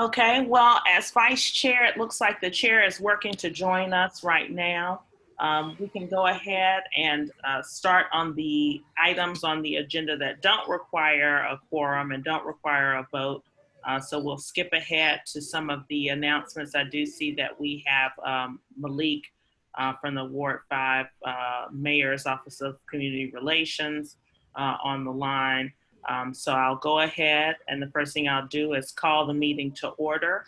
Okay, well, as vice chair, it looks like the chair is working to join us right now. We can go ahead and start on the items on the agenda that don't require a quorum and don't require a vote. So we'll skip ahead to some of the announcements. I do see that we have Malik from the Ward 5 Mayor's Office of Community Relations on the line. So I'll go ahead, and the first thing I'll do is call the meeting to order.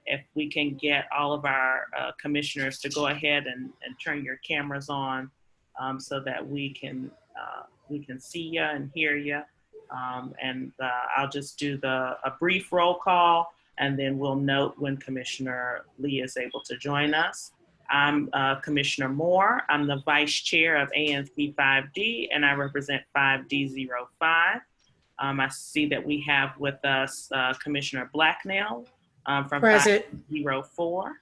If we can get all of our commissioners to go ahead and turn your cameras on so that we can see you and hear you. And I'll just do a brief roll call, and then we'll note when Commissioner Lee is able to join us. I'm Commissioner Moore. I'm the Vice Chair of ANC5D, and I represent 5D05. I see that we have with us Commissioner Blacknell from Present. 504,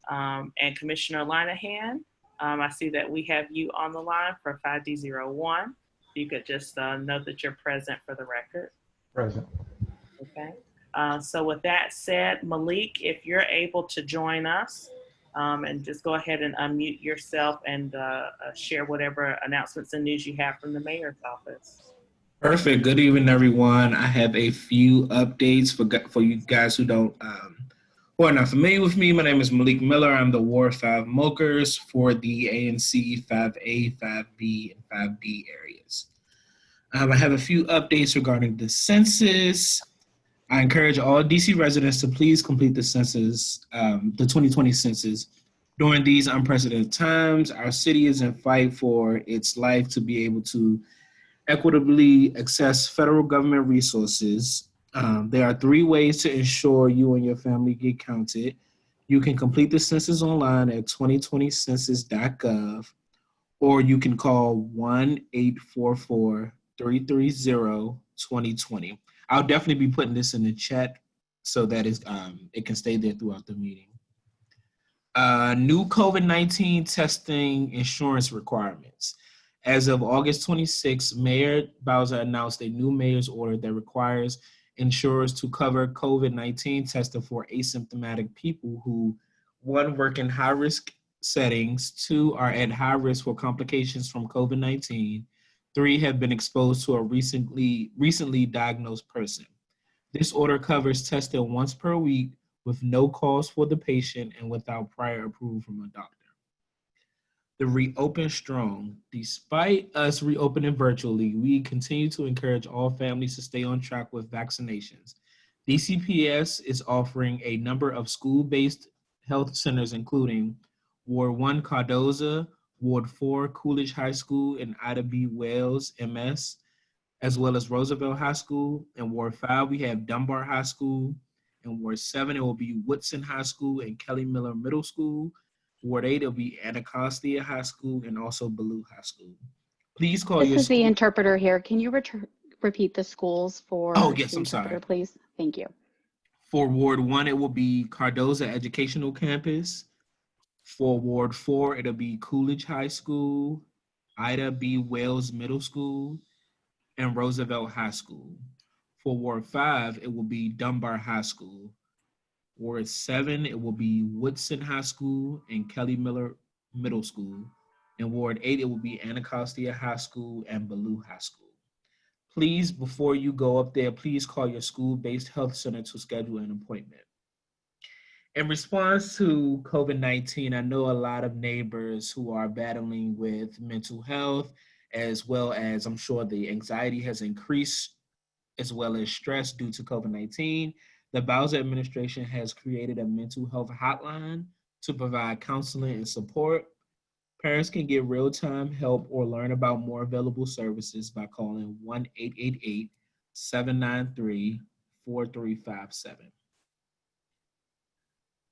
and Commissioner Linehan. I see that we have you on the line for 5D01. You could just note that you're present for the record. Present. Okay. So with that said, Malik, if you're able to join us, and just go ahead and unmute yourself and share whatever announcements and news you have from the mayor's office. Perfect. Good evening, everyone. I have a few updates for you guys who are not familiar with me. My name is Malik Miller. I'm the Ward 5 Mokers for the ANC 5A, 5B, and 5D areas. I have a few updates regarding the census. I encourage all DC residents to please complete the census, the 2020 census. During these unprecedented times, our city is in fight for its life to be able to equitably access federal government resources. There are 3 ways to ensure you and your family get counted. You can complete the census online at 2020census.gov, or you can call 1-844-330-2020. I'll definitely be putting this in the chat so that it can stay there throughout the meeting. New COVID-19 testing insurance requirements. As of August 26, Mayor Bowser announced a new mayor's order that requires insurers to cover COVID-19 testing for asymptomatic people who, 1, work in high-risk settings, 2, are at high risk for complications from COVID-19, 3, have been exposed to a recently diagnosed person. This order covers testing once per week with no cost for the patient and without prior approval from a doctor. The reopen strong. Despite us reopening virtually, we continue to encourage all families to stay on track with vaccinations. DCPS is offering a number of school-based health centers, including Ward 1 Cardoza, Ward 4 Coolidge High School, and Ida B. Wells, MS, as well as Roosevelt High School. In Ward 5, we have Dunbar High School. In Ward 7, it will be Woodson High School and Kelly Miller Middle School. Ward 8, it'll be Anacostia High School and also Ballou High School. Please call your This is school. the interpreter here. Can you repeat the schools for Oh, yes, the I'm interpreter, sorry. please? Thank you. For Ward 1, it will be Cardoza Educational Campus. For Ward 4, it'll be Coolidge High School, Ida B. Wells Middle School, and Roosevelt High School. For Ward 5, it will be Dunbar High School. Ward 7, it will be Woodson High School and Kelly Miller Middle School. In Ward 8, it will be Anacostia High School and Ballou High School. Please, before you go up there, please call your school-based health center to schedule an appointment. In response to COVID-19, I know a lot of neighbors who are battling with mental health, as well as I'm sure the anxiety has increased, as well as stress due to COVID-19. The Bowser administration has created a mental health hotline to provide counseling and support. Parents can get real-time help or learn about more available services by calling 1-888-793-4357.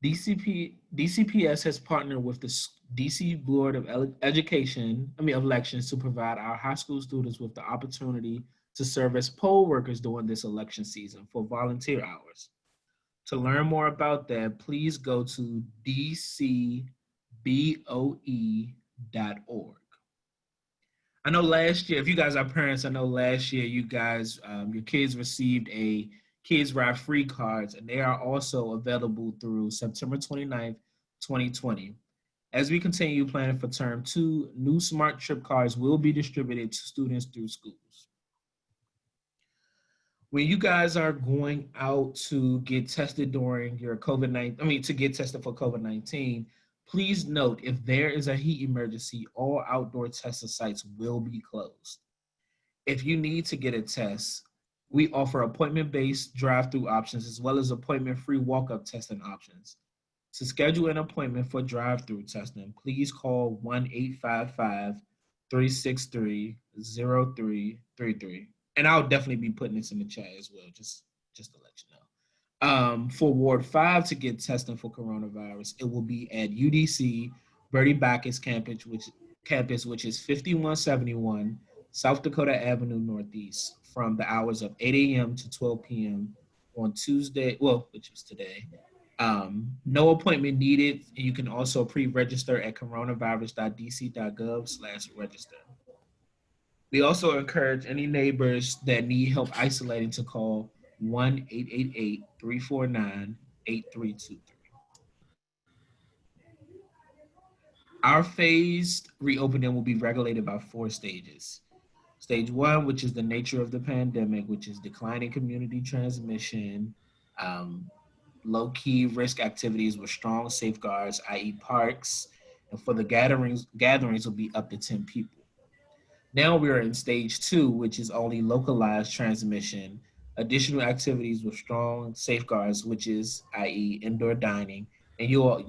DCPS has partnered with the DC Board of Elections to provide our high school students with the opportunity to serve as poll workers during this election season for volunteer hours. To learn more about that, please go to dcboe.org. I know last year, if you guys are parents, I know last year you guys, your kids received a Kids Ride Free cards, and they are also available through September 29th, 2020. As we continue planning for term 2, new smart trip cards will be distributed to students through schools. When you guys are going out to get tested during your COVID-19, to get tested for COVID-19, please note if there is a heat emergency, all outdoor testing sites will be closed. If you need to get a test, we offer appointment-based drive-through options as well as appointment-free walk-up testing options. To schedule an appointment for drive-through testing, please call 1-855-363-0333. And I'll definitely be putting this in the chat as well, just to let you know. For Ward 5 to get testing for coronavirus, it will be at UDC Bertie Backus campus, which is 5171 South Dakota Avenue Northeast, from the hours of 8 a.m. to 12 p.m. on Tuesday, which is today. No appointment needed. And you can also pre-register at coronavirus.dc.gov/register. We also encourage any neighbors that need help isolating to call 1-888-349-8323. Our phased reopening will be regulated by 4 stages. Stage 1, which is the nature of the pandemic, which is declining community transmission, low-key risk activities with strong safeguards, i.e. parks, and for the gatherings will be up to 10 people. Now we are in stage 2, which is only localized transmission, additional activities with strong safeguards, which is i.e. indoor dining, and you are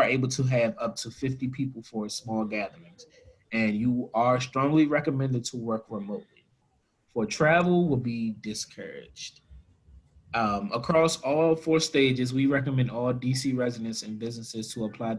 able to have up to 50 people for small gatherings, and you are strongly recommended to work remotely. For travel will be discouraged. Across all 4 stages, we recommend all DC residents and businesses to apply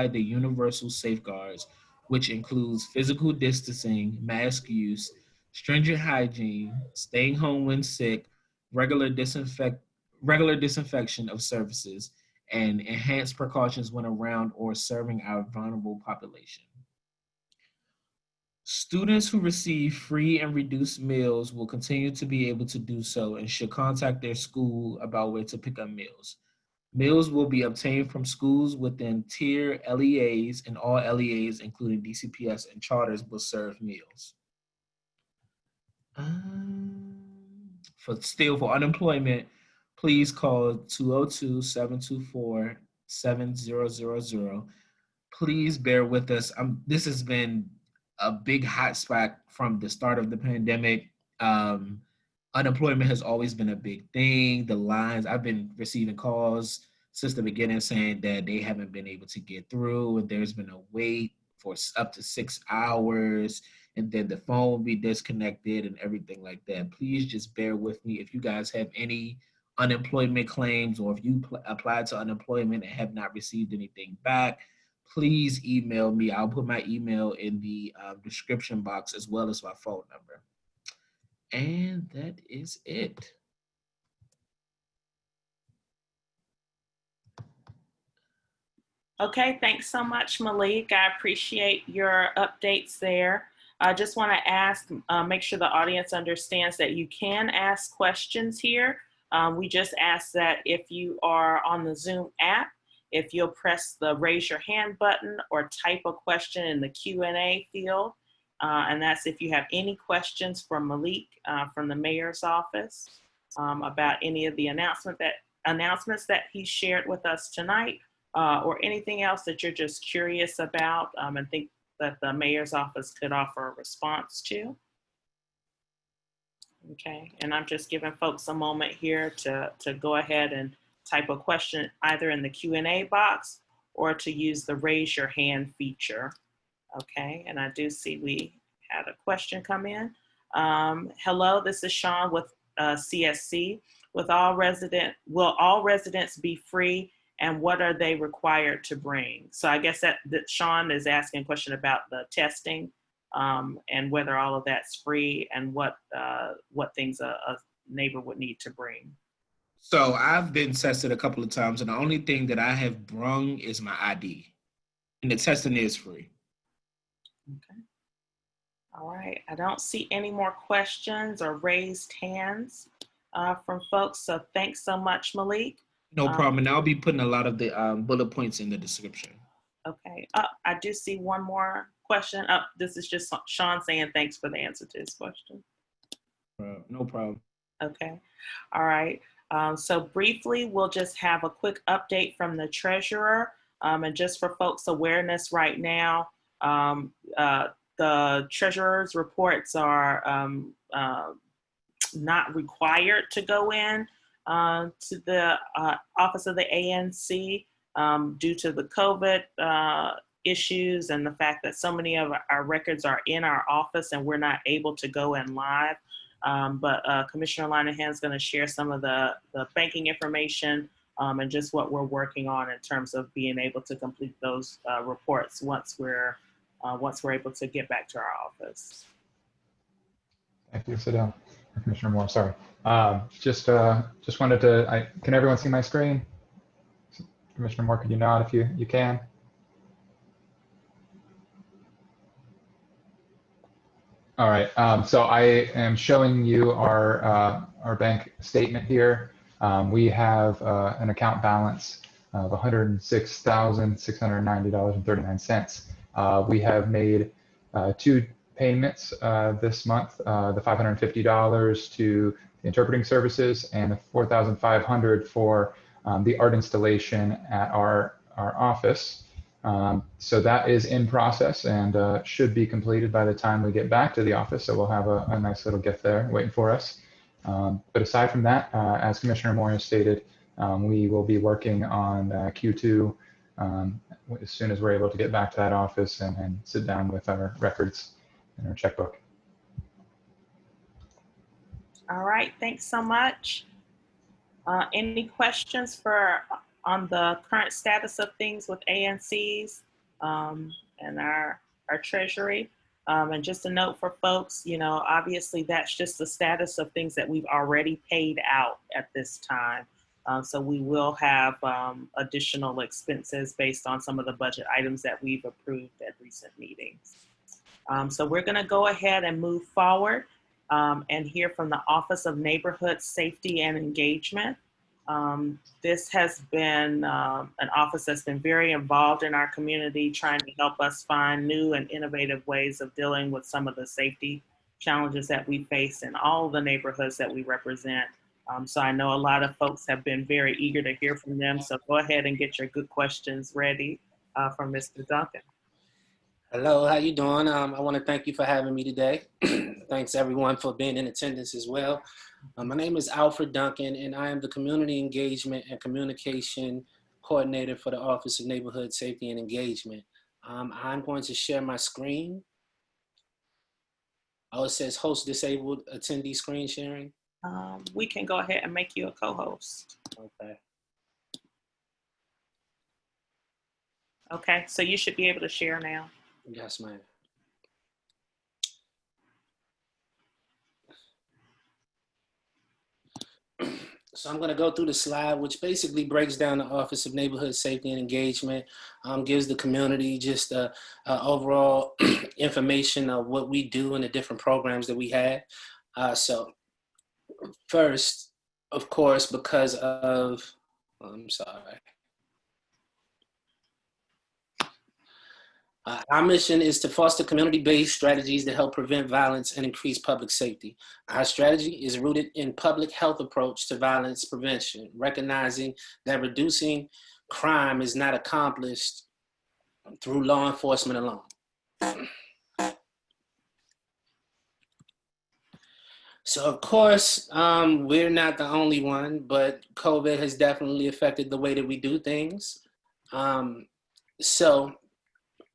the universal safeguards, which includes physical distancing, mask use, stringent hygiene, staying home when sick, regular disinfection of surfaces, and enhanced precautions when around or serving our vulnerable population. Students who receive free and reduced meals will continue to be able to do so and should contact their school about where to pick up meals. Meals will be obtained from schools within tier LEAs, and all LEAs, including DCPS and charters, will serve meals. For unemployment, please call 202-724-7000. Please bear with us. This has been a big hot spot from the start of the pandemic. Unemployment has always been a big thing. The lines, I've been receiving calls since the beginning saying that they haven't been able to get through, and there's been a wait for up to 6 hours, and then the phone will be disconnected and everything like that. Please just bear with me. If you guys have any unemployment claims, or if you applied to unemployment and have not received anything back, please email me. I'll put my email in the description box as well as my phone number. And that is it. Okay, thanks so much, Malik. I appreciate your updates there. I just want to ask, make sure the audience understands that you can ask questions here. We just ask that if you are on the Zoom app, if you'll press the raise your hand button or type a question in the Q&A field. And that's if you have any questions for Malik from the mayor's office about any of the announcements that he shared with us tonight, or anything else that you're just curious about and think that the mayor's office could offer a response to. Okay, and I'm just giving folks a moment here to go ahead and type a question either in the Q&A box or to use the raise your hand feature. Okay, and I do see we had a question come in. Hello, this is Sean with CSC. Will all residents be free, and what are they required to bring? So I guess that Sean is asking a question about the testing and whether all of that's free, and what things a neighbor would need to bring. So I've been tested a couple of times, and the only thing that I have brung is my ID, and the testing is free. Okay. All right. I don't see any more questions or raised hands. from folks. So thanks so much, Malik. No problem. And I'll be putting a lot of the bullet points in the description. Okay. I do see one more question. This is just Sean saying thanks for the answer to his question. No problem. Okay. All right. So briefly, we'll just have a quick update from the treasurer. And just for folks' awareness right now, the treasurer's reports are not required to go in to the office of the ANC due to the COVID issues and the fact that so many of our records are in our office and we're not able to go in live. But Commissioner Linehan is going to share some of the banking information and just what we're working on in terms of being able to complete those reports once we're able to get back to our office. Thank you. Sit down, Commissioner Moore. Sorry. Just wanted to. Can everyone see my screen? Commissioner Moore, could you nod if you can? All right. So I am showing you our bank statement here. We have an account balance of $106,690.39. We have made 2 payments this month, the $550 to the interpreting services and the $4,500 for the art installation at our office. So that is in process and should be completed by the time we get back to the office. So we'll have a nice little gift there waiting for us. But aside from that, as Commissioner Moore has stated, we will be working on Q2 as soon as we're able to get back to that office and sit down with our records and our checkbook. All right, thanks so much. Any questions on the current status of things with ANCs and our treasury? And just a note for folks, obviously that's just the status of things that we've already paid out at this time. So we will have additional expenses based on some of the budget items that we've approved at recent meetings. So we're going to go ahead and move forward and hear from the Office of Neighborhood Safety and Engagement. This has been an office that's been very involved in our community, trying to help us find new and innovative ways of dealing with some of the safety challenges that we face in all the neighborhoods that we represent. So I know a lot of folks have been very eager to hear from them. So go ahead and get your good questions ready from Mr. Duncan. Hello, how you doing? I want to thank you for having me today. Thanks everyone for being in attendance as well. My name is Alfred Duncan and I am the Community Engagement and Communication Coordinator for the Office of Neighborhood Safety and Engagement. I'm going to share my screen. Oh, it says host disabled attendee screen sharing. We can go ahead and make you a co-host. Okay. Okay, so you should be able to share now. Yes, ma'am. So I'm going to go through the slide, which basically breaks down the Office of Neighborhood Safety and Engagement, gives the community just overall information of what we do and the different programs that we have. So first, of course, because of, I'm sorry. Our mission is to foster community-based strategies that help prevent violence and increase public safety. Our strategy is rooted in public health approach to violence prevention, recognizing that reducing crime is not accomplished through law enforcement alone. So of course, we're not the only one, but COVID has definitely affected the way that we do things. So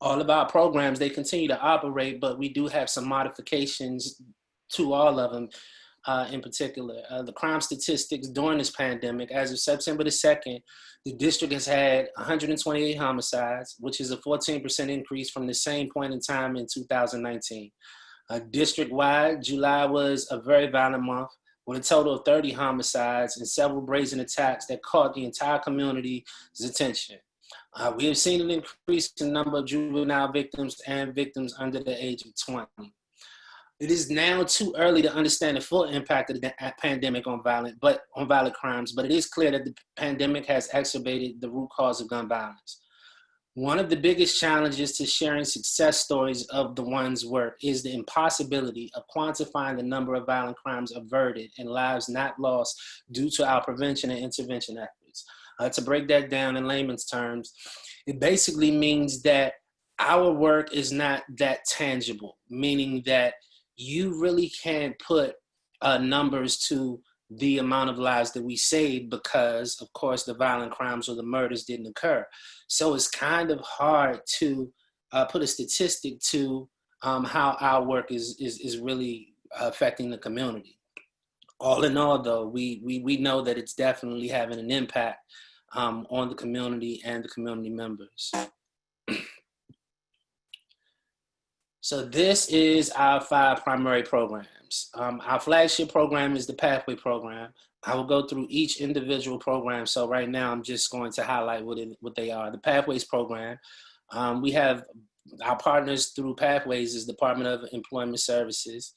all of our programs, they continue to operate, but we do have some modifications to all of them in particular. The crime statistics during this pandemic, as of September the 2nd, the district has had 128 homicides, which is a 14% increase from the same point in time in 2019. District-wide, July was a very violent month with a total of 30 homicides and several brazen attacks that caught the entire community's attention. We have seen an increase in the number of juvenile victims and victims under the age of 20. It is now too early to understand the full impact of the pandemic on violent crimes, but it is clear that the pandemic has exacerbated the root cause of gun violence. One of the biggest challenges to sharing success stories of the one's work is the impossibility of quantifying the number of violent crimes averted and lives not lost due to our prevention and intervention efforts. To break that down in layman's terms, it basically means that our work is not that tangible, meaning that you really can't put numbers to the amount of lives that we saved because, of course, the violent crimes or the murders didn't occur. So it's kind of hard to put a statistic to how our work is really affecting the community. All in all, though, we know that it's definitely having an impact on the community and the community members. So this is our 5 primary programs. Our flagship program is the Pathway Program. I will go through each individual program. So right now I'm just going to highlight what they are. The Pathways Program, we have our partners through Pathways is Department of Employment Services,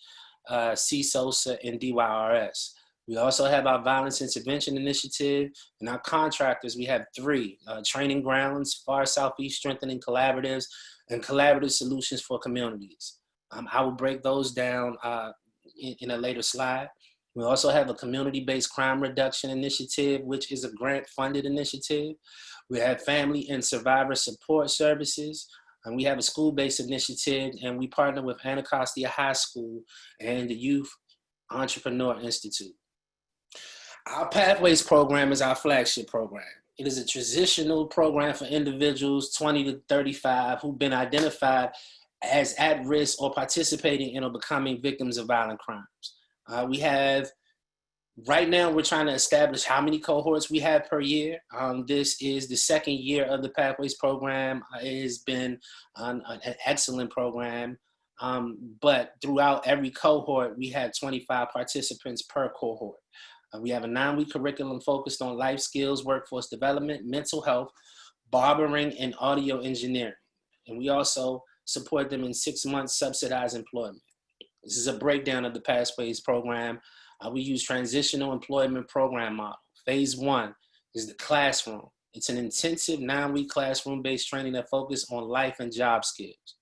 CSOSA, and DYRS. We also have our Violence Intervention Initiative, and our contractors, we have 3, Training Grounds, Far Southeast Strengthening Collaboratives, and Collaborative Solutions for Communities. I will break those down in a later slide. We also have a community-based crime reduction initiative, which is a grant-funded initiative. We have family and survivor support services, and we have a school-based initiative, and we partner with Anacostia High School and the Youth Entrepreneur Institute. Our Pathways program is our flagship program. It is a transitional program for individuals 20 to 35 who've been identified as at risk or participating in or becoming victims of violent crimes. Right now we're trying to establish how many cohorts we have per year. This is the 2nd year of the Pathways program. It has been an excellent program, but throughout every cohort, we have 25 participants per cohort. We have a 9-week curriculum focused on life skills, workforce development, mental health, barbering, and audio engineering. And we also support them in 6 months subsidized employment. This is a breakdown of the Pathways program. We use transitional employment program model. Phase 1 is the classroom. It's an intensive 9-week classroom-based training that focuses on life and job skills.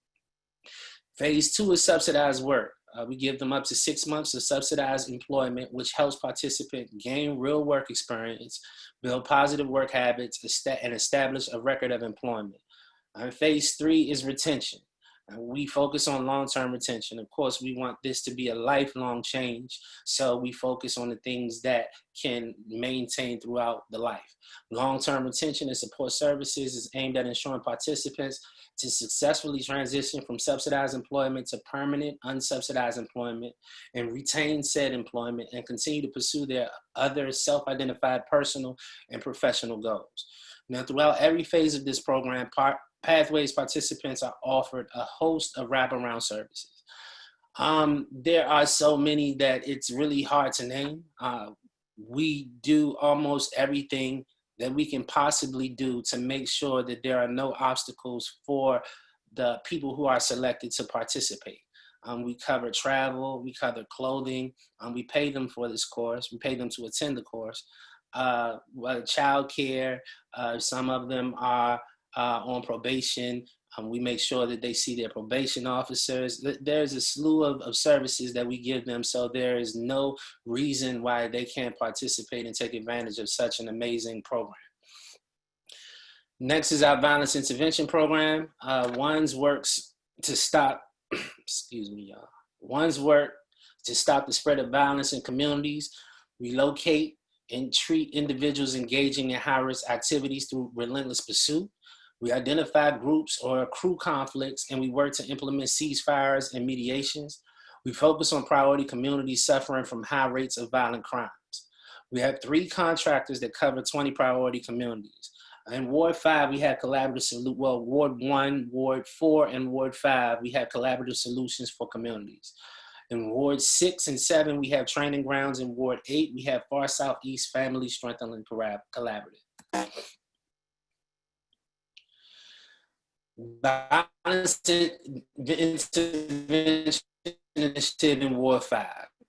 Phase 2 is subsidized work. We give them up to 6 months of subsidized employment, which helps participants gain real work experience, build positive work habits, and establish a record of employment. Phase 3 is retention. We focus on long-term retention. Of course, we want this to be a lifelong change, so we focus on the things that can maintain throughout the life. Long-term retention and support services is aimed at ensuring participants to successfully transition from subsidized employment to permanent unsubsidized employment and retain said employment and continue to pursue their other self-identified personal and professional goals. Now, throughout every phase of this program, Pathways participants are offered a host of wraparound services. There are so many that it's really hard to name. We do almost everything that we can possibly do to make sure that there are no obstacles for the people who are selected to participate. We cover travel, we cover clothing, we pay them for this course, we pay them to attend the course. Child care, some of them are on probation. We make sure that they see their probation officers. There's a slew of services that we give them, so there is no reason why they can't participate and take advantage of such an amazing program. Next is our violence intervention program. One's works to stop, One's work to stop the spread of violence in communities. We locate and treat individuals engaging in high-risk activities through relentless pursuit. We identify groups or accrue conflicts, and we work to implement ceasefires and mediations. We focus on priority communities suffering from high rates of violent crimes. We have 3 contractors that cover 20 priority communities. In Ward 5, we have Ward 1, Ward 4, and Ward 5, we have collaborative solutions for communities. In Ward 6 and 7, we have training grounds. In Ward 8, we have Far Southeast Family Strengthening Collaborative. Violence intervention initiative in Ward 5.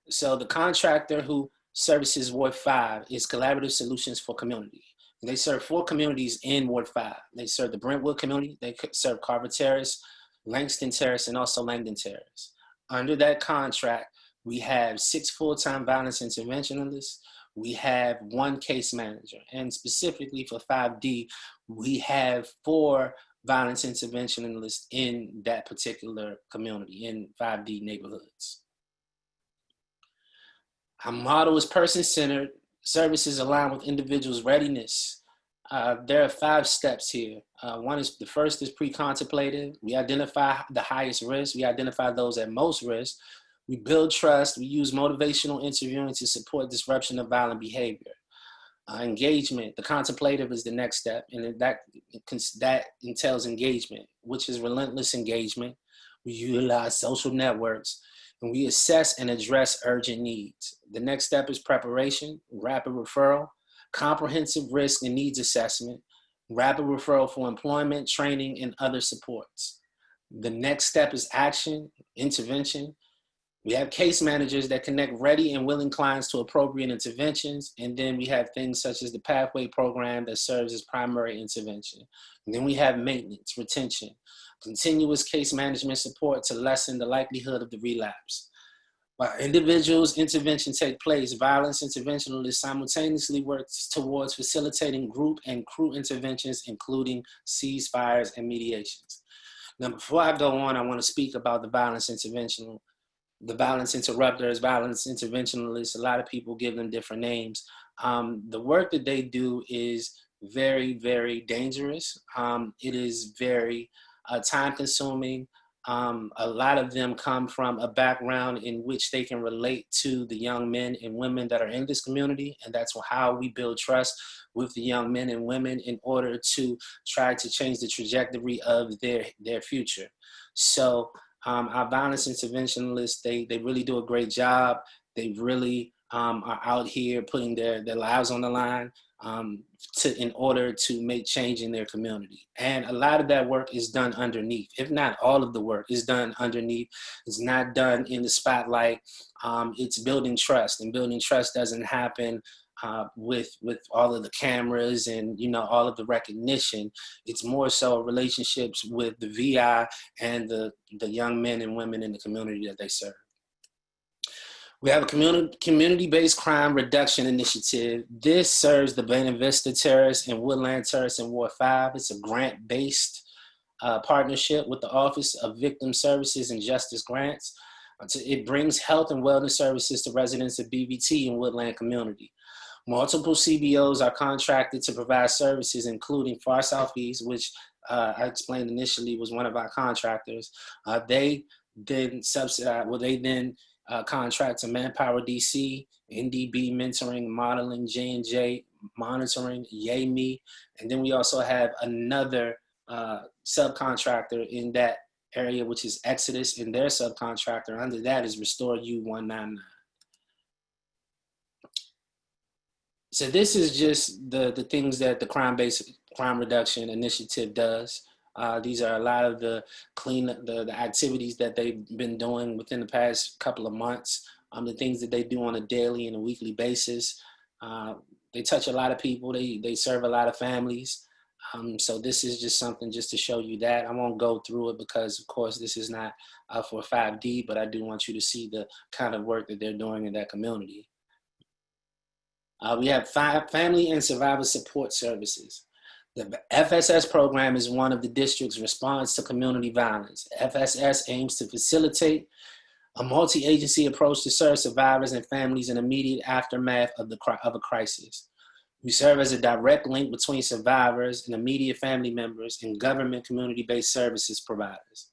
So the contractor who services Ward 5 is Collaborative Solutions for Community. They serve 4 communities in Ward 5. They serve the Brentwood community, they serve Carver Terrace, Langston Terrace, and also Langdon Terrace. Under that contract, we have 6 full-time violence interventionists. We have 1 case manager. And specifically for 5D, we have 4 violence interventionists in that particular community, in 5D neighborhoods. Our model is person-centered. Services align with individuals' readiness. There are 5 steps here. The first is pre-contemplative. We identify the highest risk. We identify those at most risk. We build trust. We use motivational interviewing to support disruption of violent behavior. Engagement, the contemplative is the next step, and that entails engagement, which is relentless engagement. We utilize social networks, and we assess and address urgent needs. The next step is preparation, rapid referral, comprehensive risk and needs assessment, rapid referral for employment, training, and other supports. The next step is action, intervention. We have case managers that connect ready and willing clients to appropriate interventions. And then we have things such as the Pathway program that serves as primary intervention. And then we have maintenance, retention, continuous case management support to lessen the likelihood of the relapse. While individuals' intervention take place, violence interventionalists simultaneously work towards facilitating group and crew interventions, including ceasefires and mediations. Now, before I go on, I want to speak about the violence interventionalists, the violence interrupters, violence interventionalists. A lot of people give them different names. The work that they do is very, very dangerous. It is very time consuming. A lot of them come from a background in which they can relate to the young men and women that are in this community. And that's how we build trust with the young men and women in order to try to change the trajectory of their future. So our violence interventionalists, they really do a great job. They really are out here putting their lives on the line in order to make change in their community. And a lot of that work is done underneath. If not all of the work is done underneath. It's not done in the spotlight. It's building trust, and building trust doesn't happen with all of the cameras and all of the recognition. It's more so relationships with the VI and the young men and women in the community that they serve. We have a community-based crime reduction initiative. This serves the BUENA VISTA Terrace and Woodland Terrace in Ward 5. It's a grant-based partnership with the Office of Victim Services and Justice Grants. It brings health and wellness services to residents of BVT and Woodland community. Multiple CBOs are contracted to provide services, including Far Southeast, which I explained initially was one of our contractors. They then contract to Manpower DC, NDB Mentoring, Modeling, J&J Monitoring, YAME, and then we also have another subcontractor in that area, which is Exodus, and their subcontractor under that is Restore U 199. So this is just the things that the crime reduction initiative does. These are a lot of the activities that they've been doing within the past couple of months, the things that they do on a daily and a weekly basis. They touch a lot of people. They serve a lot of families. So this is just something just to show you that. I won't go through it because, of course, this is not for 5D, but I do want you to see the kind of work that they're doing in that community. We have family and survivor support services. The FSS program is one of the district's response to community violence. FSS aims to facilitate a multi-agency approach to serve survivors and families in immediate aftermath of a crisis. We serve as a direct link between survivors and immediate family members and government community-based services providers.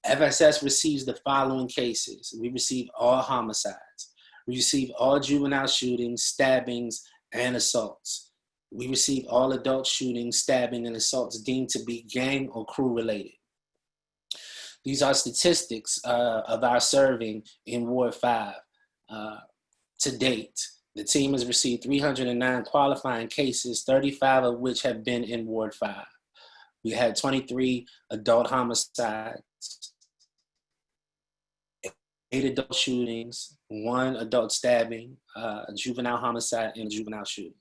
FSS receives the following cases. We receive all homicides. We receive all juvenile shootings, stabbings, and assaults. We receive all adult shootings, stabbing, and assaults deemed to be gang or crew related. These are statistics of our serving in Ward 5 to date. The team has received 309 qualifying cases, 35 of which have been in Ward 5. We had 23 adult homicides, 8 adult shootings, 1 adult stabbing, a juvenile homicide, and a juvenile shooting.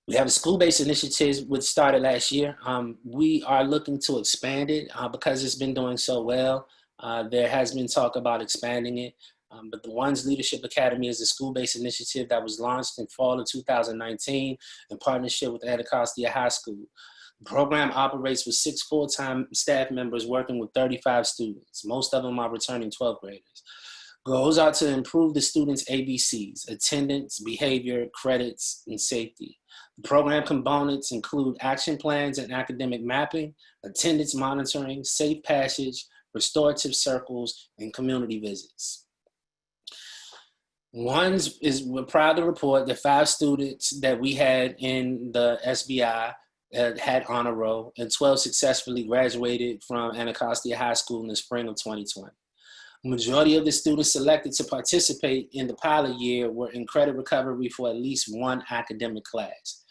We have a school-based initiative which started last year. We are looking to expand it because it's been doing so well. There has been talk about expanding it, but the One's Leadership Academy is a school-based initiative that was launched in fall of 2019 in partnership with Anacostia High School. The program operates with 6 full-time staff members working with 35 students. Most of them are returning 12th graders. Goals are to improve the students' ABCs, attendance, behavior, credits, and safety. The program components include action plans and academic mapping, attendance monitoring, safe passage, restorative circles, and community visits. We're proud to report that 5 students that we had in the SBI had honor roll, and 12 successfully graduated from Anacostia High School in the spring of 2020. The majority of the students selected to participate in the pilot year were in credit recovery for at least 1 academic class.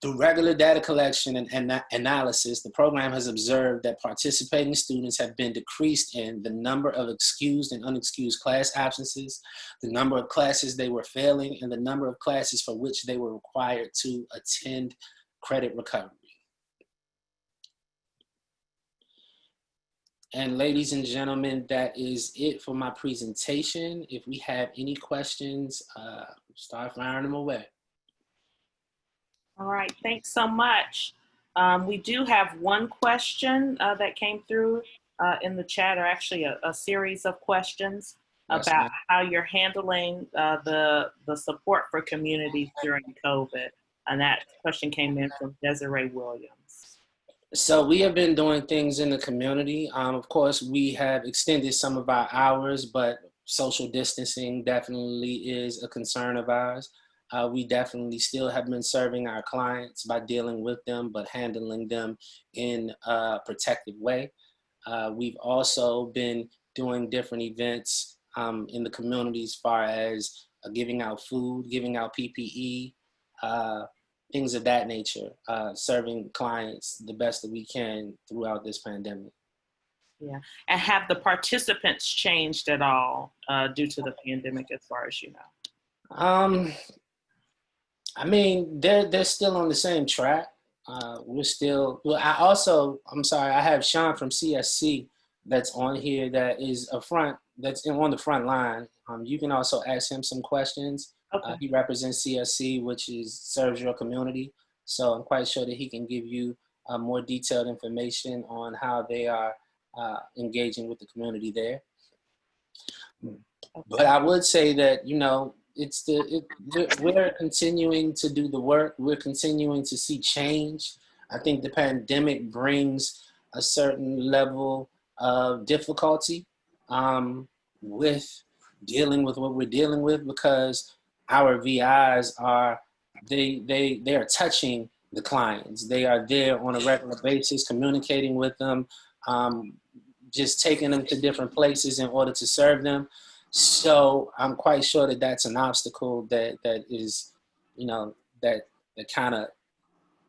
Through regular data collection and analysis, the program has observed that participating students have been decreased in the number of excused and unexcused class absences, the number of classes they were failing, and the number of classes for which they were required to attend credit recovery. And ladies and gentlemen, that is it for my presentation. If we have any questions, start firing them away. All right, thanks so much. We do have one question that came through in the chat, or actually a series of questions about how you're handling the support for communities during COVID. And that question came in from Desiree Williams. So we have been doing things in the community. Of course, we have extended some of our hours, but social distancing definitely is a concern of ours. We definitely still have been serving our clients by dealing with them, but handling them in a protective way. We've also been doing different events in the community as far as giving out food, giving out PPE, things of that nature, serving clients the best that we can throughout this pandemic. Yeah, and have the participants changed at all due to the pandemic, as far as you know? I mean, they're still on the same track. We're still, well, I'm sorry, I have Sean from CSC that's on here that is that's on the front line. You can also ask him some questions. Okay. He represents CSC, which serves your community. So I'm quite sure that he can give you more detailed information on how they are engaging with the community there. Okay. But I would say that, you know, we're continuing to do the work. We're continuing to see change. I think the pandemic brings a certain level of difficulty with dealing with what we're dealing with, because our VIs are touching the clients. They are there on a regular basis, communicating with them, just taking them to different places in order to serve them. So I'm quite sure that that's an obstacle that is, you know, that kind of,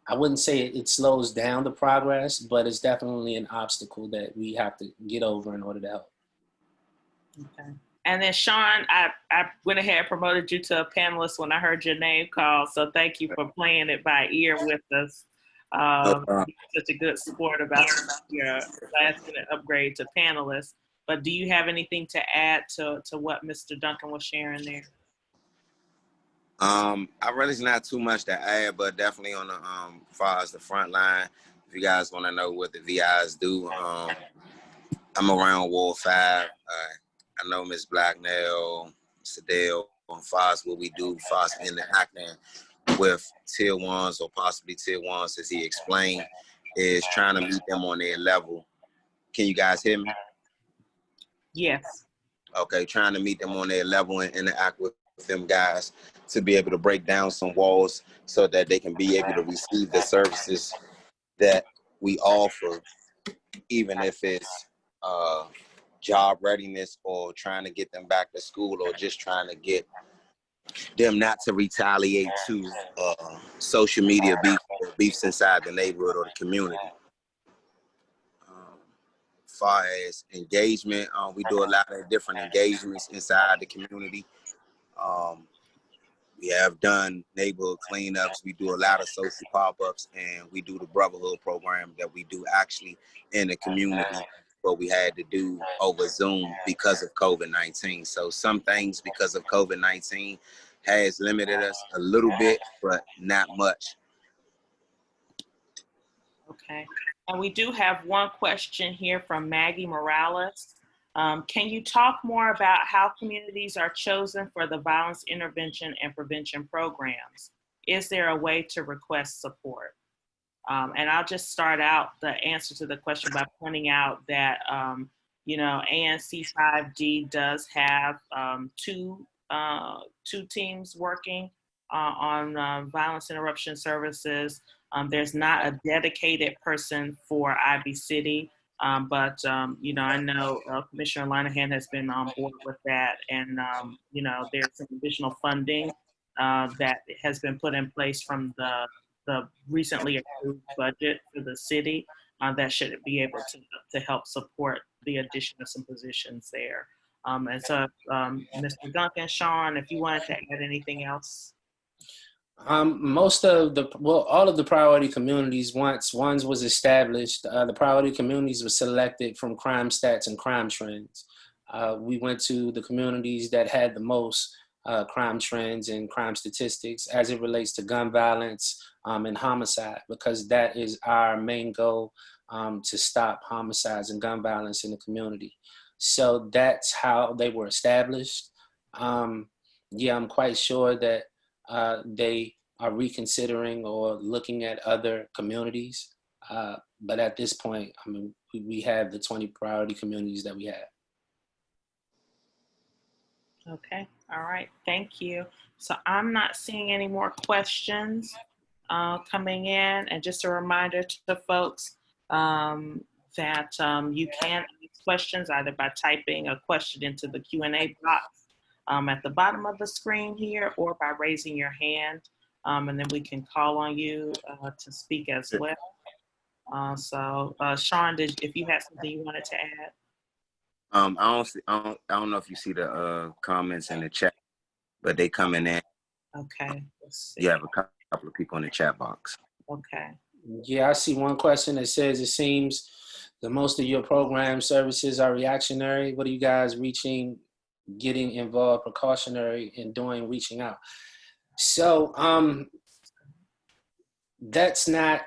I wouldn't say it slows down the progress, but it's definitely an obstacle that we have to get over in order to help. Okay. And then Sean, I went ahead and promoted you to a panelist when I heard your name called. So thank you for playing it by ear with us. Such a good sport about your last-minute upgrade to panelist. But do you have anything to add to what Mr. Duncan was sharing there? I really not too much to add, but definitely on the far as the front line, if you guys want to know what the VIs do, I'm around Ward 5. I know Ms. Blacknell, Sadell, on FOS, what we do, FOS interacting with tier 1s or possibly tier 1s, as he explained, is trying to meet them on their level. Can you guys hear me? Yes. Okay, trying to meet them on their level and interact with them guys to be able to break down some walls so that they can be able to receive the services that we offer, even if it's job readiness or trying to get them back to school or just trying to get them not to retaliate to social media beefs inside the neighborhood or the community. far as engagement, we do a lot of different engagements inside the community. We have done neighborhood cleanups. We do a lot of social pop-ups, and we do the brotherhood program that we do actually in the community, but we had to do over Zoom because of COVID-19. So some things because of COVID-19 has limited us a little bit, but not much. Okay. And we do have one question here from Maggie Morales. Can you talk more about how communities are chosen for the violence intervention and prevention programs? Is there a way to request support? And I'll just start out the answer to the question by pointing out that, you know, ANC5D does have two teams working on violence interruption services. There's not a dedicated person for Ivy City. But, you know, I know Commissioner Linehan has been on board with that. And, you know, there's some additional funding that has been put in place from the recently approved budget for the city that should be able to help support the addition of some positions there. And so, Mr. Duncan, Sean, if you wanted to add anything else. All of the priority communities, once ones was established, the priority communities were selected from crime stats and crime trends. We went to the communities that had the most crime trends and crime statistics as it relates to gun violence and homicide, because that is our main goal, to stop homicides and gun violence in the community. So that's how they were established. Yeah, I'm quite sure that they are reconsidering or looking at other communities. But at this point, I mean, we have the 20 priority communities that we have. Okay, all right, thank you. So I'm not seeing any more questions coming in. And just a reminder to the folks that you can ask questions either by typing a question into the Q&A box at the bottom of the screen here, or by raising your hand, and then we can call on you to speak as well. So Sean, if you had something you wanted to add? I don't know if you see the comments in the chat, but they coming in. Okay. Let's see. You have a couple of people in the chat box. Okay. Yeah, I see one question that says, it seems that most of your program services are reactionary. What are you guys getting involved precautionary in doing, reaching out? So that's not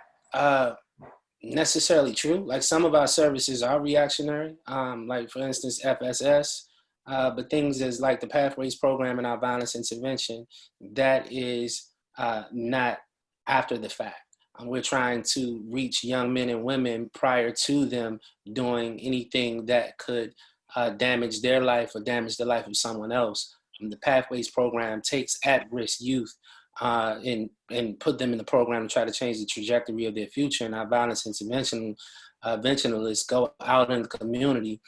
necessarily true. Like, some of our services are reactionary, like for instance FSS, but things as like the Pathways program and our violence intervention, that is not after the fact. We're trying to reach young men and women prior to them doing anything that could damage their life or damage the life of someone else. And the Pathways program takes at-risk youth and put them in the program to try to change the trajectory of their future. And our violence interventionists go out in the community,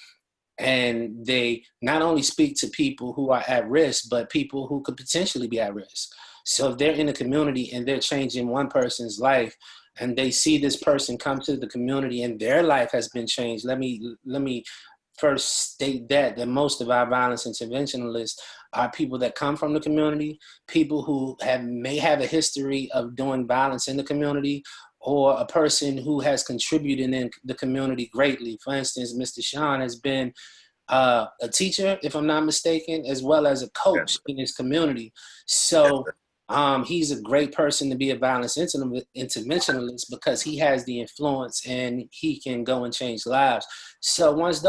and they not only speak to people who are at risk, but people who could potentially be at risk. So if they're in the community and they're changing one person's life, and they see this person come to the community and their life has been changed, let me first state that most of our violence interventionists are people that come from the community, people who may have a history of doing violence in the community, or a person who has contributed in the community greatly. For instance, Mr. Sean has been a teacher, if I'm not mistaken, as well as a coach in his community. So he's a great person to be a violence interventionalist, because he has the influence and he can go and change lives. So once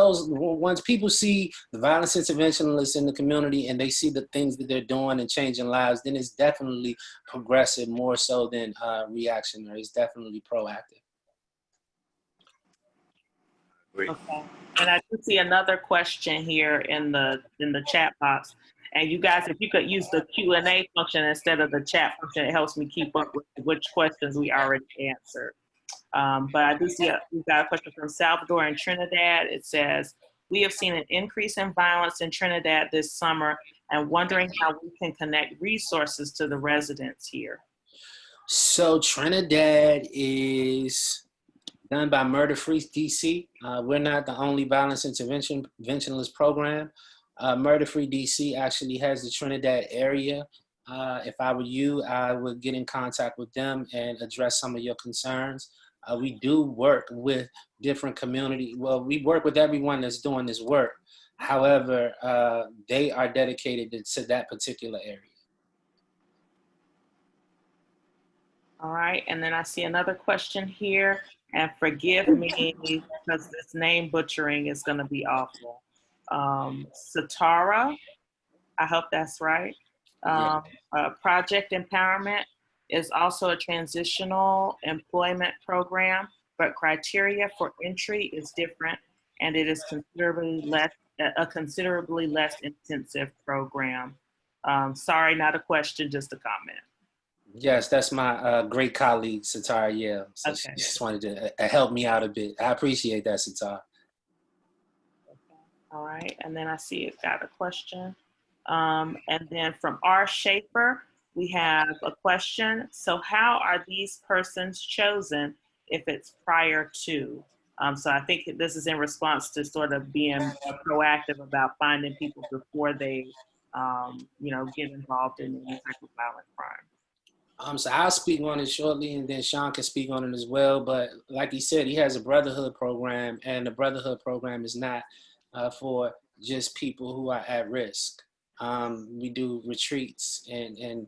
people see the violence interventionalists in the community and they see the things that they're doing and changing lives, then it's definitely progressive, more so than reactionary. It's definitely proactive. Okay. And I do see another question here in the chat box. And you guys, if you could use the Q&A function instead of the chat function, it helps me keep up with which questions we already answered. But I do see we've got a question from Salvador in Trinidad. It says, we have seen an increase in violence in Trinidad this summer, and wondering how we can connect resources to the residents here. So Trinidad is done by Murder Free DC. We're not the only violence interventionist program. Murder Free DC actually has the Trinidad area. If I were you, I would get in contact with them and address some of your concerns. We do work with different community. Well, we work with everyone that's doing this work. However, they are dedicated to that particular area. All right, and then I see another question here, and forgive me because this name butchering is going to be awful. Satara, I hope that's right. Project Empowerment is also a transitional employment program, but criteria for entry is different, and it is a considerably less intensive program. Sorry, not a question, just a comment. Yes, that's my great colleague, Satara Yale. So Okay. She just wanted to help me out a bit. I appreciate that, Satara. Okay. All right, and then I see it got a question. And then from R. Schaefer, we have a question. So how are these persons chosen if it's prior to? So I think this is in response to sort of being proactive about finding people before they, get involved in any type of violent crime. So I'll speak on it shortly, and then Sean can speak on it as well. But like he said, he has a brotherhood program, and the brotherhood program is not for just people who are at risk. We do retreats and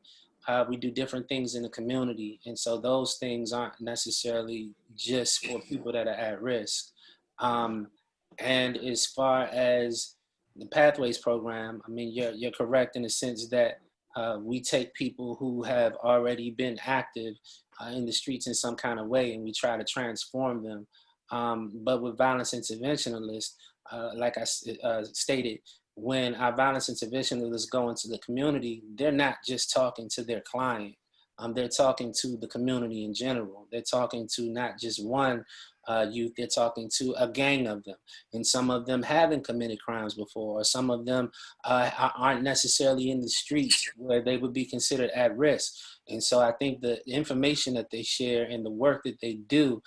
we do different things in the community. And so those things aren't necessarily just for people that are at risk. And as far as the Pathways program, I mean, you're correct in the sense that we take people who have already been active in the streets in some kind of way, and we try to transform them. But with violence interventionalists, like I stated, when our violence interventionalists go into the community, they're not just talking to their client. They're talking to the community in general. They're talking to not just one youth, they're talking to a gang of them. And some of them haven't committed crimes before, or some of them aren't necessarily in the streets where they would be considered at risk. And so I think the information that they share and the work that they do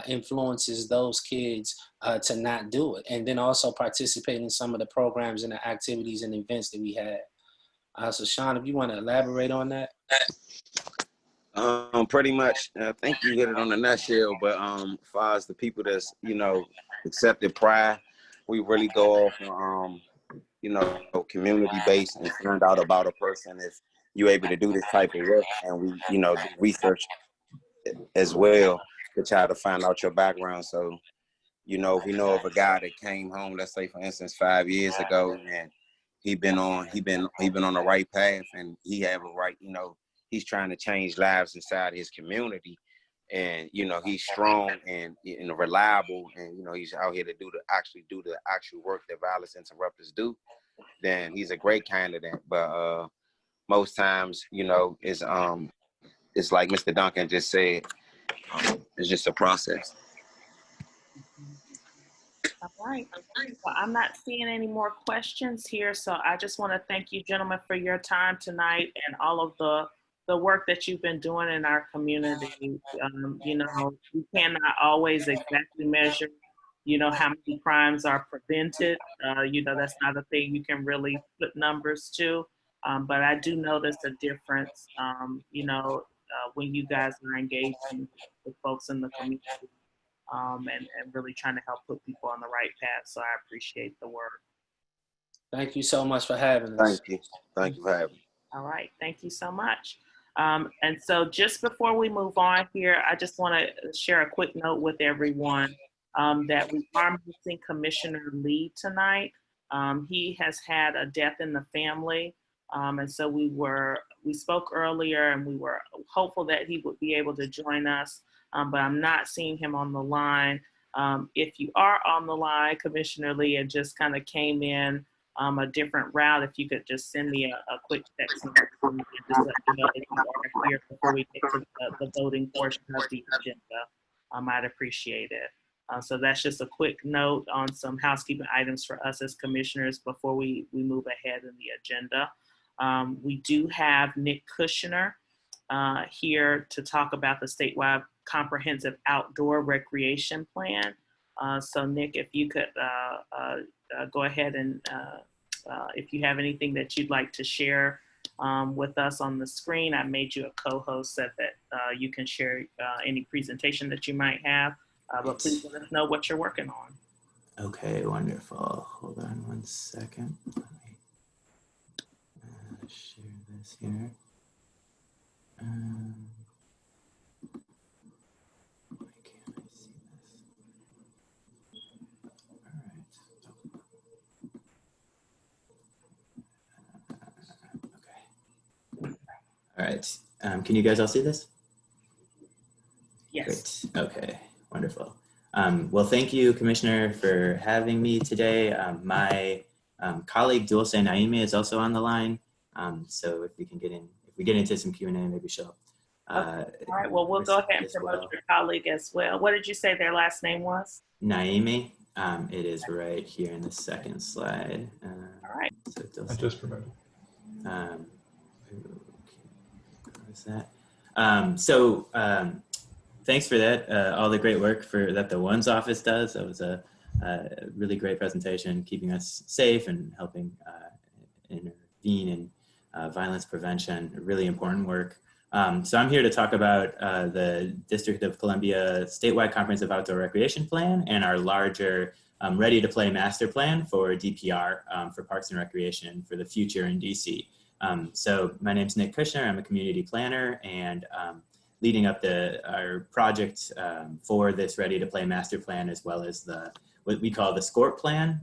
influences those kids to not do it. And then also participate in some of the programs and the activities and events that we have. So Sean, if you want to elaborate on that. Pretty much, I think you hit it on the nutshell, but as far as the people that's, accepted prior, we really go off, community-based and find out about a person if you're able to do this type of work, and we, do research as well to try to find out your background. So, if we know of a guy that came home, let's say for instance 5 years ago, and he been on the right path, and he have a right, he's trying to change lives inside his community, and he's strong and reliable, and he's out here to do the actual work that violence interrupters do, then he's a great candidate. But most times, it's like Mr. Duncan just said, it's just a process. All right. Well, I'm not seeing any more questions here, so I just want to thank you, gentlemen, for your time tonight and all of the work that you've been doing in our community. We cannot always exactly measure, how many crimes are prevented. That's not a thing you can really put numbers to. But I do notice a difference, when you guys are engaging with folks in the community. And really trying to help put people on the right path. So I appreciate the work. Thank you so much for having us. Thank you for having me. All right, thank you so much. And so just before we move on here, I just want to share a quick note with everyone that we are missing Commissioner Lee tonight. He has had a death in the family. And so we spoke earlier, and we were hopeful that he would be able to join us. But I'm not seeing him on the line. If you are on the line, Commissioner Lee, and just kind of came in a different route, if you could just send me a quick text and just let me know that you are here before we get to the voting portion of the agenda, I'd appreciate it. So that's just a quick note on some housekeeping items for us as commissioners before we move ahead in the agenda. We do have Nick Kushner here to talk about the statewide comprehensive outdoor recreation plan. So Nick, if you could go ahead and if you have anything that you'd like to share with us on the screen, I made you a co-host so that you can share any presentation that you might have, but please let us know what you're working on. Okay, wonderful. Hold on one second. Let me share this here. Why can't I see this? All right. Okay. All right. Can you guys all see this? Yes. Great. Okay. Wonderful. Well, thank you, Commissioner, for having me today. My colleague Dulce Naime is also on the line. So if we can if we get into some Q&A, maybe she'll. Okay. All right. Well, we'll go ahead and promote your colleague as well. What did you say their last name was? Naime. It is right here in the second slide. All right. So I just promoted. What is that? Thanks for that. All the great work that the ONE's office does. That was a really great presentation, keeping us safe and helping intervene in violence prevention. Really important work. So I'm here to talk about the District of Columbia statewide comprehensive outdoor recreation plan and our larger Ready to Play master plan for DPR for Parks and Recreation for the future in DC. So my name's Nick Kushner. I'm a community planner and leading up our project for this Ready to Play master plan, as well as what we call the SCORP plan,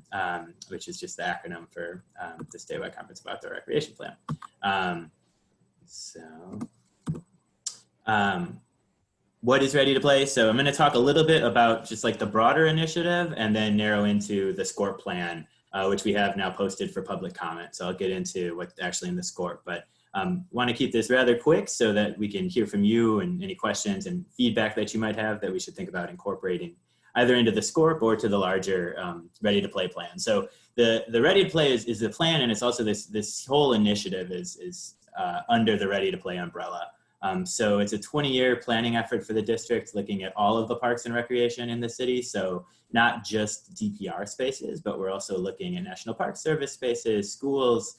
which is just the acronym for the statewide comprehensive outdoor recreation plan. What is Ready to Play? So I'm going to talk a little bit about just like the broader initiative and then narrow into the SCORP plan, which we have now posted for public comment. So I'll get into what's actually in the SCORP, but want to keep this rather quick so that we can hear from you and any questions and feedback that you might have that we should think about incorporating either into the SCORP or to the larger Ready to Play plan. So the Ready to Play is the plan, and it's also this whole initiative is under the Ready to Play umbrella. So it's a 20-year planning effort for the district, looking at all of the parks and recreation in the city. So not just DPR spaces, but we're also looking at National Park Service spaces, schools,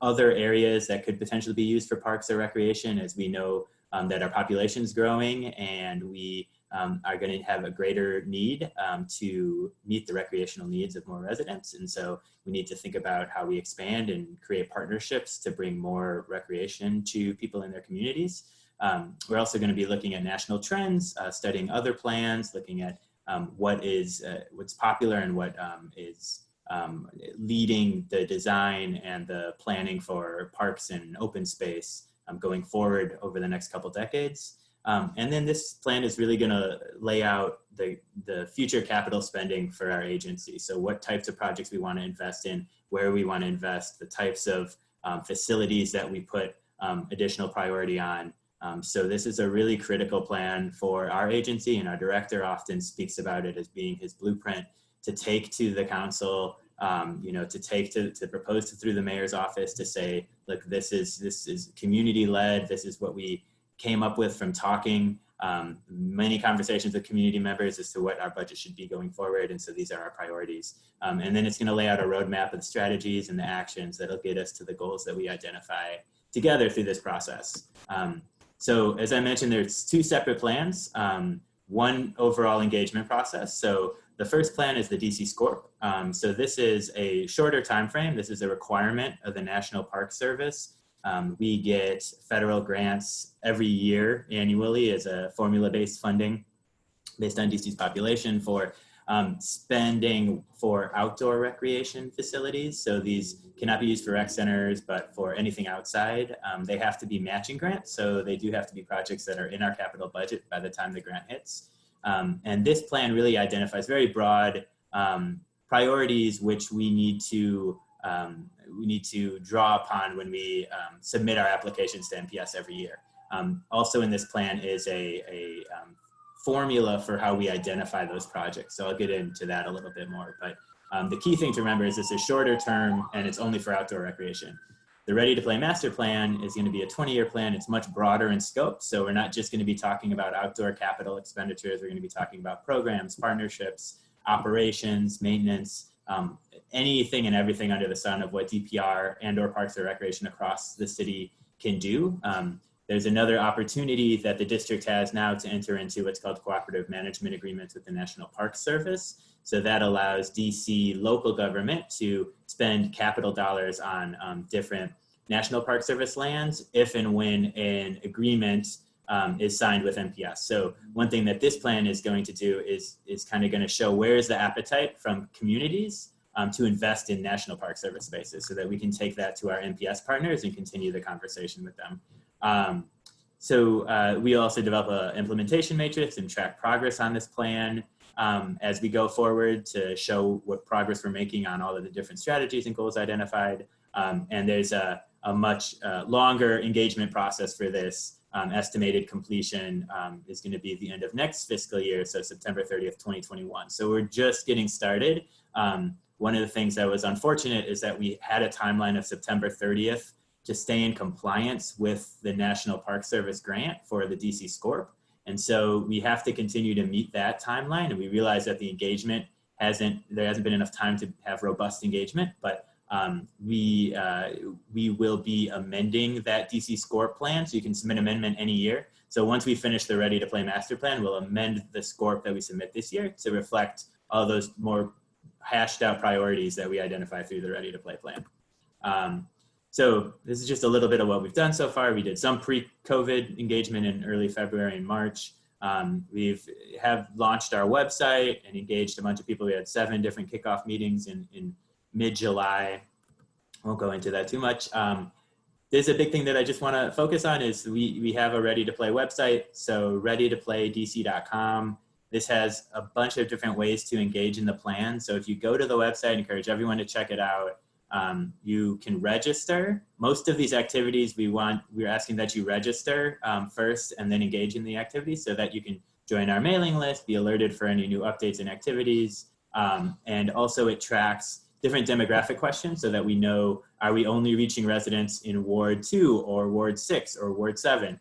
other areas that could potentially be used for parks or recreation, as we know that our population is growing and we are going to have a greater need to meet the recreational needs of more residents. And so we need to think about how we expand and create partnerships to bring more recreation to people in their communities. We're also going to be looking at national trends, studying other plans, looking at what's popular and what is leading the design and the planning for parks and open space going forward over the next couple decades. And then this plan is really going to lay out the future capital spending for our agency. So what types of projects we want to invest in, where we want to invest, the types of facilities that we put additional priority on. So this is a really critical plan for our agency, and our director often speaks about it as being his blueprint to take to the council, to propose through the mayor's office to say, look, this is community led. This is what we came up with from talking many conversations with community members as to what our budget should be going forward. And so these are our priorities. And then it's going to lay out a roadmap of the strategies and the actions that'll get us to the goals that we identify together through this process. So as I mentioned, there's two separate plans, one overall engagement process. So the first plan is the DC SCORP. So this is a shorter time frame. This is a requirement of the National Park Service. We get federal grants every year annually as a formula-based funding based on DC's population for spending for outdoor recreation facilities. So these cannot be used for rec centers, but for anything outside, they have to be matching grants. So they do have to be projects that are in our capital budget by the time the grant hits. And this plan really identifies very broad priorities, which we need to draw upon when we submit our applications to NPS every year. Also in this plan is a formula for how we identify those projects. So I'll get into that a little bit more, but the key thing to remember is this is shorter term and it's only for outdoor recreation. The Ready to Play Master Plan is going to be a 20-year plan. It's much broader in scope. So we're not just going to be talking about outdoor capital expenditures. We're going to be talking about programs, partnerships, operations, maintenance, anything and everything under the sun of what DPR and or Parks and Recreation across the city can do. There's another opportunity that the district has now to enter into what's called cooperative management agreements with the National Park Service. So that allows DC local government to spend capital dollars on different National Park Service lands if and when an agreement is signed with NPS. So one thing that this plan is going to do is kind of going to show where is the appetite from communities to invest in National Park Service spaces so that we can take that to our NPS partners and continue the conversation with them. We also develop an implementation matrix and track progress on this plan as we go forward to show what progress we're making on all of the different strategies and goals identified. And there's a much longer engagement process for this. Estimated completion is going to be the end of next fiscal year, so September 30th, 2021. So we're just getting started. One of the things that was unfortunate is that we had a timeline of September 30th to stay in compliance with the National Park Service grant for the DC SCORP. And so we have to continue to meet that timeline. And we realize that the engagement there hasn't been enough time to have robust engagement, but we will be amending that DC SCORP plan. So you can submit amendment any year. So once we finish the Ready to Play Master Plan, we'll amend the SCORP that we submit this year to reflect all those more hashed out priorities that we identify through the Ready to Play plan. So this is just a little bit of what we've done so far. We did some pre-COVID engagement in early February and March. Have launched our website and engaged a bunch of people. We had 7 different kickoff meetings in mid-July. I won't go into that too much. There's a big thing that I just want to focus on is we have a Ready to Play website. So readytoplaydc.com. This has a bunch of different ways to engage in the plan. So if you go to the website, I encourage everyone to check it out. You can register. Most of these activities we're asking that you register first and then engage in the activities so that you can join our mailing list, be alerted for any new updates and activities. And also it tracks different demographic questions so that we know, are we only reaching residents in Ward 2 or Ward 6 or Ward 7?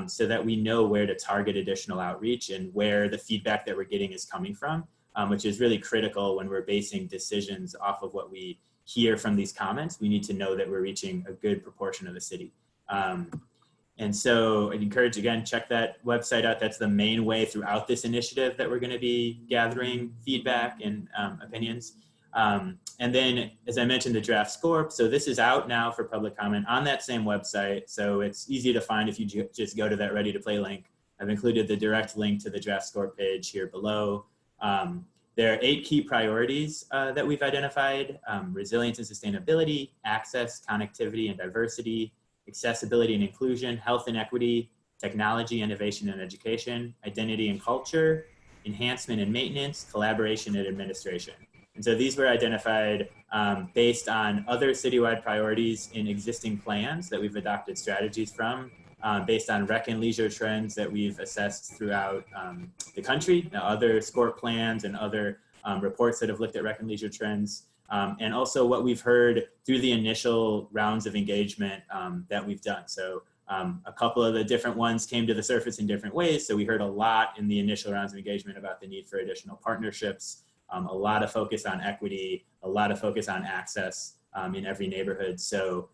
So that we know where to target additional outreach and where the feedback that we're getting is coming from, which is really critical when we're basing decisions off of what we hear from these comments. We need to know that we're reaching a good proportion of the city. And so I'd encourage, again, check that website out. That's the main way throughout this initiative that we're going to be gathering feedback and opinions. And then, as I mentioned, the draft SCORP. So this is out now for public comment on that same website. So it's easy to find if you just go to that Ready to Play link. I've included the direct link to the draft SCORP page here below. There are 8 key priorities that we've identified: resilience and sustainability, access, connectivity and diversity, accessibility and inclusion, health and equity, technology, innovation and education, identity and culture, enhancement and maintenance, collaboration and administration. And so these were identified based on other citywide priorities in existing plans that we've adopted strategies from, based on rec and leisure trends that we've assessed throughout the country, other SCORP plans and other reports that have looked at rec and leisure trends, and also what we've heard through the initial rounds of engagement that we've done. So a couple of the different ones came to the surface in different ways. So we heard a lot in the initial rounds of engagement about the need for additional partnerships, a lot of focus on equity, a lot of focus on access in every neighborhood. So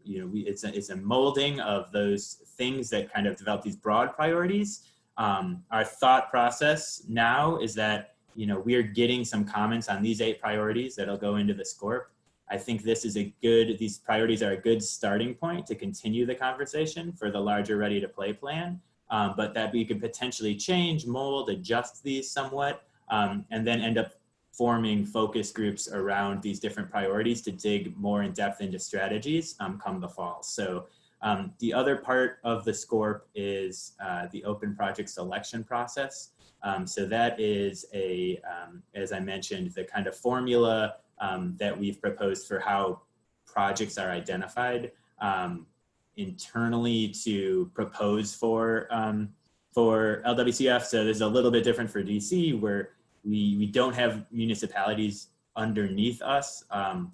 it's a molding of those things that kind of develop these broad priorities. Our thought process now is that we're getting some comments on these 8 priorities that'll go into the SCORP. I think these priorities are a good starting point to continue the conversation for the larger Ready to Play plan, but that we could potentially change, mold, adjust these somewhat, and then end up forming focus groups around these different priorities to dig more in depth into strategies come the fall. So the other part of the SCORP is the open project selection process. So that is as I mentioned, the kind of formula that we've proposed for how projects are identified internally to propose for LWCF. So there's a little bit different for DC, where we don't have municipalities underneath us,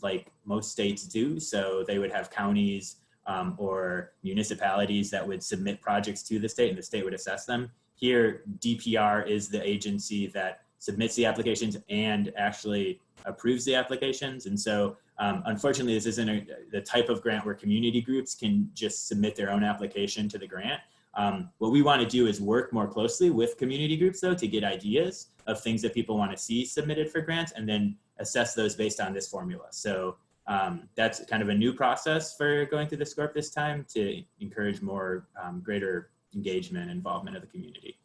like most states do. So they would have counties or municipalities that would submit projects to the state, and the state would assess them. Here, DPR is the agency that submits the applications and actually approves the applications. And so unfortunately, this isn't the type of grant where community groups can just submit their own application to the grant. What we want to do is work more closely with community groups, though, to get ideas of things that people want to see submitted for grants, and then assess those based on this formula. So that's kind of a new process for going through the SCORP this time, to encourage more greater engagement and involvement of the community.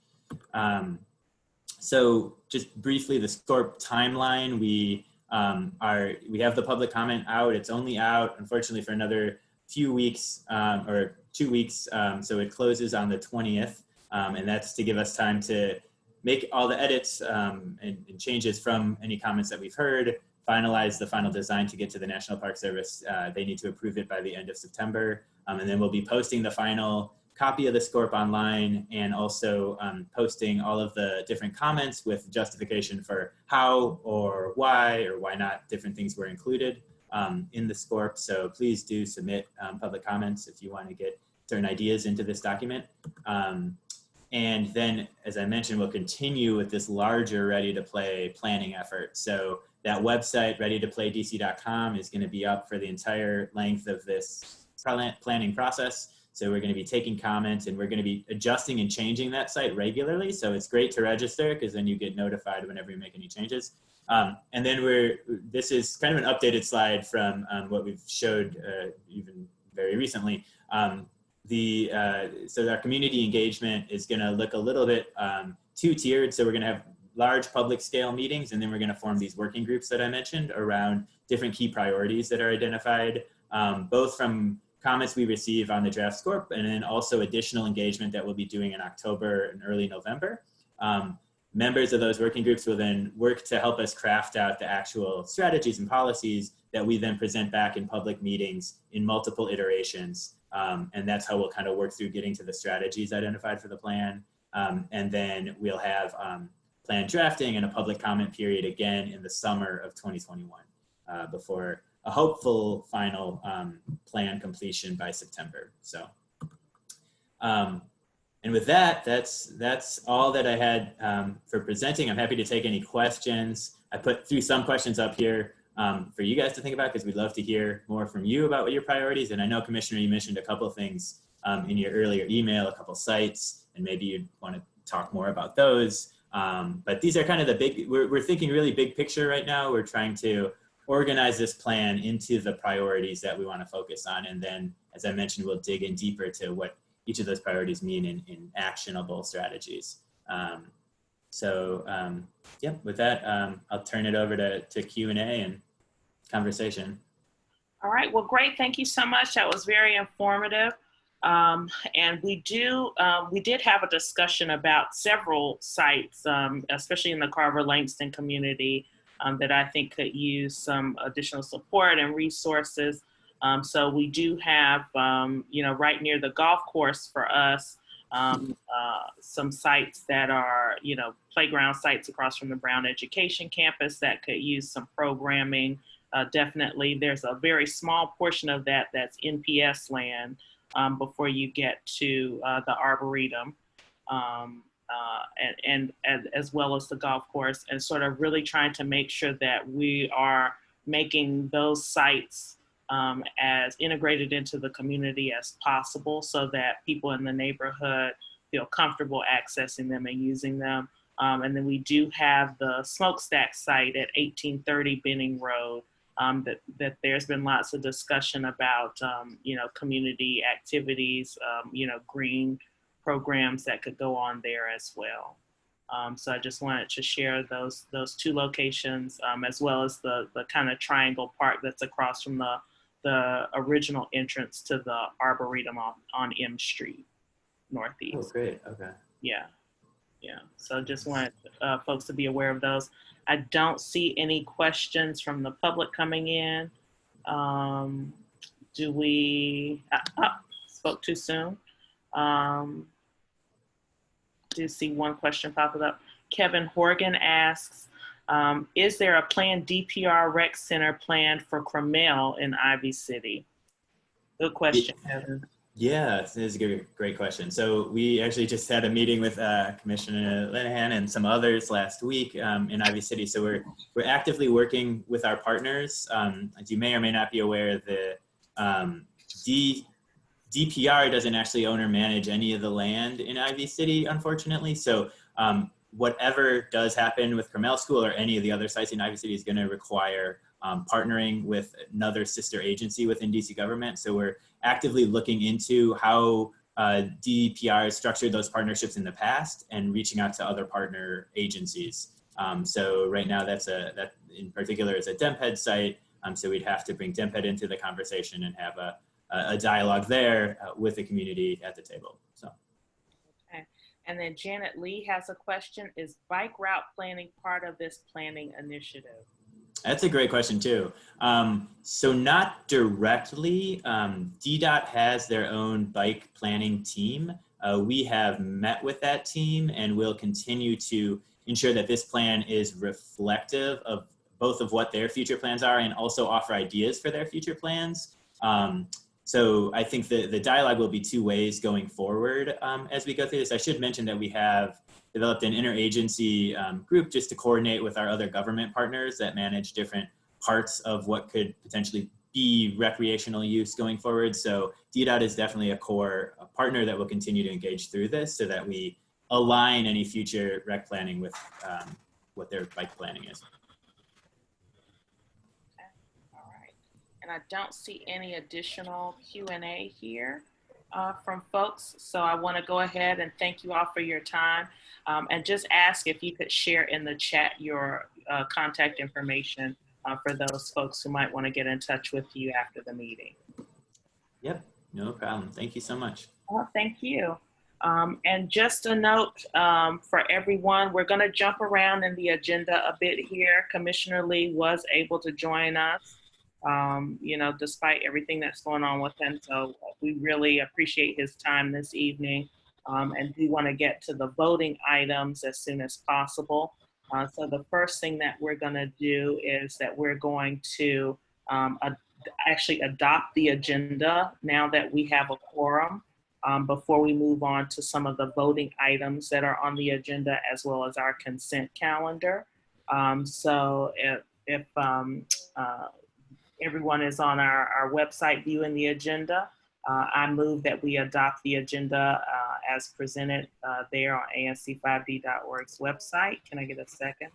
So just briefly, the SCORP timeline, we have the public comment out. It's only out, unfortunately, for another few weeks or 2 weeks. So it closes on the 20th, and that's to give us time to make all the edits and changes from any comments that we've heard, finalize the final design to get to the National Park Service. They need to approve it by the end of September. And then we'll be posting the final copy of the SCORP online, and also posting all of the different comments with justification for how or why not different things were included in the SCORP. So please do submit public comments if you want to get certain ideas into this document. And then, as I mentioned, we'll continue with this larger Ready to Play planning effort. So that website, readytoplaydc.com, is going to be up for the entire length of this planning process. So we're going to be taking comments, and we're going to be adjusting and changing that site regularly. So it's great to register, because then you get notified whenever you make any changes. And then this is kind of an updated slide from what we've showed even very recently. So our community engagement is going to look a little bit two-tiered. So we're going to have large public scale meetings, and then we're going to form these working groups that I mentioned around different key priorities that are identified, both from comments we receive on the draft SCORP, and then also additional engagement that we'll be doing in October and early November. Members of those working groups will then work to help us craft out the actual strategies and policies that we then present back in public meetings in multiple iterations. And that's how we'll kind of work through getting to the strategies identified for the plan. And then we'll have plan drafting and a public comment period again in the summer of 2021 before a hopeful final plan completion by September. So, and with that, that's all that I had for presenting. I'm happy to take any questions. I threw some questions up here for you guys to think about, because we'd love to hear more from you about what your priorities. And I know, Commissioner, you mentioned a couple of things in your earlier email, a couple sites, and maybe you'd want to talk more about those. But these are kind of the big, we're thinking really big picture right now. We're trying to organize this plan into the priorities that we want to focus on. And then, as I mentioned, we'll dig in deeper to what each of those priorities mean in actionable strategies. Yeah, with that, I'll turn it over to Q&A and conversation. All right, well, great. Thank you so much. That was very informative. And we did have a discussion about several sites, especially in the Carver-Langston community, that I think could use some additional support and resources. So we do have, right near the golf course for us, some sites that are, playground sites across from the Brown Education Campus that could use some programming. Definitely, there's a very small portion of that that's NPS land before you get to the Arboretum. And as well as the golf course, and sort of really trying to make sure that we are making those sites as integrated into the community as possible, so that people in the neighborhood feel comfortable accessing them and using them. And then we do have the smokestack site at 1830 Benning Road that there's been lots of discussion about, community activities, green programs that could go on there as well. So I just wanted to share those two locations, as well as the kind of triangle park that's across from the original entrance to the Arboretum on M Street Northeast. Oh, great. Okay. Yeah. So just wanted folks to be aware of those. I don't see any questions from the public coming in. Do we, spoke too soon. Do see one question popping up. Kevin Horgan asks, Is there a planned DPR rec center planned for Cromell in Ivy City? Good question, Heather. Yeah, this is a great question. So we actually just had a meeting with Commissioner Linehan and some others last week in Ivy City. So we're actively working with our partners. As you may or may not be aware, the DPR doesn't actually own or manage any of the land in Ivy City, unfortunately. So whatever does happen with Carmel School or any of the other sites in Ivy City is going to require partnering with another sister agency within DC government. So we're actively looking into how DPR structured those partnerships in the past and reaching out to other partner agencies. So right now that in particular is a DEMPED site. So we'd have to bring DEMPED into the conversation and have a dialogue there with the community at the table. So. Okay. And then Janet Lee has a question. Is bike route planning part of this planning initiative? That's a great question too. So not directly, DDOT has their own bike planning team. We have met with that team and will continue to ensure that this plan is reflective of both of what their future plans are and also offer ideas for their future plans. So I think the dialogue will be two ways going forward as we go through this. I should mention that we have developed an interagency group just to coordinate with our other government partners that manage different parts of what could potentially be recreational use going forward. So DDOT is definitely a core partner that will continue to engage through this so that we align any future rec planning with what their bike planning is. Okay. All right. And I don't see any additional Q&A here from folks. So I want to go ahead and thank you all for your time and just ask if you could share in the chat your contact information for those folks who might want to get in touch with you after the meeting. Yep, no problem. Thank you so much. Well, thank you. And just a note for everyone, we're going to jump around in the agenda a bit here. Commissioner Lee was able to join us, you know, despite everything that's going on with him. So we really appreciate his time this evening and do want to get to the voting items as soon as possible. So the first thing that we're going to do is that we're going to actually adopt the agenda now that we have a quorum before we move on to some of the voting items that are on the agenda as well as our consent calendar. So if everyone is on our website viewing the agenda, I move that we adopt the agenda as presented there on ANC5D.org's website. Can I get a second?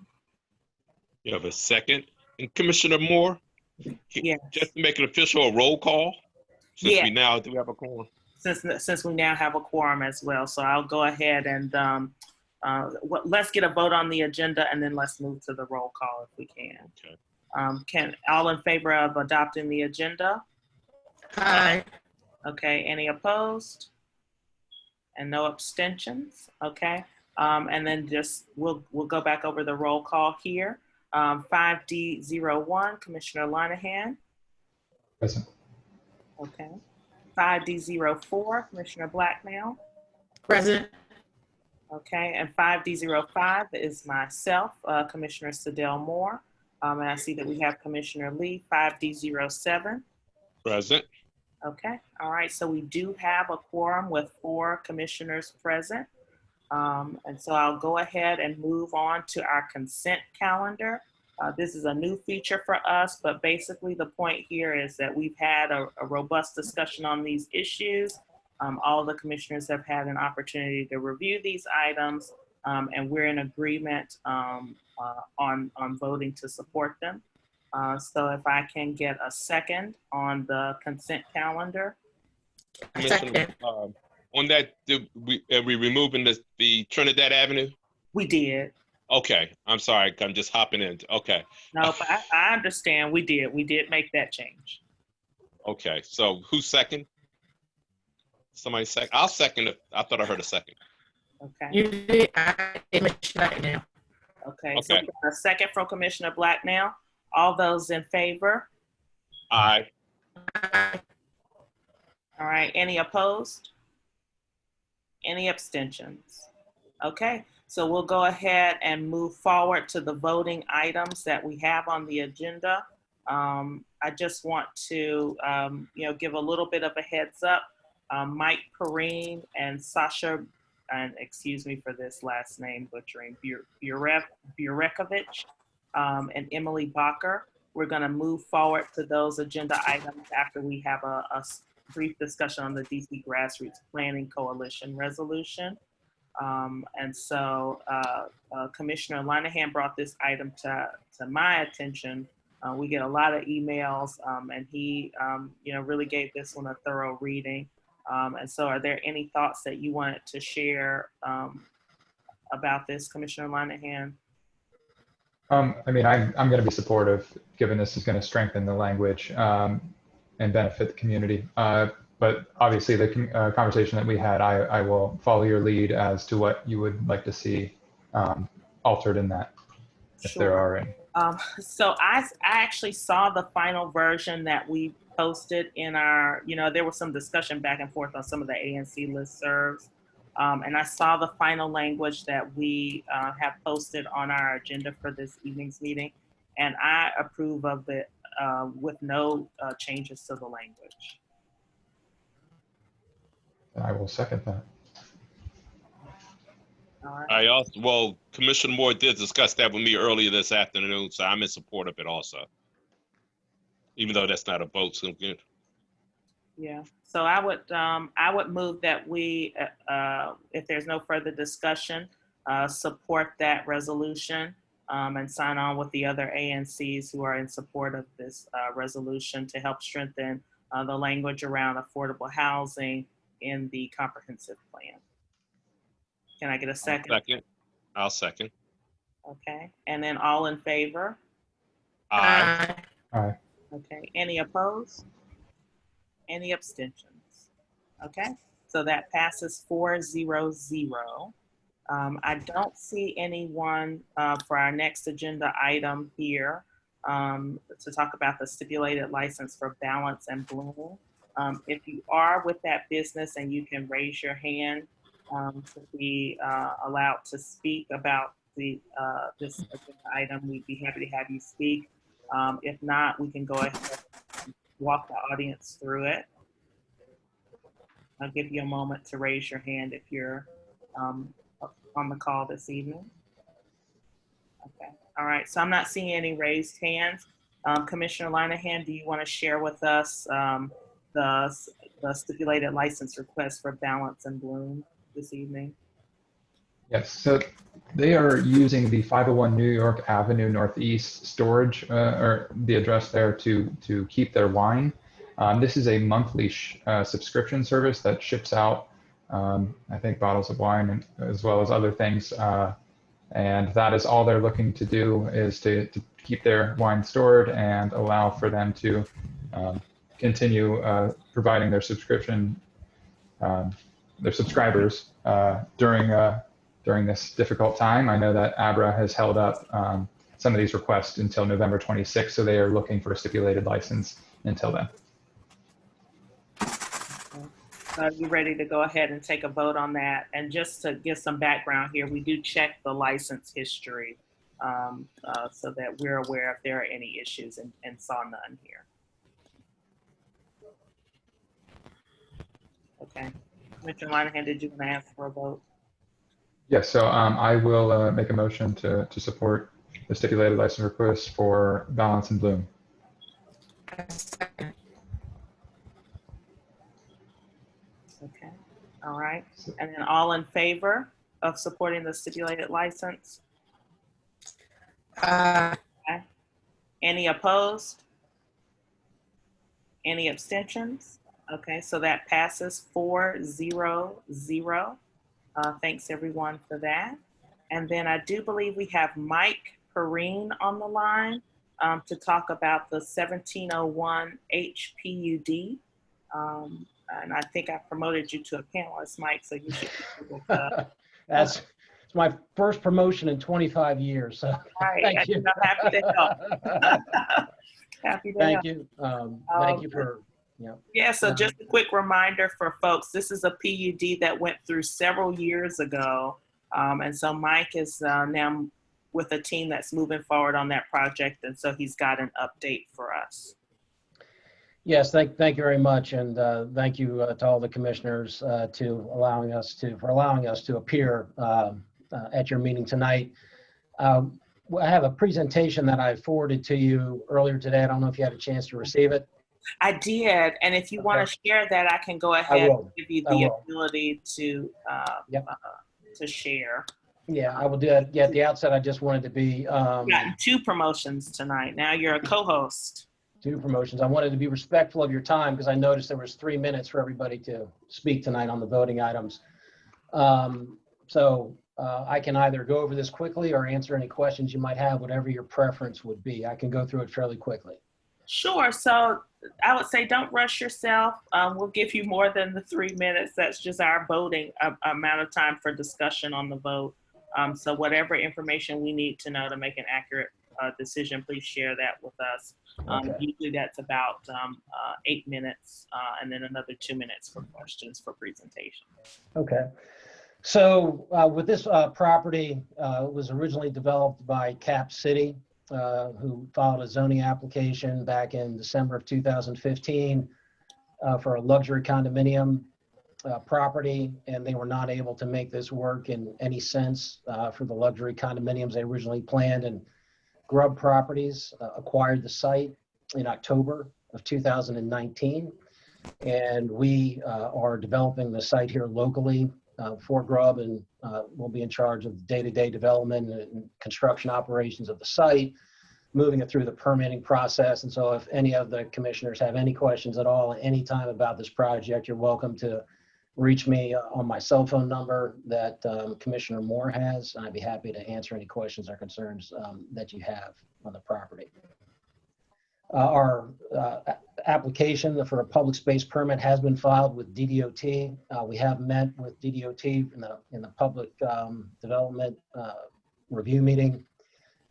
You have a second? And Commissioner Moore, Yes. just to make it official, a roll call, since Yeah. we now do have a quorum. Since we now have a quorum as well. So I'll go ahead and let's get a vote on the agenda and then let's move to the roll call if we can. Okay. Can all in favor of adopting the agenda? Aye. Okay, any opposed? And no abstentions, okay? And then just, we'll go back over the roll call here. 5D01, Commissioner Linehan. Present. Okay. 5D04, Commissioner Blacknell. Present. Okay, and 5D05 is myself, Commissioner Sedell Moore. And I see that we have Commissioner Lee, 5D07. Present. Okay, all right, so we do have a quorum with 4 commissioners present. And so I'll go ahead and move on to our consent calendar. This is a new feature for us, but basically the point here is that we've had a robust discussion on these issues. All the commissioners have had an opportunity to review these items, and we're in agreement on voting to support them. So if I can get a second on the consent calendar. Commissioner, on that, are we removing the Trinidad Avenue? We did. Okay, I'm sorry, I'm just hopping in. Okay. No, but I understand. We did make that change. Okay, so who's second? Somebody second? I'll second it. I thought I heard a second. Okay. You did. I image right now. Okay. So we got a second from Commissioner Blacknell. All those in favor? Aye. Aye. All right. Any opposed? Any abstentions? Okay. So we'll go ahead and move forward to the voting items that we have on the agenda. I just want to, give a little bit of a heads up. Mike Perrine and Sasha, and excuse me for this last name butchering, Burekovich, and Emily Bacher. We're going to move forward to those agenda items after we have a brief discussion on the DC Grassroots Planning Coalition resolution. And so Commissioner Linehan brought this item to my attention. We get a lot of emails, and he, really gave this one a thorough reading. And so are there any thoughts that you wanted to share about this, Commissioner Linehan? I'm going to be supportive, given this is going to strengthen the language and benefit the community. But obviously, the conversation that we had, I will follow your lead as to what you would like to see altered in that, if there are any. So I actually saw the final version that we posted in our, there was some discussion back and forth on some of the ANC listservs. And I saw the final language that we have posted on our agenda for this evening's meeting. And I approve of it with no changes to the language. I will second that. All right. Commissioner Moore did discuss that with me earlier this afternoon, so I'm in support of it also. Even though that's not a vote, so good. Yeah, so I would move that we, if there's no further discussion, support that resolution and sign on with the other ANCs who are in support of this resolution to help strengthen the language around affordable housing in the comprehensive plan. Can I get a second? I'll second. Okay, and then all in favor? Aye. Aye. Okay, any opposed? Any abstentions? Okay, so that passes 4-0-0. I don't see anyone for our next agenda item here to talk about the stipulated license for Balance and Bloom. If you are with that business and you can raise your hand to be allowed to speak about this agenda item, we'd be happy to have you speak. If not, we can go ahead and walk the audience through it. I'll give you a moment to raise your hand if you're on the call this evening. Okay, all right, so I'm not seeing any raised hands. Commissioner Linehan, do you want to share with us the stipulated license request for Balance and Bloom this evening? Yes, so they are using the 501 New York Avenue Northeast storage, or the address there, to keep their wine. This is a monthly subscription service that ships out, I think, bottles of wine as well as other things. And that is all they're looking to do, is to keep their wine stored and allow for them to continue providing their subscription, their subscribers during this difficult time. I know that ABRA has held up some of these requests until November 26th, so they are looking for a stipulated license until then. Are you ready to go ahead and take a vote on that? And just to give some background here, we do check the license history so that we're aware if there are any issues, and saw none here. Okay. Commissioner Linehan, did you want to ask for a vote? Yes, so I will make a motion to support the stipulated license request for Balance and Bloom. Okay, all right. And then all in favor of supporting the stipulated license? Okay. Any opposed? Any abstentions? Okay, so that passes 4-0-0. Thanks everyone for that. And then I do believe we have Mike Perrine on the line to talk about the 1701 HPUD. And I think I promoted you to a panelist, Mike, so you should be able to. It's my first promotion in 25 years. So right. Thank you. I'm happy to help. Happy to Thank help. you. Thank you for, Yeah, so just a quick reminder for folks, this is a PUD that went through several years ago And so Mike is now with a team that's moving forward on that project. And so he's got an update for us. Yes, thank you very much, and thank you to all the commissioners for allowing us to appear at your meeting tonight. I have a presentation that I forwarded to you earlier today. I don't know if you had a chance to receive it. I did, and if you want to share that, I can go ahead and give you the ability to share. Yeah, I will do that. Yeah, at the outset, I just wanted to be. You got 2 promotions tonight. Now you're a co-host. 2 promotions. I wanted to be respectful of your time because I noticed there was 3 minutes for everybody to speak tonight on the voting items. So I can either go over this quickly or answer any questions you might have, whatever your preference would be. I can go through it fairly quickly. Sure. So I would say don't rush yourself. We'll give you more than the 3 minutes. That's just our voting amount of time for discussion on the vote. So whatever information we need to know to make an accurate decision, please share that with us. Usually that's about 8 minutes and then another 2 minutes for questions for presentation. Okay. So with this property, it was originally developed by Cap City, who filed a zoning application back in December of 2015 for a luxury condominium property, and they were not able to make this work in any sense for the luxury condominiums they originally planned. And Grubb Properties acquired the site in October of 2019, and we are developing the site here locally for Grubb, and we'll be in charge of day-to-day development and construction operations of the site, moving it through the permitting process. And so if any of the commissioners have any questions at all, anytime about this project, you're welcome to reach me on my cell phone number that Commissioner Moore has, and I'd be happy to answer any questions or concerns that you have on the property. Our application for a public space permit has been filed with DDOT. We have met with DDOT in the public development review meeting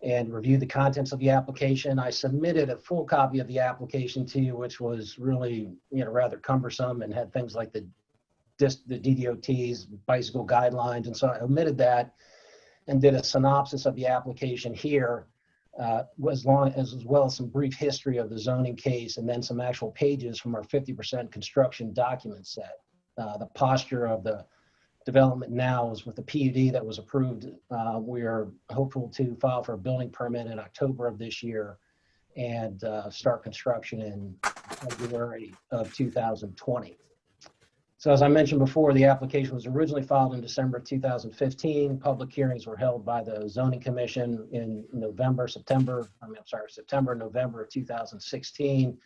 and reviewed the contents of the application. I submitted a full copy of the application to you, which was really rather cumbersome and had things like the DDOT's bicycle guidelines, and so I omitted that and did a synopsis of the application here, as well as some brief history of the zoning case, and then some actual pages from our 50% construction document set. The posture of the development now is with the PUD that was approved. We are hopeful to file for a building permit in October of this year and start construction in February of 2020. So as I mentioned before, the application was originally filed in December of 2015. Public hearings were held by the Zoning Commission in September, November of 2016.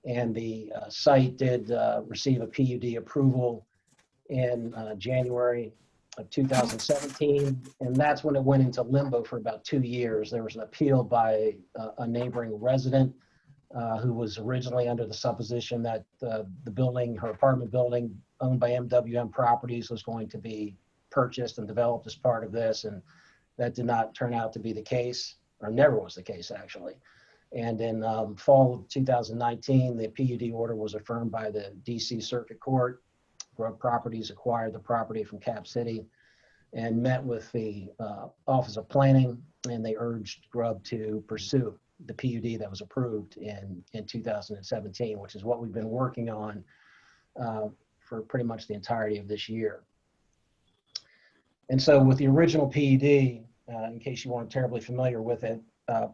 And the site did receive a PUD approval in January of 2017. And that's when it went into limbo for about 2 years. There was an appeal by a neighboring resident who was originally under the supposition that the building, her apartment building owned by MWM Properties, was going to be purchased and developed as part of this. And that did not turn out to be the case, or never was the case actually. And in fall of 2019, the PUD order was affirmed by the DC Circuit Court. Grubb Properties acquired the property from Cap City and met with the Office of Planning, and they urged Grubb to pursue the PUD that was approved in 2017, which is what we've been working on for pretty much the entirety of this year. And so with the original PUD, in case you weren't terribly familiar with it, the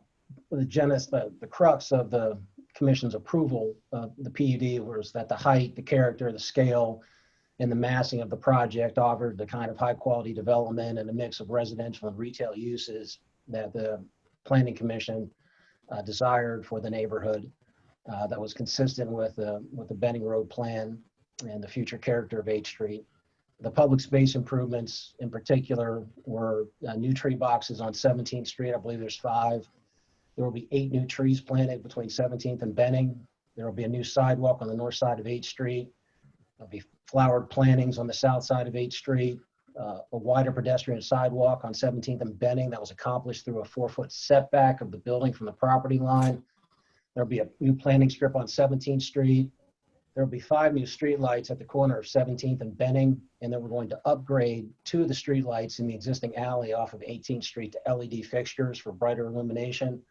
crux of the commission's approval of the PUD was that the height, the character, the scale, and the massing of the project offered the kind of high quality development and a mix of residential and retail uses that the Planning Commission desired for the neighborhood, that was consistent with the Benning Road plan and the future character of 8th Street. The public space improvements in particular were new tree boxes on 17th Street. I believe there's 5. There will be 8 new trees planted between 17th and Benning. There will be a new sidewalk on the north side of 8th Street. There'll be flowered plantings on the south side of 8th Street. A wider pedestrian sidewalk on 17th and Benning that was accomplished through a 4-foot setback of the building from the property line. There'll be a new planting strip on 17th Street, There'll be 5 new streetlights at the corner of 17th and Benning, and then we're going to upgrade 2 of the streetlights in the existing alley off of 18th Street to LED fixtures for brighter illumination.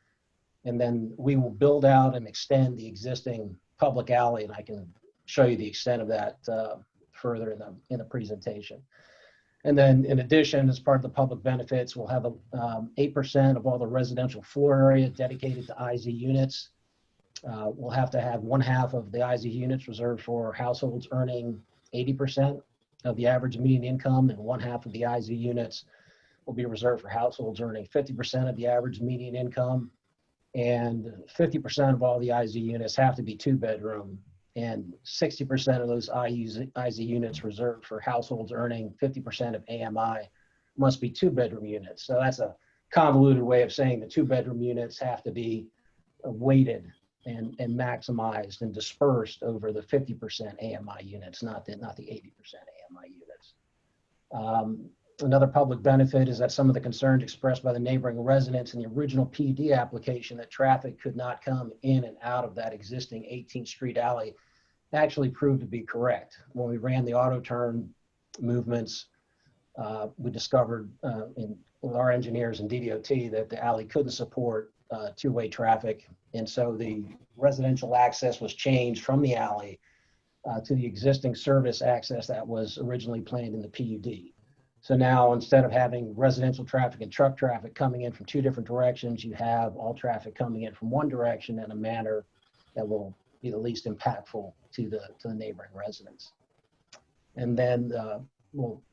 And then we will build out and extend the existing public alley, and I can show you the extent of that further in the presentation. And then in addition, as part of the public benefits, we'll have 8% of all the residential floor area dedicated to IZ units. We'll have to have 1/2 of the IZ units reserved for households earning 80% of the average median income, and 1/2 of the IZ units will be reserved for households earning 50% of the average median income. And 50% of all the IZ units have to be 2-bedroom, and 60% of those IZ units reserved for households earning 50% of AMI must be 2-bedroom units. So that's a convoluted way of saying the 2-bedroom units have to be weighted and maximized and dispersed over the 50% AMI units, not the 80% AMI units. Another public benefit is that some of the concerns expressed by the neighboring residents in the original PUD application that traffic could not come in and out of that existing 18th Street alley actually proved to be correct. When we ran the auto turn movements, we discovered with our engineers and DDOT that the alley couldn't support 2-way traffic. And so the residential access was changed from the alley to the existing service access that was originally planned in the PUD. So now, instead of having residential traffic and truck traffic coming in from 2 different directions, you have all traffic coming in from one direction in a manner that will be the least impactful to the neighboring residents. And then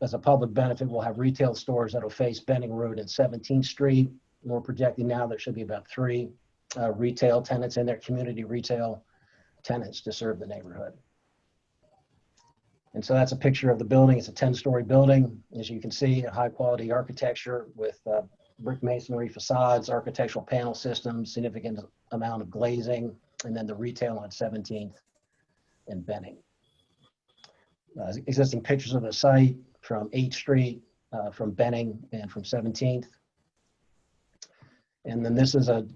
as a public benefit, we'll have retail stores that'll face Benning Road and 17th Street. And we're projecting now there should be about 3 retail tenants in there, community retail tenants to serve the neighborhood. And so that's a picture of the building. It's a 10-story building. As you can see, a high-quality architecture with brick masonry facades, architectural panel systems, significant amount of glazing, and then the retail on 17th and Benning. Existing pictures of the site from 8th Street, from Benning, and from 17th. And then this is a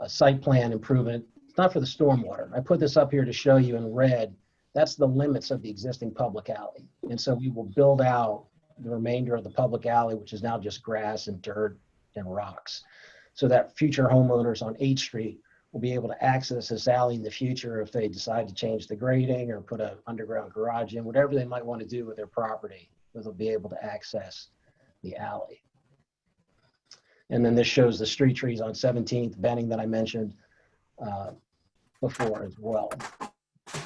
site plan improvement. It's not for the stormwater. I put this up here to show you in red. That's the limits of the existing public alley. And so we will build out the remainder of the public alley, which is now just grass and dirt and rocks, so that future homeowners on 8th Street will be able to access this alley in the future if they decide to change the grading or put an underground garage in, whatever they might want to do with their property, they'll be able to access the alley. And then this shows the street trees on 17th, Benning that I mentioned before as well.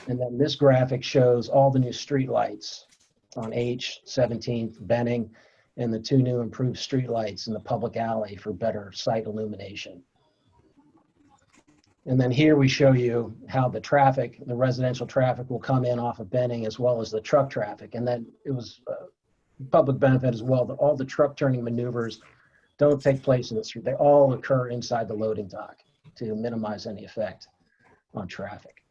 And then this graphic shows all the new street lights on H, 17th, Benning, and the 2 new improved street lights in the public alley for better site illumination. And then here we show you how the traffic, the residential traffic, will come in off of Benning, as well as the truck traffic. And then it was public benefit as well that all the truck turning maneuvers don't take place in the street. They all occur inside the loading dock to minimize any effect on traffic.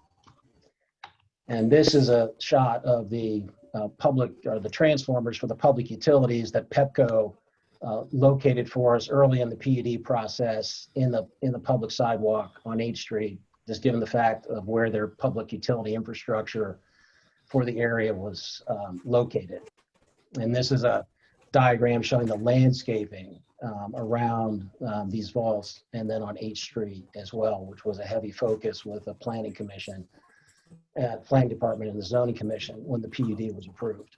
And this is a shot of the the transformers for the public utilities that Pepco located for us early in the PUD process in the public sidewalk on 8th Street, just given the fact of where their public utility infrastructure for the area was located. And this is a diagram showing the landscaping around these vaults, and then on 8th Street as well, which was a heavy focus with the planning commission, planning department, and the zoning commission when the PUD was approved.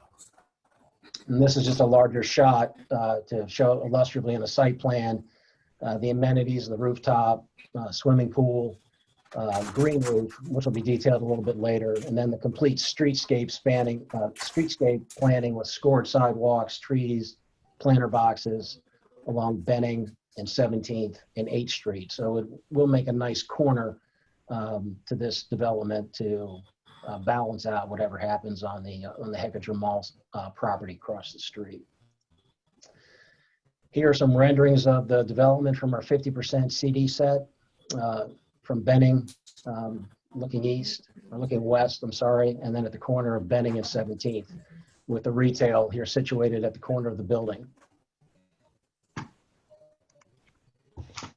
And this is just a larger shot to show illustratively in the site plan the amenities, the rooftop, swimming pool, green roof, which will be detailed a little bit later, and then the complete streetscape planning with scored sidewalks, trees, planter boxes along Benning and 17th and 8th Street. So it will make a nice corner to this development to balance out whatever happens on the Hecatron Mall property across the street. Here are some renderings of the development from our 50% CD set from Benning, looking west, I'm sorry, and then at the corner of Benning and 17th, with the retail here situated at the corner of the building.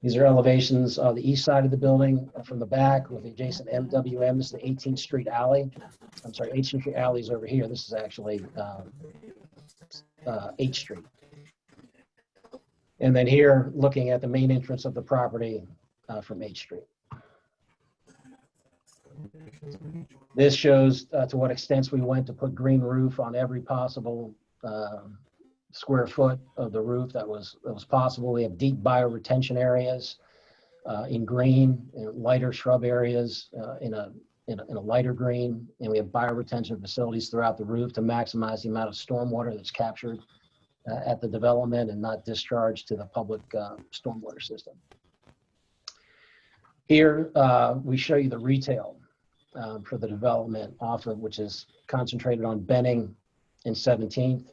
These are elevations on the east side of the building from the back with the adjacent MWM. This is the 18th Street Alley. I'm sorry, 18th Street Alley is over here. This is actually 8th Street. And then here, looking at the main entrance of the property from 8th Street. This shows to what extent we went to put green roof on every possible square foot of the roof that was possible. We have deep bioretention areas in green, and lighter shrub areas in a lighter green, and we have bioretention facilities throughout the roof to maximize the amount of stormwater that's captured at the development and not discharged to the public stormwater system. Here we show you the retail for the development which is concentrated on Benning and 17th.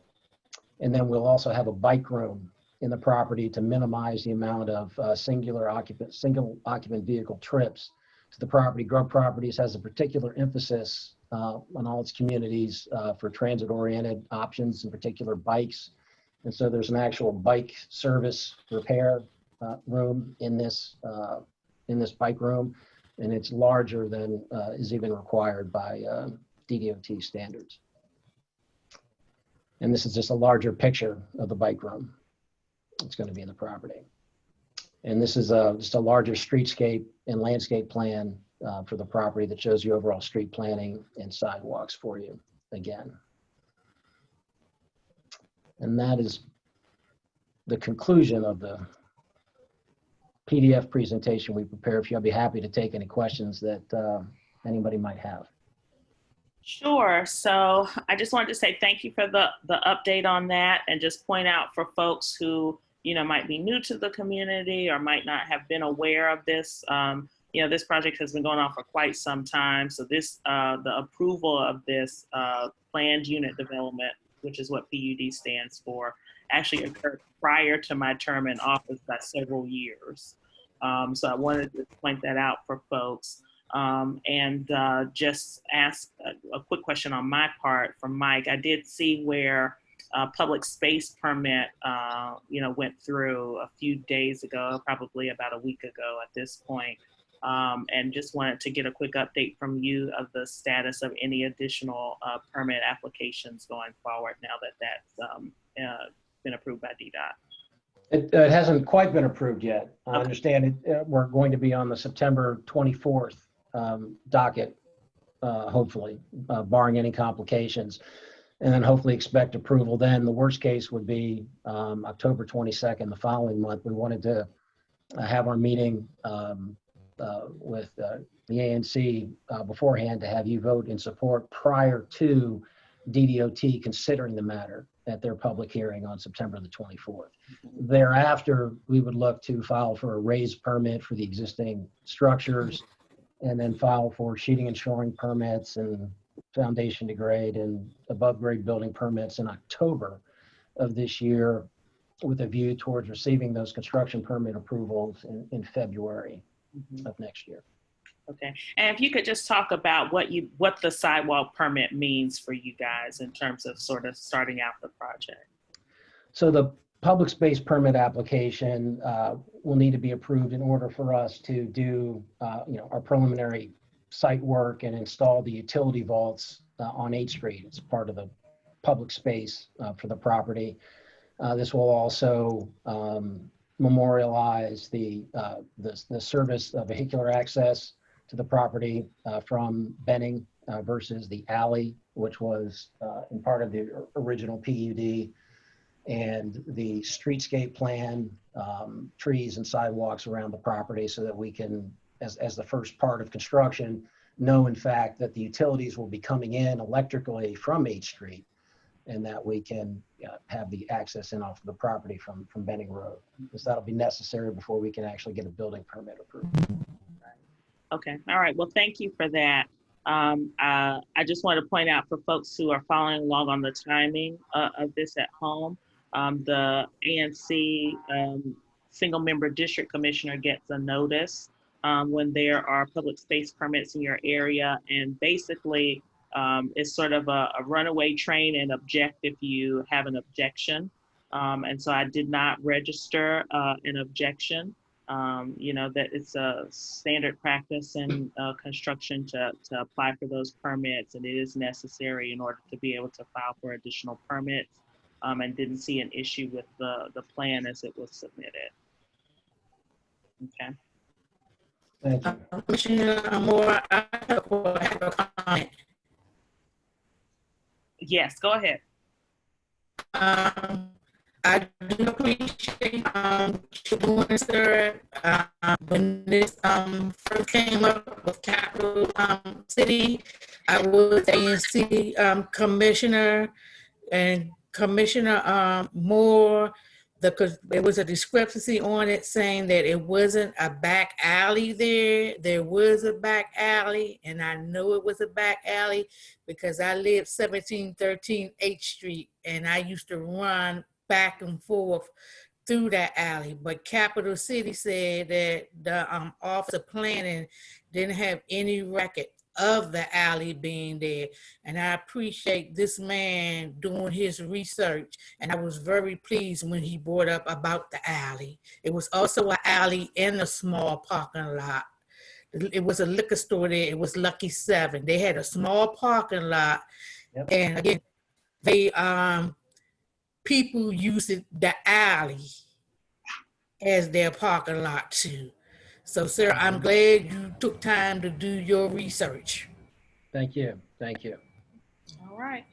And then we'll also have a bike room in the property to minimize the amount of single occupant vehicle trips to the property. Grove Properties has a particular emphasis on all its communities for transit-oriented options, in particular bikes. And so there's an actual bike service repair room in this bike room, and it's larger than is even required by DDOT standards. And this is just a larger picture of the bike room. It's going to be in the property. And this is just a larger streetscape and landscape plan for the property that shows you overall street planning and sidewalks for you again. And that is the conclusion of the PDF presentation we prepared for you. I'd be happy to take any questions that anybody might have. Sure. So I just wanted to say thank you for the update on that, and just point out for folks who, might be new to the community or might not have been aware of this. This project has been going on for quite some time. So the approval of this planned unit development, which is what PUD stands for, actually occurred prior to my term in office by several years. So I wanted to point that out for folks. And just ask a quick question on my part from Mike. I did see where public space permit, went through a few days ago, probably about a week ago at this point. And just wanted to get a quick update from you of the status of any additional permit applications going forward now that that's been approved by DDOT. It hasn't quite been approved yet. I understand we're going to be on the September 24th docket, hopefully, barring any complications, and then hopefully expect approval then. The worst case would be October 22nd, the following month. We wanted to have our meeting with the ANC beforehand to have you vote in support prior to DDOT considering the matter at their public hearing on September the 24th. Thereafter, we would look to file for a raised permit for the existing structures, and then file for sheeting and shoring permits and foundation to grade and above grade building permits in October of this year, with a view towards receiving those construction permit approvals in February of next year. Okay, and if you could just talk about what the sidewalk permit means for you guys in terms of sort of starting out the project. So the public space permit application will need to be approved in order for us to do our preliminary site work and install the utility vaults on 8th Street. It's part of the public space for the property. This will also memorialize the service vehicular access to the property from Benning versus the alley, which was in part of the original PUD, and the streetscape plan, trees and sidewalks around the property, so that we can, as the first part of construction, know in fact that the utilities will be coming in electrically from 8th Street, and that we can have the access in off of the property from Benning Road, because that'll be necessary before we can actually get a building permit approved. Okay, all right, well, thank you for that. I just want to point out for folks who are following along on the timing of this at home, the ANC single member district commissioner gets a notice when there are public space permits in your area, and basically it's sort of a runaway train and object if you have an objection. And so I did not register an objection. You know, that it's a standard practice in construction to apply for those permits, and it is necessary in order to be able to file for additional permits, and didn't see an issue with the plan as it was submitted. Okay. Thank you. Commissioner Moore, I have a comment. Yes, go ahead. I do appreciate what you're doing, sir. When this first came up with Capital City, I was ANC commissioner, and Commissioner Moore, there was a discrepancy on it saying that it wasn't a back alley there. There was a back alley, and I know it was a back alley because I lived 1713 H Street, and I used to run back and forth through that alley. But Capital City said that the Office of Planning didn't have any record of the alley being there. And I appreciate this man doing his research. And I was very pleased when he brought up about the alley. It was also an alley in a small parking lot. It was a liquor store there. It was Lucky 7. They had a small parking lot. Yep. And again, they people used the alley as their parking lot too. So, sir, I'm glad you took time to do your research. Thank you. Thank you. All right.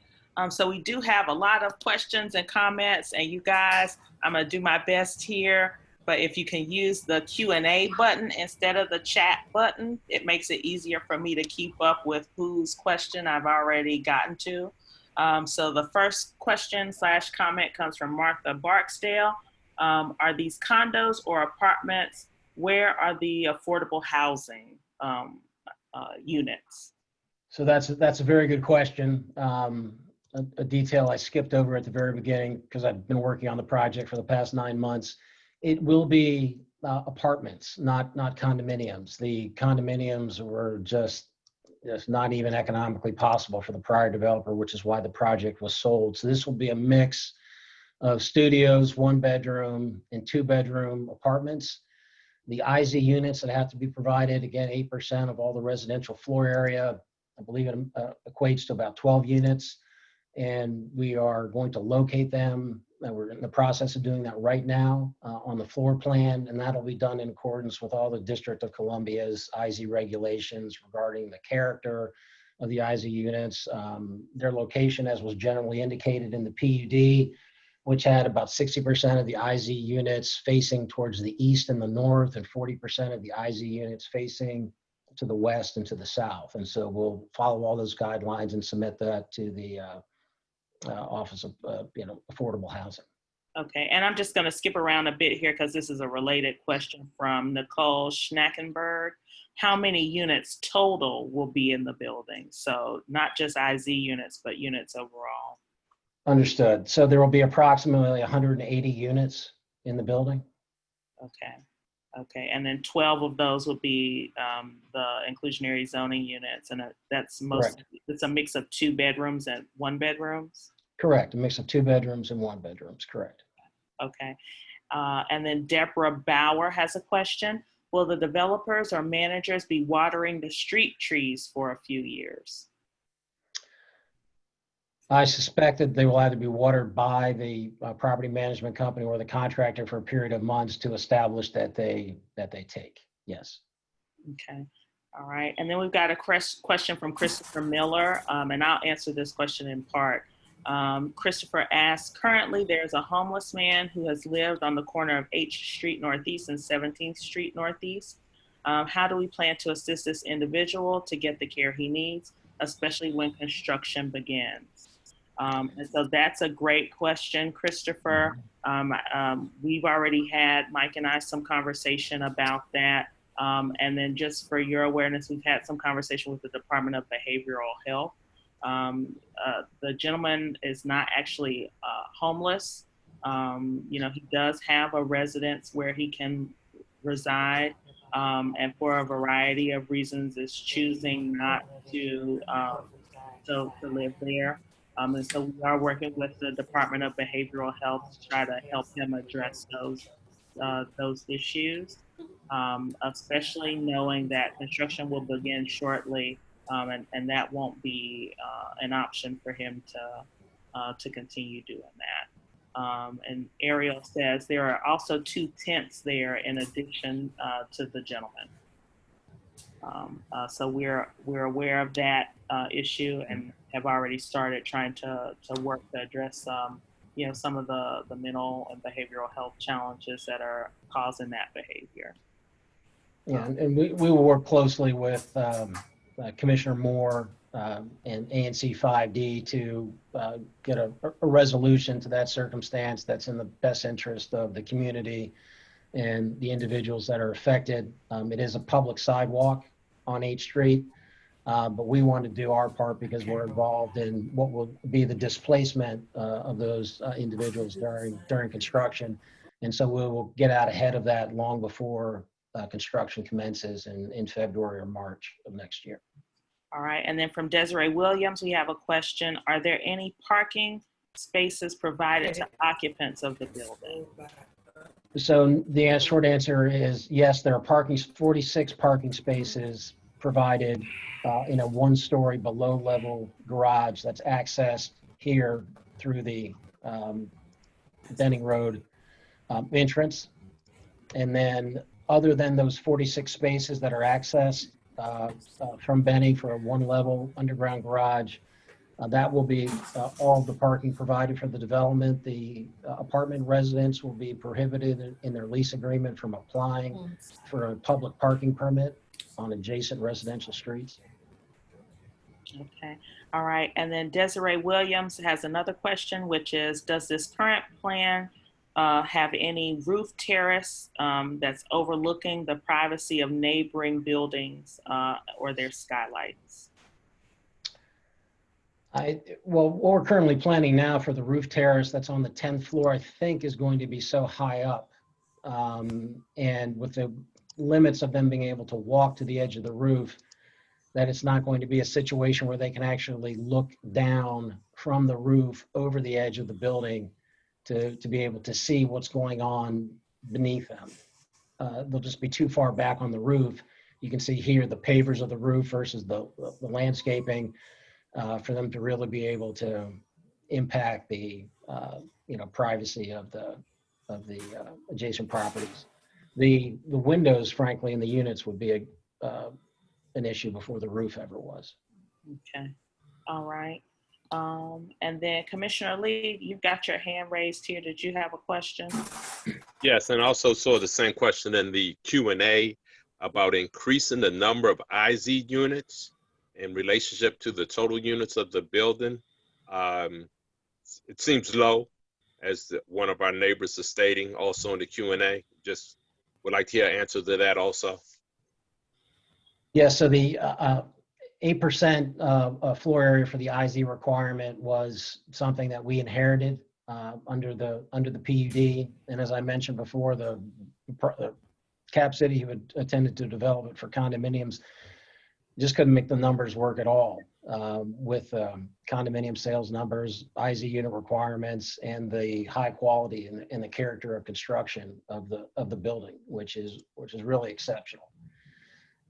So we do have a lot of questions and comments, and you guys, I'm gonna do my best here, but if you can use the Q&A button instead of the chat button, it makes it easier for me to keep up with whose question I've already gotten to. So the first question / comment comes from Martha Barksdale. Are these condos or apartments? Where are the affordable housing units? So that's a very good question. A detail I skipped over at the very beginning because I've been working on the project for the past 9 months. It will be apartments, not condominiums. The condominiums were just not even economically possible for the prior developer, which is why the project was sold. So this will be a mix of studios, 1-bedroom and 2-bedroom apartments. The IZ units that have to be provided, again, 8% of all the residential floor area. I believe it equates to about 12 units. And we are going to locate them. We're in the process of doing that right now on the floor plan, and that'll be done in accordance with all the District of Columbia's IZ regulations regarding the character of the IZ units, their location as was generally indicated in the PUD, which had about 60% of the IZ units facing towards the east and the north, and 40% of the IZ units facing to the west and to the south. And so we'll follow all those guidelines and submit that to the Office of Affordable Housing. Okay, and I'm just going to skip around a bit here because this is a related question from Nicole Schnackenberg. How many units total will be in the building? So not just IZ units, but units overall. Understood. So there will be approximately 180 units in the building. Okay. Okay, and then 12 of those will be the inclusionary zoning units, and that's it's a mix of 2 bedrooms and 1 bedrooms? Correct, a mix of 2 bedrooms and 1 bedrooms, correct. Okay, and then Deborah Bauer has a question. Will the developers or managers be watering the street trees for a few years? I suspect that they will either be watered by the property management company or the contractor for a period of months to establish that they take. Yes. Okay. All right. And then we've got a question from Christopher Miller, and I'll answer this question in part. Christopher asks, currently there's a homeless man who has lived on the corner of H Street Northeast and 17th Street Northeast. How do we plan to assist this individual to get the care he needs, especially when construction begins? And so that's a great question, Christopher. We've already had, Mike and I, some conversation about that. And then just for your awareness, we've had some conversation with the Department of Behavioral Health. The gentleman is not actually homeless. He does have a residence where he can reside, and for a variety of reasons is choosing not to live there. And so we are working with the Department of Behavioral Health to try to help him address those issues. especially knowing that construction will begin shortly, and that won't be an option for him to continue doing that. And Ariel says there are also 2 tents there in addition to the gentleman. So we're aware of that issue and have already started trying to work to address you know, some of the mental and behavioral health challenges that are causing that behavior. Yeah, and we will work closely with Commissioner Moore and ANC5D to get a resolution to that circumstance that's in the best interest of the community and the individuals that are affected. It is a public sidewalk on 8th Street, but we want to do our part because we're involved in what will be the displacement of those individuals during construction. And so we will get out ahead of that long before construction commences in February or March of next year. All right, and then from Desiree Williams, we have a question. Are there any parking spaces provided to occupants of the building? So the short answer is yes, there are 46 parking spaces provided in a 1-story below level garage that's accessed here through the Benning Road entrance. And then other than those 46 spaces that are accessed from Benning for a 1-level underground garage, that will be all the parking provided for the development. The apartment residents will be prohibited in their lease agreement from applying for a public parking permit on adjacent residential streets. Okay, all right. And then Desiree Williams has another question, which is, does this current plan have any roof terrace that's overlooking the privacy of neighboring buildings or their skylights? Well, what we're currently planning now for the roof terrace that's on the 10th floor, I think is going to be so high up. And with the limits of them being able to walk to the edge of the roof, that it's not going to be a situation where they can actually look down from the roof over the edge of the building to be able to see what's going on beneath them. They'll just be too far back on the roof. You can see here the pavers of the roof versus the landscaping. For them to really be able to impact the privacy of the adjacent properties. The windows, frankly, in the units would be an issue before the roof ever was. Okay, all right. And then Commissioner Lee, you've got your hand raised here. Did you have a question? Yes, and also saw the same question in the Q&A about increasing the number of IZ units in relationship to the total units of the building. It seems low, as one of our neighbors is stating also in the Q&A. Just would like to hear an answer to that also. Yeah, so the 8% floor area for the IZ requirement was something that we inherited under the PUD. And as I mentioned before, the Cap City, who had intended to develop it for condominiums, just couldn't make the numbers work at all with condominium sales numbers, IZ unit requirements, and the high quality and the character of construction of the building, which is really exceptional.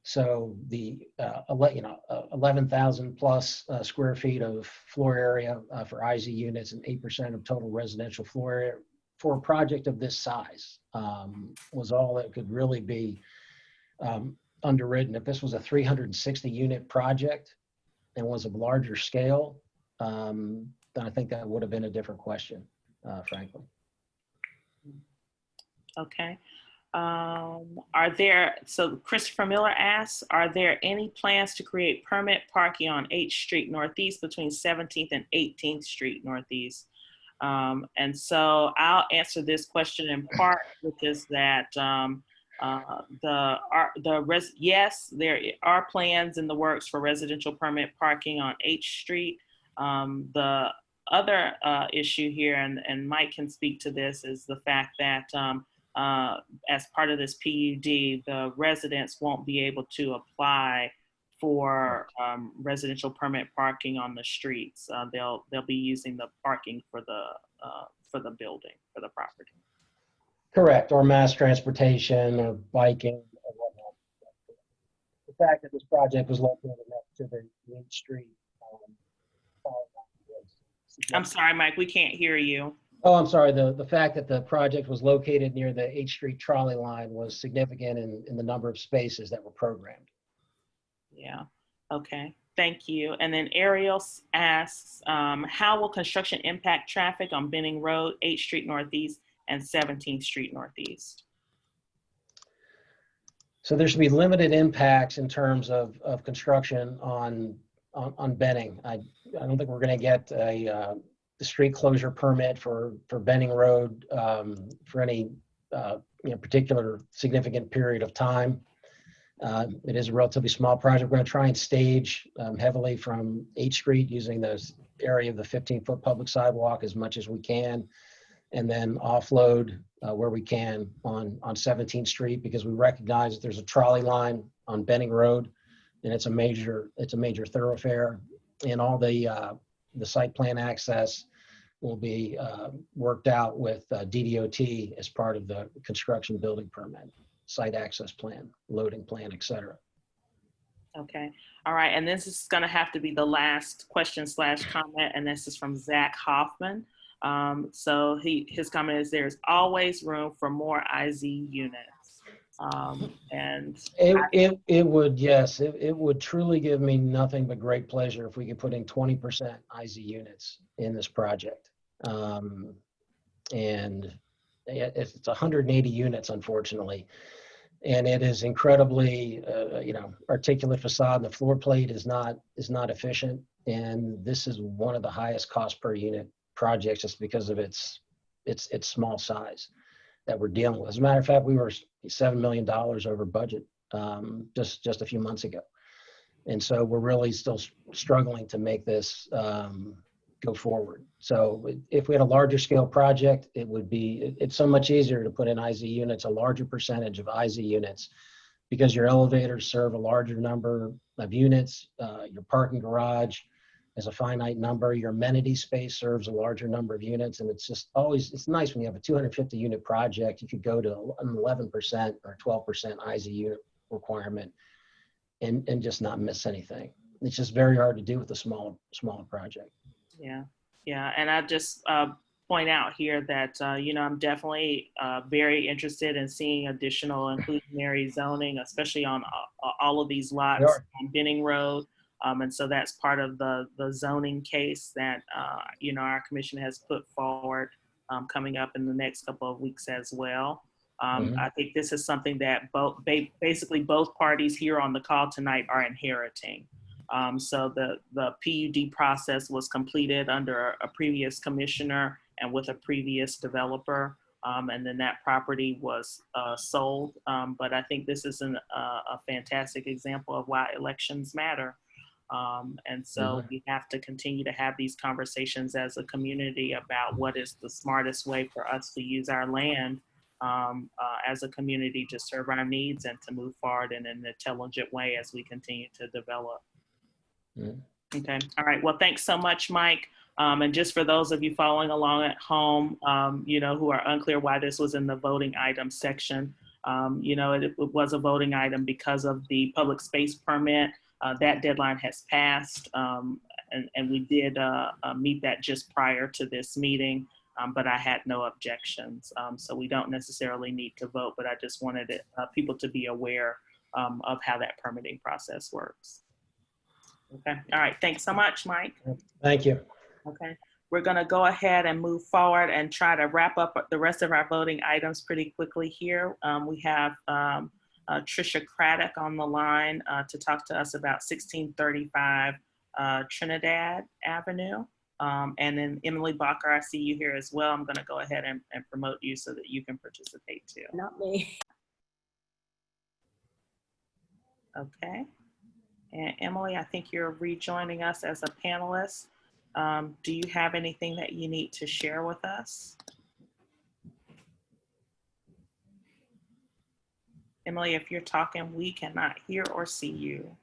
So the 11,000 plus square feet of floor area for IZ units and 8% of total residential floor area for a project of this size was all that could really be underwritten. If this was a 360 unit project and was of larger scale, then I think that would have been a different question, frankly. Okay. So Christopher Miller asks, are there any plans to create permit parking on 8th Street Northeast between 17th and 18th Street Northeast? And so I'll answer this question in part, which is that yes, there are plans in the works for residential permit parking on 8th Street. The other issue here, and Mike can speak to this, is the fact that as part of this PUD, the residents won't be able to apply for residential permit parking on the streets. They'll be using the parking for the building, for the property. Correct, or mass transportation or biking or whatnot. The fact that this project was located next to the 8th Street. I'm sorry, Mike, we can't hear you. Oh, I'm sorry. The fact that the project was located near the 8th Street trolley line was significant in the number of spaces that were programmed. Yeah, okay, thank you. And then Ariel asks, how will construction impact traffic on Benning Road, 8th Street Northeast, and 17th Street Northeast? So there should be limited impacts in terms of construction on Benning. I don't think we're going to get the street closure permit for Benning Road for any particular significant period of time. It is a relatively small project. We're going to try and stage heavily from 8th Street using the area of the 15-foot public sidewalk as much as we can, and then offload where we can on 17th Street, because we recognize that there's a trolley line on Benning Road, and it's a major thoroughfare, and all the site plan access will be worked out with DDOT as part of the construction building permit, site access plan, loading plan, et cetera. Okay, all right, and this is gonna have to be the last question / comment, and this is from Zach Hoffman. So his comment is, there's always room for more IZ units. And it would, yes, it would truly give me nothing but great pleasure if we could put in 20% IZ units in this project. And it's 180 units, unfortunately. And it is incredibly, articulate facade. The floor plate is not efficient. And this is one of the highest cost per unit projects just because of its small size that we're dealing with. As a matter of fact, we were $7 million over budget just a few months ago. And so we're really still struggling to make this go forward. So if we had a larger scale project, it's so much easier to put in IZ units, a larger percentage of IZ units, because your elevators serve a larger number of units, your parking garage is a finite number, your amenity space serves a larger number of units, and it's nice when you have a 250 unit project, you could go to an 11% or 12% IZ unit requirement and just not miss anything. It's just very hard to do with a smaller project. Yeah, and I just point out here that I'm definitely very interested in seeing additional inclusionary zoning, especially on all of these lots on Benning Road, and so that's part of the zoning case that our commission has put forward coming up in the next couple of weeks as well. I think this is something that basically both parties here on the call tonight are inheriting. So the PUD process was completed under a previous commissioner and with a previous developer, and then that property was sold. But I think this is a fantastic example of why elections matter. And so we have to continue to have these conversations as a community about what is the smartest way for us to use our land as a community to serve our needs and to move forward in an intelligent way as we continue to develop. Okay. All right. Well, thanks so much, Mike. And just for those of you following along at home, who are unclear why this was in the voting item section, it was a voting item because of the public space permit. That deadline has passed, and we did meet that just prior to this meeting, but I had no objections. So we don't necessarily need to vote, but I just wanted people to be aware of how that permitting process works. Okay. All right. Thanks so much, Mike. Thank you. Okay. We're going to go ahead and move forward and try to wrap up the rest of our voting items pretty quickly here. We have Trisha Craddock on the line to talk to us about 1635 Trinidad Avenue. And then Emily Bacher, I see you here as well. I'm going to go ahead and promote you so that you can participate too. Not me. Okay. And Emily, I think you're rejoining us as a panelist. Do you have anything that you need to share with us? Emily, if you're talking, we cannot hear or see you.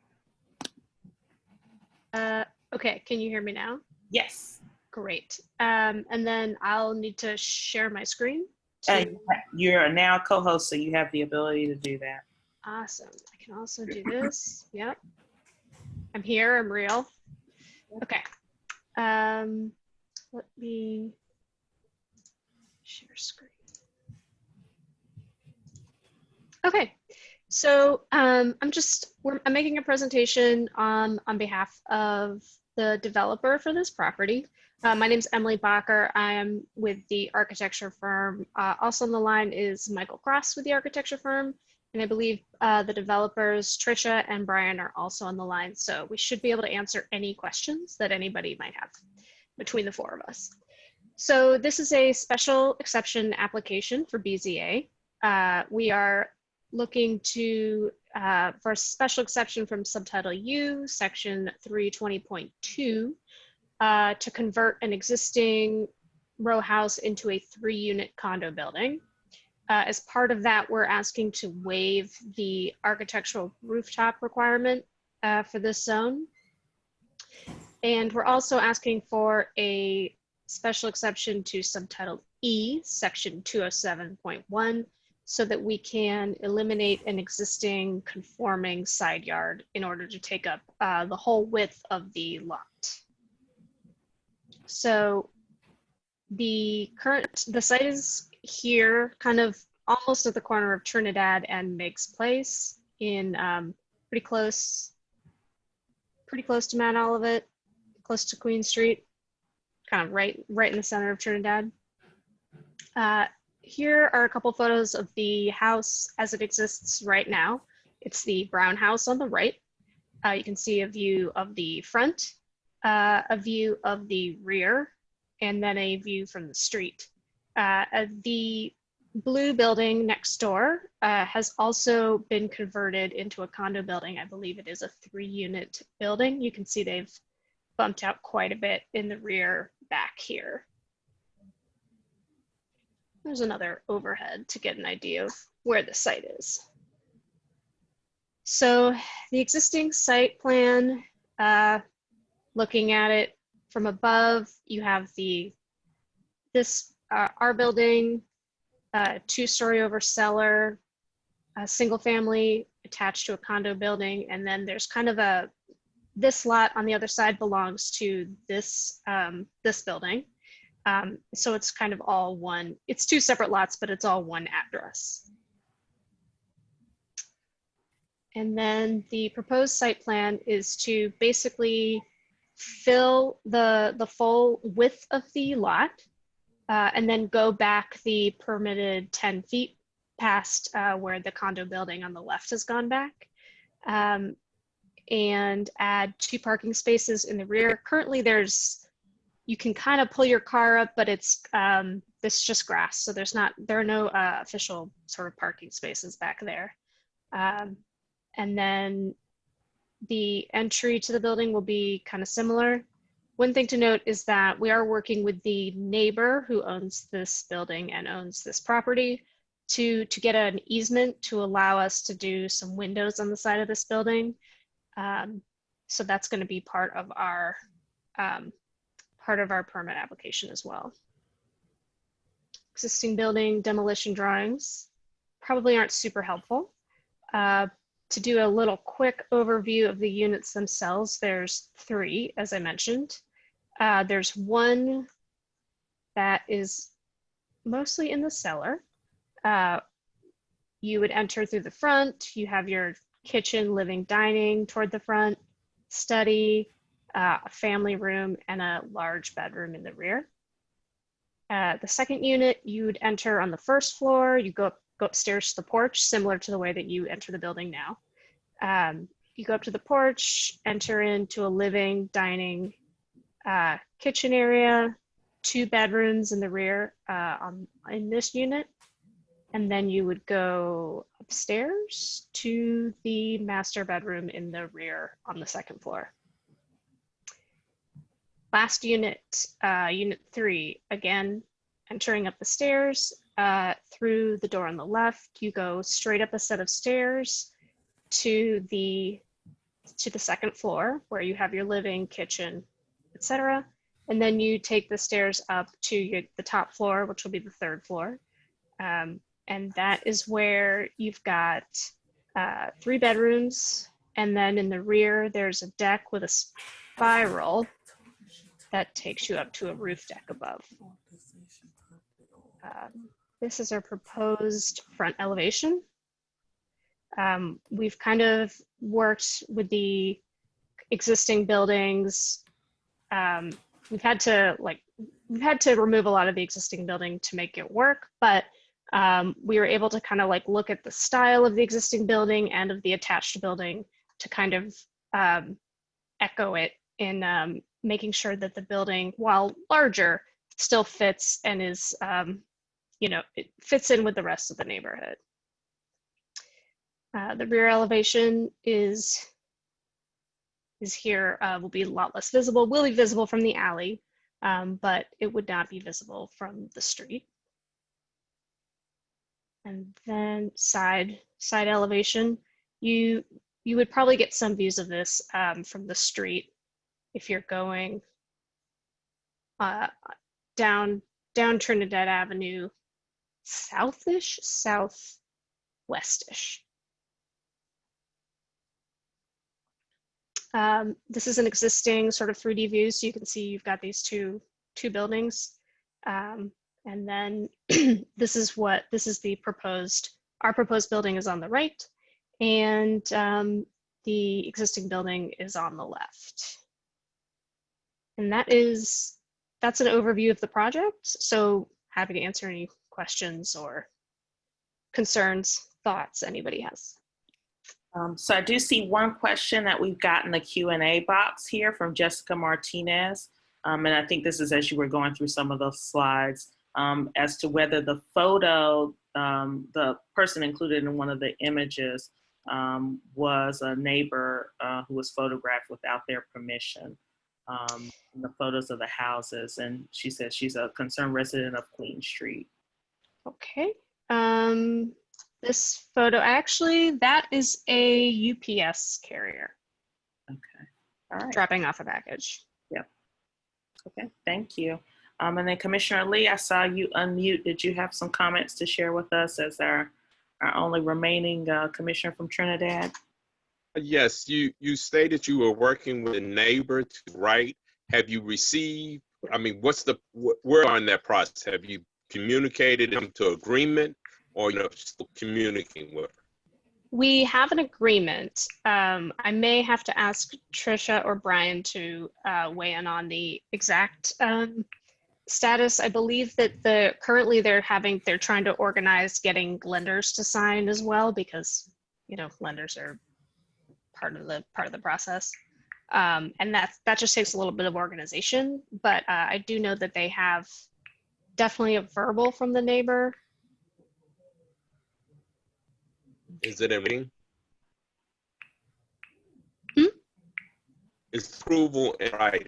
Okay, can you hear me now? Yes. Great. And then I'll need to share my screen. You're now a co-host, so you have the ability to do that. Awesome. I can also do this. Yep. I'm here. I'm real. Okay. Let me share screen. Okay. So I'm making a presentation on behalf of the developer for this property. My name is Emily Bacher. I am with the architecture firm. Also on the line is Michael Cross with the architecture firm. And I believe the developers, Trisha and Brian, are also on the line. So we should be able to answer any questions that anybody might have between the four of us. So this is a special exception application for BZA. We are looking to for a special exception from subtitle U, section 320.2, to convert an existing row house into a 3-unit condo building. As part of that, we're asking to waive the architectural rooftop requirement for this zone. And we're also asking for a special exception to subtitle E, section 207.1, so that we can eliminate an existing conforming side yard in order to take up the whole width of the lot. So the site is here, kind of almost at the corner of Trinidad and Meigs Place, in pretty close to Mount Olivet, close to Queen Street, kind of right in the center of Trinidad. Here are a couple photos of the house as it exists right now. It's the brown house on the right. You can see a view of the front, a view of the rear, and then a view from the street. The blue building next door has also been converted into a condo building. I believe it is a 3-unit building. You can see they've bumped out quite a bit in the rear back here. There's another overhead to get an idea of where the site is. So the existing site plan, looking at it from above, you have our building, 2-story over cellar, a single family attached to a condo building, and then there's kind of this lot on the other side belongs to this building. So it's kind of all one, it's 2 separate lots, but it's all one address. And then the proposed site plan is to basically fill the full width of the lot, and then go back the permitted 10 feet past where the condo building on the left has gone back, and add 2 parking spaces in the rear. Currently you can kind of pull your car up, but it's just grass. So there are no official sort of parking spaces back there. And then the entry to the building will be kind of similar. One thing to note is that we are working with the neighbor who owns this building and owns this property to get an easement to allow us to do some windows on the side of this building. So that's going to be part of our permit application as well. Existing building demolition drawings probably aren't super helpful. To do a little quick overview of the units themselves, there's 3, as I mentioned. There's one that is mostly in the cellar. You would enter through the front. You have your kitchen, living, dining toward the front, study, a family room, and a large bedroom in the rear. The second unit, you would enter on the first floor. You go upstairs to the porch, similar to the way that you enter the building now. You go up to the porch, enter into a living, dining, kitchen area, 2 bedrooms in the rear in this unit. And then you would go upstairs to the master bedroom in the rear on the second floor. Last unit, unit 3, again, entering up the stairs through the door on the left. You go straight up a set of stairs to the second floor where you have your living, kitchen, etc. And then you take the stairs up to the top floor, which will be the 3rd floor. And that is where you've got 3 bedrooms. And then in the rear, there's a deck with a spiral that takes you up to a roof deck above. This is our proposed front elevation. We've kind of worked with the existing buildings. We've had to remove a lot of the existing building to make it work, but we were able to kind of like look at the style of the existing building and of the attached building to kind of echo it in making sure that the building, while larger, still fits and is, it fits in with the rest of the neighborhood. The rear elevation is here, will be a lot less visible, will be visible from the alley, but it would not be visible from the street. And then side elevation, you would probably get some views of this from the street if you're going down Trinidad Avenue, southish, southwestish. This is an existing sort of 3D view, so you can see you've got these two buildings, and then this is the proposed. Our proposed building is on the right, and the existing building is on the left. And that's an overview of the project. So happy to answer any questions or concerns, thoughts anybody has. So I do see one question that we've got in the Q&A box here from Jessica Martinez. And I think this is as you were going through some of those slides, as to whether the photo, the person included in one of the images was a neighbor who was photographed without their permission. The photos of the houses. And she says she's a concerned resident of Queen Street. Okay. This photo, actually, that is a UPS carrier. Okay. All right. Dropping off a package. Yep. Okay, thank you. And then Commissioner Lee, I saw you unmute. Did you have some comments to share with us as our only remaining commissioner from Trinidad? Yes, you stated you were working with a neighbor to the right. Have you received, where on that process? Have you communicated them to agreement, or still communicating with her? We have an agreement. I may have to ask Trisha or Brian to weigh in on the exact status. I believe that currently they're trying to organize getting lenders to sign as well, because lenders are part of the process, and that just takes a little bit of organization. But I do know that they have definitely a verbal from the neighbor. Is it in writing? Is approval in writing?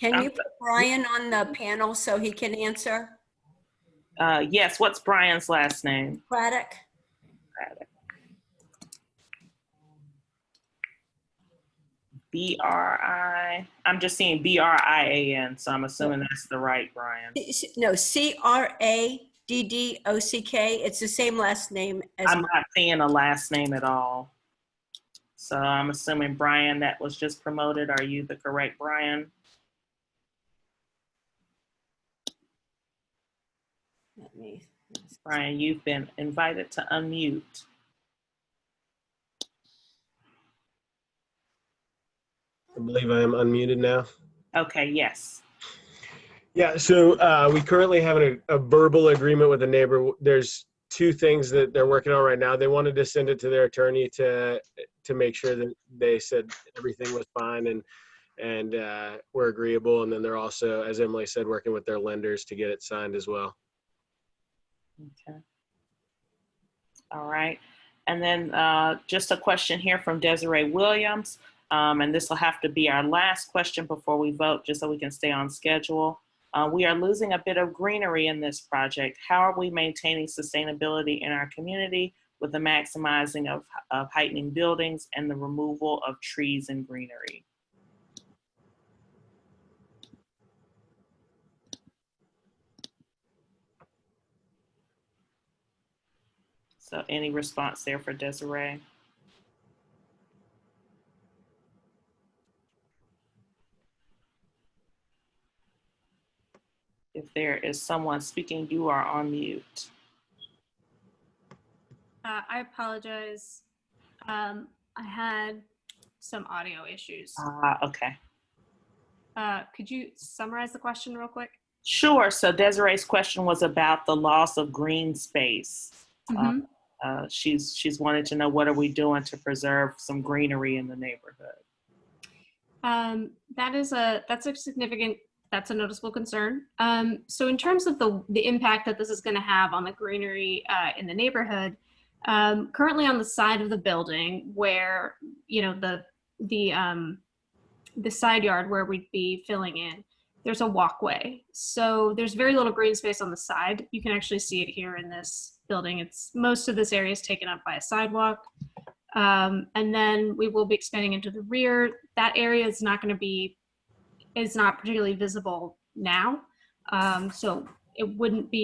Can you put Brian on the panel so he can answer? Yes, what's Brian's last name? Craddock. I'm just seeing BRIAN, so I'm assuming that's the right Brian. No, CRADDOCK. It's the same last name as I'm not seeing a last name at all. So I'm assuming Brian that was just promoted. Are you the correct Brian? Brian, you've been invited to unmute. I believe I am unmuted now. Okay, yes. Yeah, so we currently have a verbal agreement with a neighbor. There's 2 things that they're working on right now. They wanted to send it to their attorney to make sure that they said everything was fine and were agreeable. And then they're also, as Emily said, working with their lenders to get it signed as well. Okay. All right. And then just a question here from Desiree Williams. And this will have to be our last question before we vote, just so we can stay on schedule. We are losing a bit of greenery in this project. How are we maintaining sustainability in our community with the maximizing of heightening buildings and the removal of trees and greenery? So any response there for Desiree? If there is someone speaking, you are on mute. I apologize. I had some audio issues. Okay. Could you summarize the question real quick? Sure. So Desiree's question was about the loss of green space. Mhm. She's wanted to know, what are we doing to preserve some greenery in the neighborhood? That's a noticeable concern. So in terms of the impact that this is going to have on the greenery in the neighborhood, currently on the side of the building where, you know, the side yard where we'd be filling in, there's a walkway. So there's very little green space on the side. You can actually see it here in this building. Most of this area is taken up by a sidewalk. And then we will be expanding into the rear. That area is not particularly visible now. So it wouldn't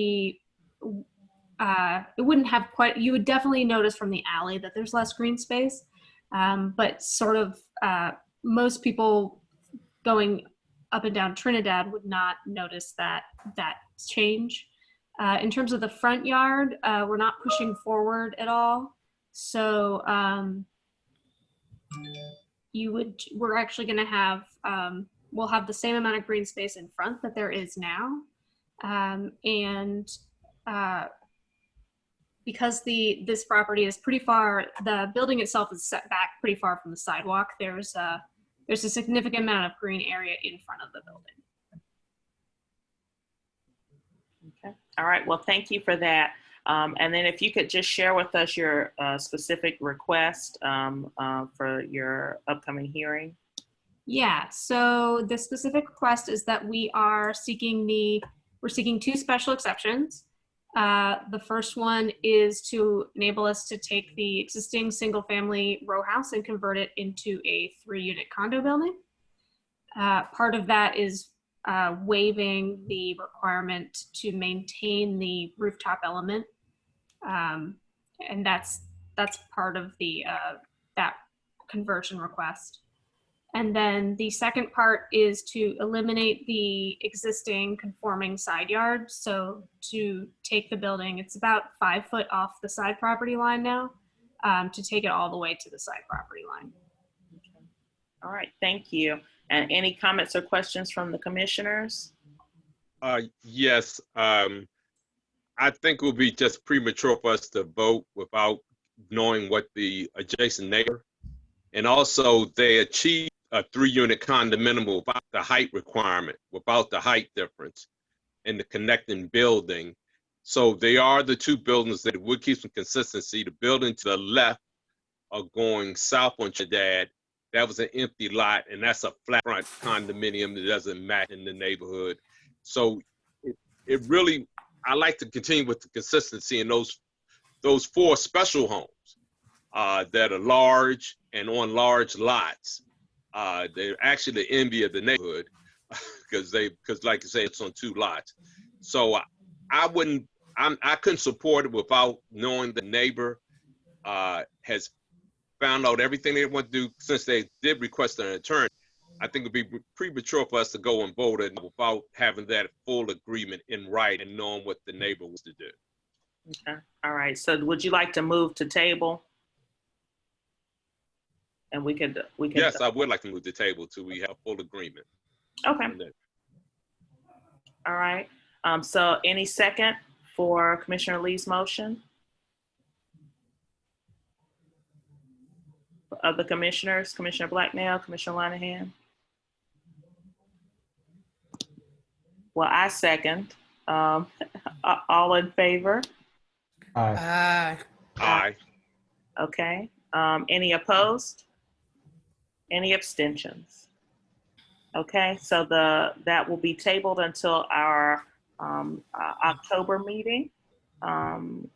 have quite, you would definitely notice from the alley that there's less green space. But sort of most people going up and down Trinidad would not notice that change. In terms of the front yard, we're not pushing forward at all. So we're actually going to have, we'll have the same amount of green space in front that there is now. Because this property is pretty far, the building itself is set back pretty far from the sidewalk, there's a significant amount of green area in front of the building. Okay. All right. Well, thank you for that. And then if you could just share with us your specific request for your upcoming hearing. Yeah, so the specific request is that we're seeking two special exceptions. The first one is to enable us to take the existing single-family row house and convert it into a 3-unit condo building. Part of that is waiving the requirement to maintain the rooftop element, and that's part of that conversion request. And then the second part is to eliminate the existing conforming side yard. So to take the building, it's about 5 foot off the side property line now, to take it all the way to the side property line. Okay. All right, thank you. And any comments or questions from the commissioners? Yes, I think it would be just premature for us to vote without knowing what the adjacent neighbor, and also they achieved a 3-unit condominium without the height requirement, without the height difference in the connecting building. So they are the two buildings that would keep some consistency. The building to the left are going south on Trinidad. That was an empty lot, and that's a flat front condominium that doesn't match in the neighborhood. So it really, I like to continue with the consistency in those 4 special homes that are large and on large lots. They're actually the envy of the neighborhood because like you say, it's on 2 lots. So I couldn't support it without knowing the neighbor has found out everything they want to do. Since they did request an attorney, I think it'd be premature for us to go and vote it without having that full agreement in writing and knowing what the neighbor wants to do. Okay. All right. So would you like to move to table? And we could. Yes, I would like to move the table till we have full agreement. Okay. All right. So any second for Commissioner Lee's motion? Of the commissioners, Commissioner Blacknell, Commissioner Linehan? Well, I second. All in favor? Aye. Aye. Okay. Any opposed? Any abstentions? Okay, so that will be tabled until our October meeting, and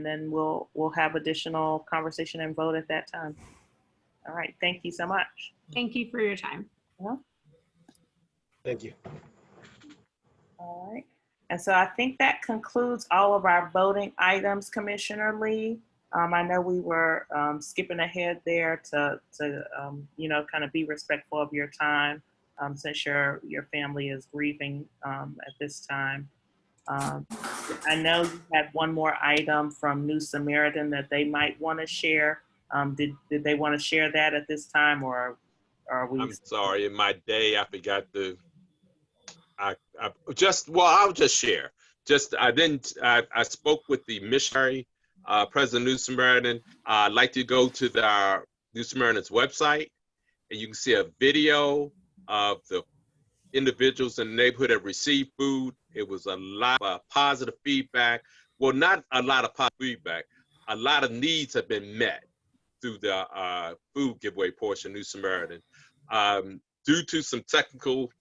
then we'll have additional conversation and vote at that time. All right, thank you so much. Thank you for your time. Thank you. All right. And so I think that concludes all of our voting items, Commissioner Lee. I know we were skipping ahead there to you know, kind of be respectful of your time since your family is grieving at this time. I know you had one more item from New Samaritan that they might want to share. Did they want to share that at this time, or are we? I'm sorry, in my day, I forgot to. I'll just share. I spoke with the missionary, President New Samaritan. I'd like to go to the New Samaritan's website, and you can see a video of the individuals in the neighborhood that received food. It was a lot of positive feedback. Well, not a lot of positive feedback. A lot of needs have been met through the food giveaway portion of New Samaritan. Due to some technical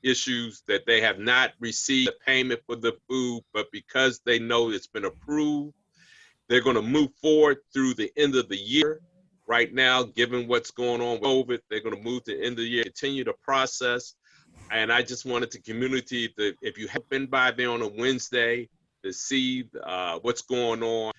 issues that they have not received a payment for the food, but because they know it's been approved, they're going to move forward through the end of the year. Right now, given what's going on with COVID, they're going to move to the end of the year, continue the process. And I just wanted the community that if you have been by there on a Wednesday to see what's going on,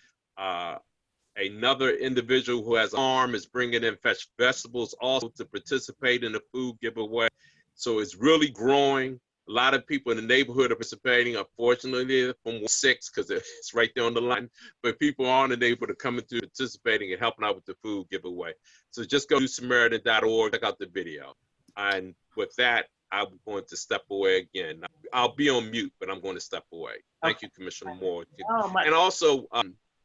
another individual who has an arm is bringing in fresh vegetables also to participate in the food giveaway. So it's really growing. A lot of people in the neighborhood are participating. Unfortunately, from 6 because it's right there on the line, but people aren't able to come into participating and helping out with the food giveaway. So just go to samaritan.org, check out the video. And with that, I'm going to step away again. I'll be on mute, but I'm going to step away. Thank you, Commissioner Moore. And also,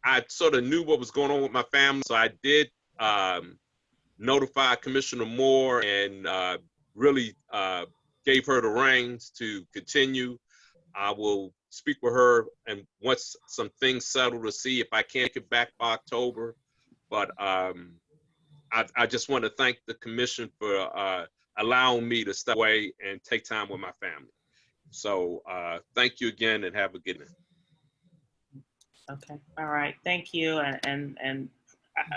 I sort of knew what was going on with my family, so I did notify Commissioner Moore and really gave her the reins to continue. I will speak with her, and once some things settle, to see if I can't get back by October. But I just want to thank the commission for allowing me to step away and take time with my family. So thank you again, and have a good night. Okay. All right. Thank you. And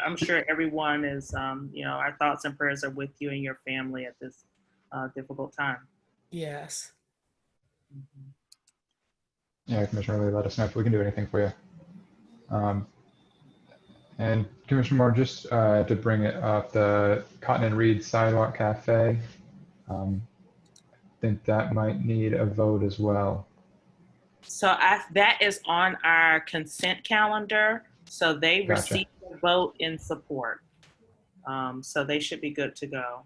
I'm sure everyone is, you know, our thoughts and prayers are with you and your family at this difficult time. Yes. Yeah, Commissioner Lee, let us know if we can do anything for you. And Commissioner Moore, just to bring it up, the Cotton and Reed Sidewalk Cafe, I think that might need a vote as well. So that is on our consent calendar. So they received a vote in support. So they should be good to go.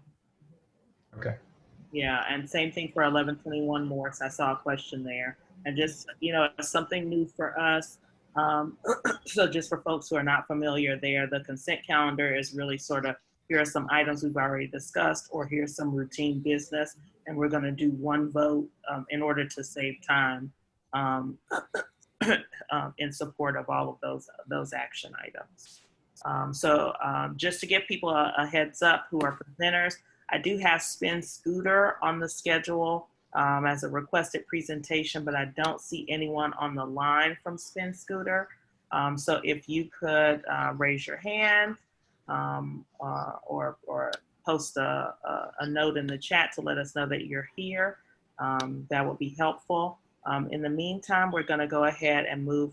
Okay. Yeah, and same thing for 1121 Morse. I saw a question there. And just, you know, something new for us. So just for folks who are not familiar there, the consent calendar is really sort of, here are some items we've already discussed, or here's some routine business. And we're going to do one vote in order to save time in support of all of those action items. So just to give people a heads up who are presenters, I do have Spin Scooter on the schedule as a requested presentation, but I don't see anyone on the line from Spin Scooter. So if you could raise your hand or post a note in the chat to let us know that you're here, that would be helpful. In the meantime, we're going to go ahead and move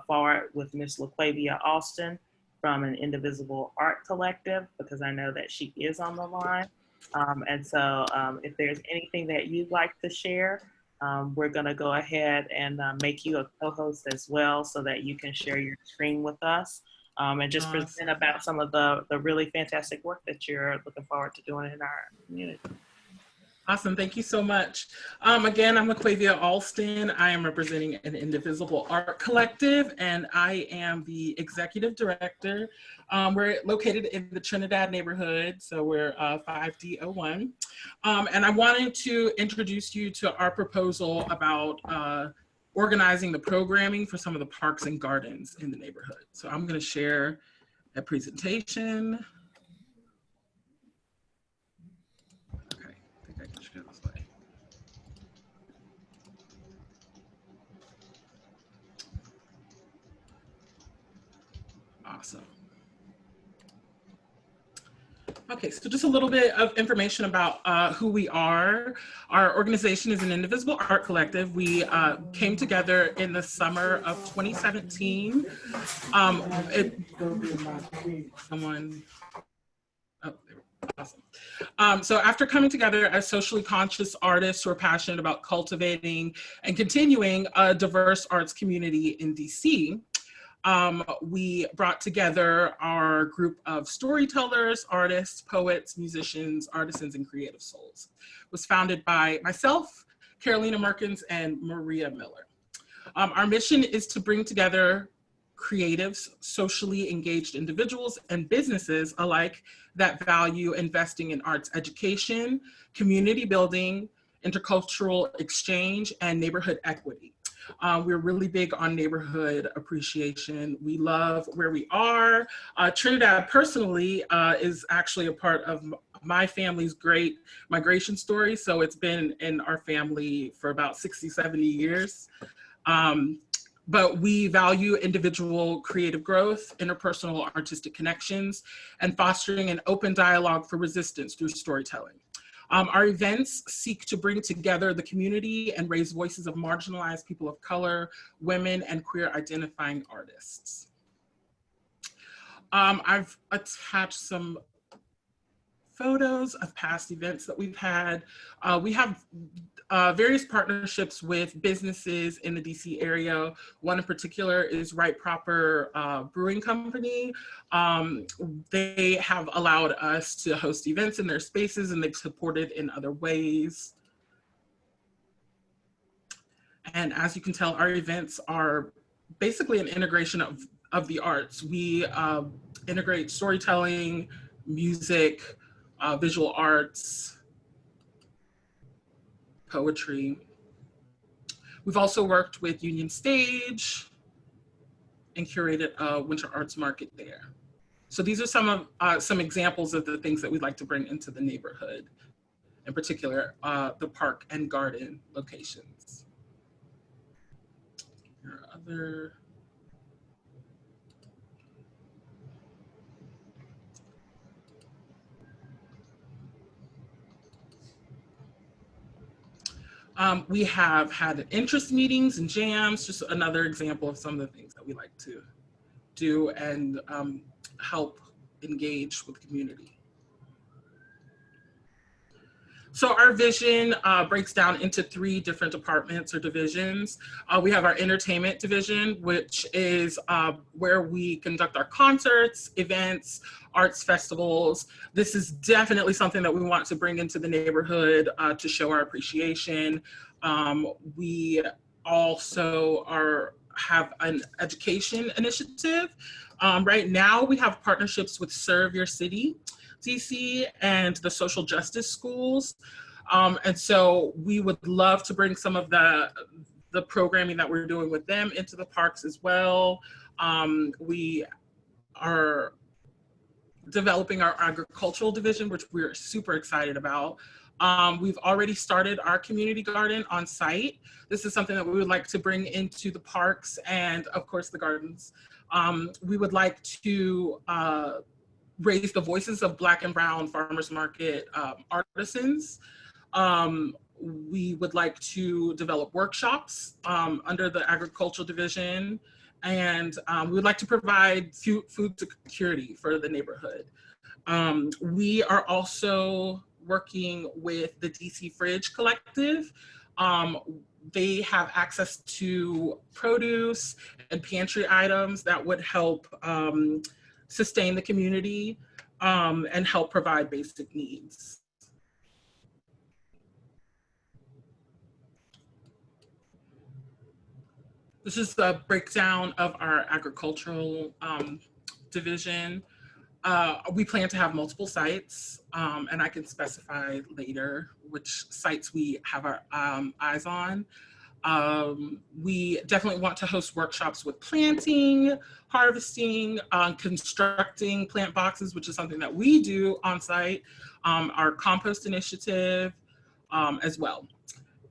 forward with Ms. LaQuavia Alston from an Indivisible Art Collective, because I know that she is on the line. And so if there's anything that you'd like to share, we're going to go ahead and make you a co-host as well, so that you can share your screen with us and just present about some of the really fantastic work that you're looking forward to doing in our community. Awesome, thank you so much. Again, I'm LaQuavia Alston. I am representing an Indivisible Art Collective, and I am the executive director. We're located in the Trinidad neighborhood, so we're 5D01. And I wanted to introduce you to our proposal about organizing the programming for some of the parks and gardens in the neighborhood. So I'm gonna share a presentation. Awesome. Okay, so just a little bit of information about who we are. Our organization is an indivisible art collective. We came together in the summer of 2017. Awesome. So after coming together as socially conscious artists who are passionate about cultivating and continuing a diverse arts community in DC, we brought together our group of storytellers, artists, poets, musicians, artisans, and creative souls. It was founded by myself, Carolina Merkins, and Maria Miller. Our mission is to bring together creatives, socially engaged individuals, and businesses alike that value investing in arts education, community building, intercultural exchange, and neighborhood equity. We're really big on neighborhood appreciation. We love where we are. Trinidad personally is actually a part of my family's great migration story. So it's been in our family for about 60, 70 years. But we value individual creative growth, interpersonal artistic connections, and fostering an open dialogue for resistance through storytelling. Our events seek to bring together the community and raise voices of marginalized people of color, women, and queer identifying artists. I've attached some photos of past events that we've had. We have various partnerships with businesses in the DC area. One in particular is Right Proper Brewing Company. They have allowed us to host events in their spaces, and they've supported in other ways. And as you can tell, our events are basically an integration of the arts. We integrate storytelling, music, visual arts, poetry. We've also worked with Union Stage and curated a winter arts market there. So these are some examples of the things that we'd like to bring into the neighborhood, in particular, the park and garden locations. Here are other. We have had interest meetings and jams, just another example of some of the things that we like to do and help engage with the community. So our vision breaks down into 3 different departments or divisions. We have our entertainment division, which is where we conduct our concerts, events, arts festivals. This is definitely something that we want to bring into the neighborhood to show our appreciation. We also have an education initiative. Right now we have partnerships with Serve Your City, DC, and the social justice schools. And so we would love to bring some of the programming that we're doing with them into the parks as well. We are developing our agricultural division, which we're super excited about. We've already started our community garden on site. This is something that we would like to bring into the parks and of course the gardens. We would like to raise the voices of Black and Brown farmers market artisans. We would like to develop workshops under the agricultural division, and we would like to provide food security for the neighborhood. We are also working with the DC Fridge Collective. They have access to produce and pantry items that would help sustain the community and help provide basic needs. This is the breakdown of our agricultural division. We plan to have multiple sites, and I can specify later which sites we have our eyes on. We definitely want to host workshops with planting, harvesting, constructing plant boxes, which is something that we do on site, our compost initiative as well.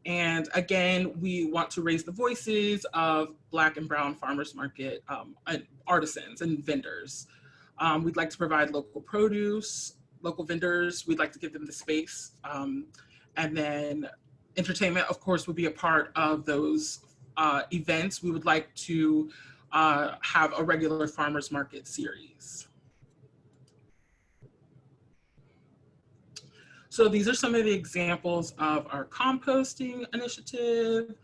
And again, we want to raise the voices of Black and Brown farmers market artisans and vendors. We'd like to provide local produce. local vendors, we'd like to give them the space. And then entertainment, of course, would be a part of those events. We would like to have a regular farmers market series. So these are some of the examples of our composting initiative.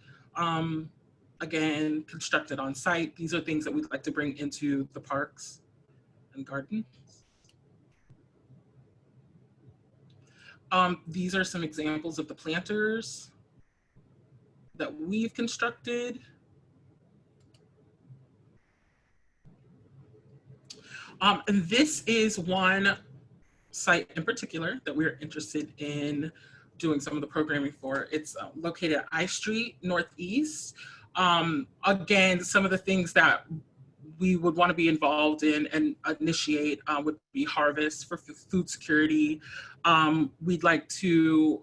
Again, constructed on site. These are things that we'd like to bring into the parks and gardens. These are some examples of the planters that we've constructed. And this is one site in particular that we're interested in doing some of the programming for. It's located at I Street Northeast. Again, some of the things that we would want to be involved in and initiate would be harvest for food security. We'd like to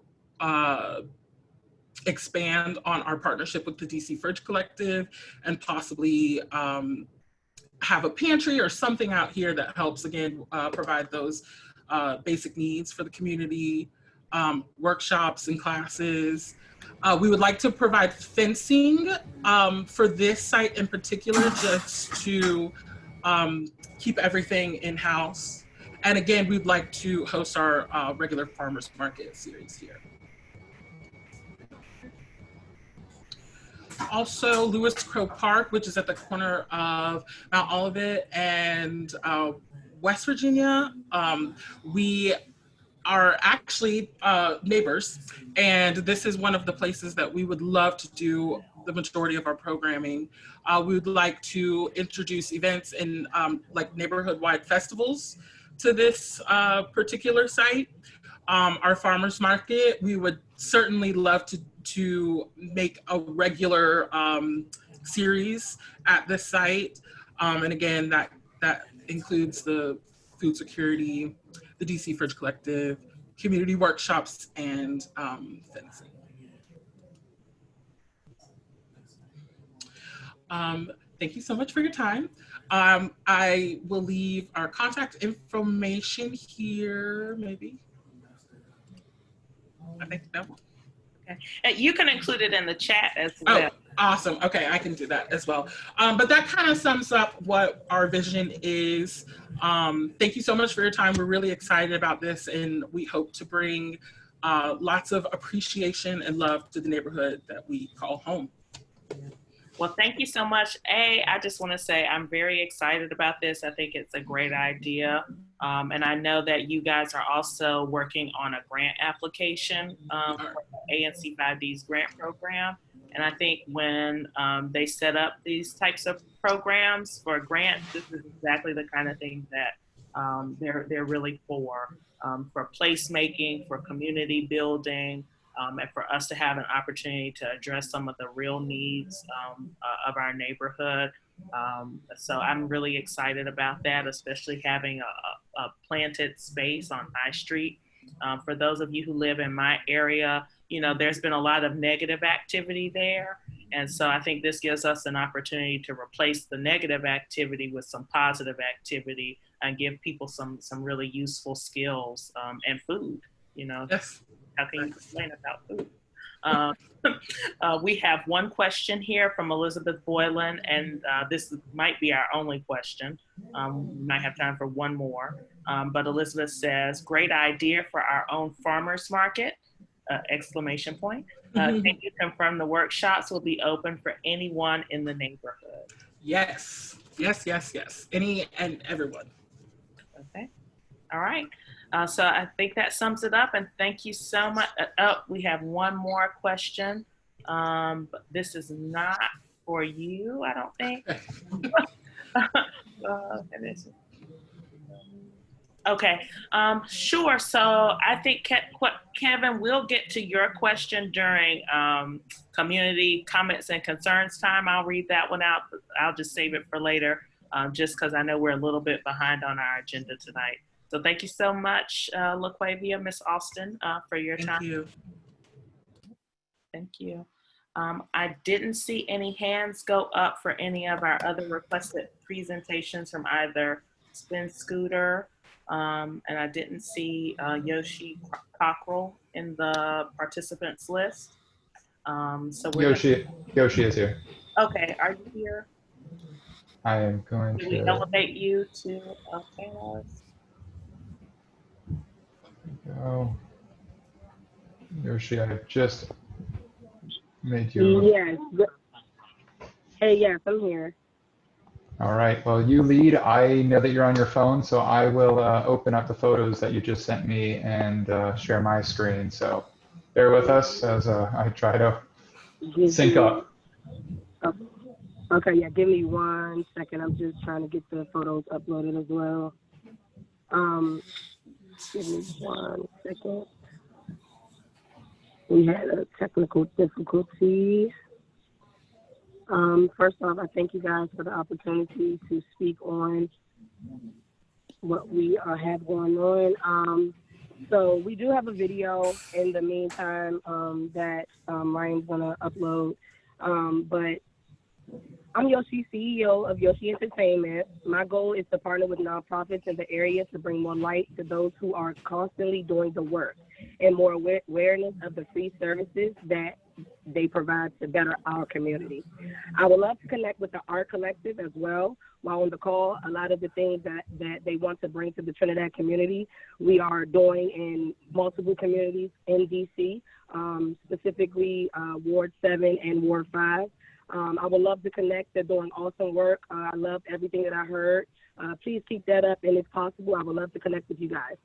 expand on our partnership with the DC Fridge Collective and possibly have a pantry or something out here that helps, again, provide those basic needs for the community, workshops and classes. We would like to provide fencing for this site in particular, just to keep everything in-house. And again, we'd like to host our regular farmers market series here. Also, Lewis Crow Park, which is at the corner of Mount Olivet and West Virginia. We are actually neighbors, and this is one of the places that we would love to do the majority of our programming. We would like to introduce events in like neighborhood-wide festivals to this particular site. Our farmers market, we would certainly love to make a regular series at this site. And again, that includes the food security, the DC Fridge Collective, community workshops, and fencing. Thank you so much for your time. I will leave our contact information here, maybe. I think that one. Okay. You can include it in the chat as well. Oh, awesome. Okay, I can do that as well. But that kind of sums up what our vision is. Thank you so much for your time. We're really excited about this, and we hope to bring lots of appreciation and love to the neighborhood that we call home. Well, thank you so much. I just want to say I'm very excited about this. I think it's a great idea. And I know that you guys are also working on a grant application for ANC5D's grant program. And I think when they set up these types of programs for grants, this is exactly the kind of thing that they're really for placemaking, for community building, and for us to have an opportunity to address some of the real needs of our neighborhood. So I'm really excited about that, especially having a planted space on I Street. For those of you who live in my area, you know, there's been a lot of negative activity there. And so I think this gives us an opportunity to replace the negative activity with some positive activity and give people some really useful skills and food, you know. Yes. How can you complain about food? We have one question here from Elizabeth Boylan, and this might be our only question. We might have time for one more. But Elizabeth says, great idea for our own farmers market, exclamation point. Can you confirm the workshops will be open for anyone in the neighborhood? Yes, yes, yes, yes. Any and everyone. Okay, all right. So I think that sums it up, and thank you so much. Oh, we have one more question, but this is not for you, I don't think. Okay, sure. So I think, Kevin, we'll get to your question during community comments and concerns time. I'll read that one out. I'll just save it for later, just because I know we're a little bit behind on our agenda tonight. So thank you so much, LaQuavia, Ms. Austin, for your time. Thank you. Thank you. I didn't see any hands go up for any of our other requested presentations from either Spin Scooter And I didn't see Yoshi Cockrell in the participants list. So we're Yoshi is here. okay, are you here? I am going Can we to elevate you to a panelist? go. Yoshi, I just made you. Yes. Hey, yes, I'm here. All right. Well, you lead. I know that you're on your phone, so I will open up the photos that you just sent me and share my screen. So bear with us as I try to sync up. Okay, yeah, give me 1 second. I'm just trying to get the photos uploaded as well. Give me 1 second. We had a technical difficulty. First off, I thank you guys for the opportunity to speak on what we have going on. So we do have a video in the meantime that Ryan's gonna upload. But I'm Yoshi, CEO of Yoshi Entertainment. My goal is to partner with nonprofits in the area to bring more light to those who are constantly doing the work and more awareness of the free services that they provide to better our community. I would love to connect with the Art Collective as well. While on the call, a lot of the things that they want to bring to the Trinidad community, we are doing in multiple communities in DC, specifically Ward 7 and Ward 5. I would love to connect. They're doing awesome work. I love everything that I heard. Please keep that up, and if possible, I would love to connect with you guys.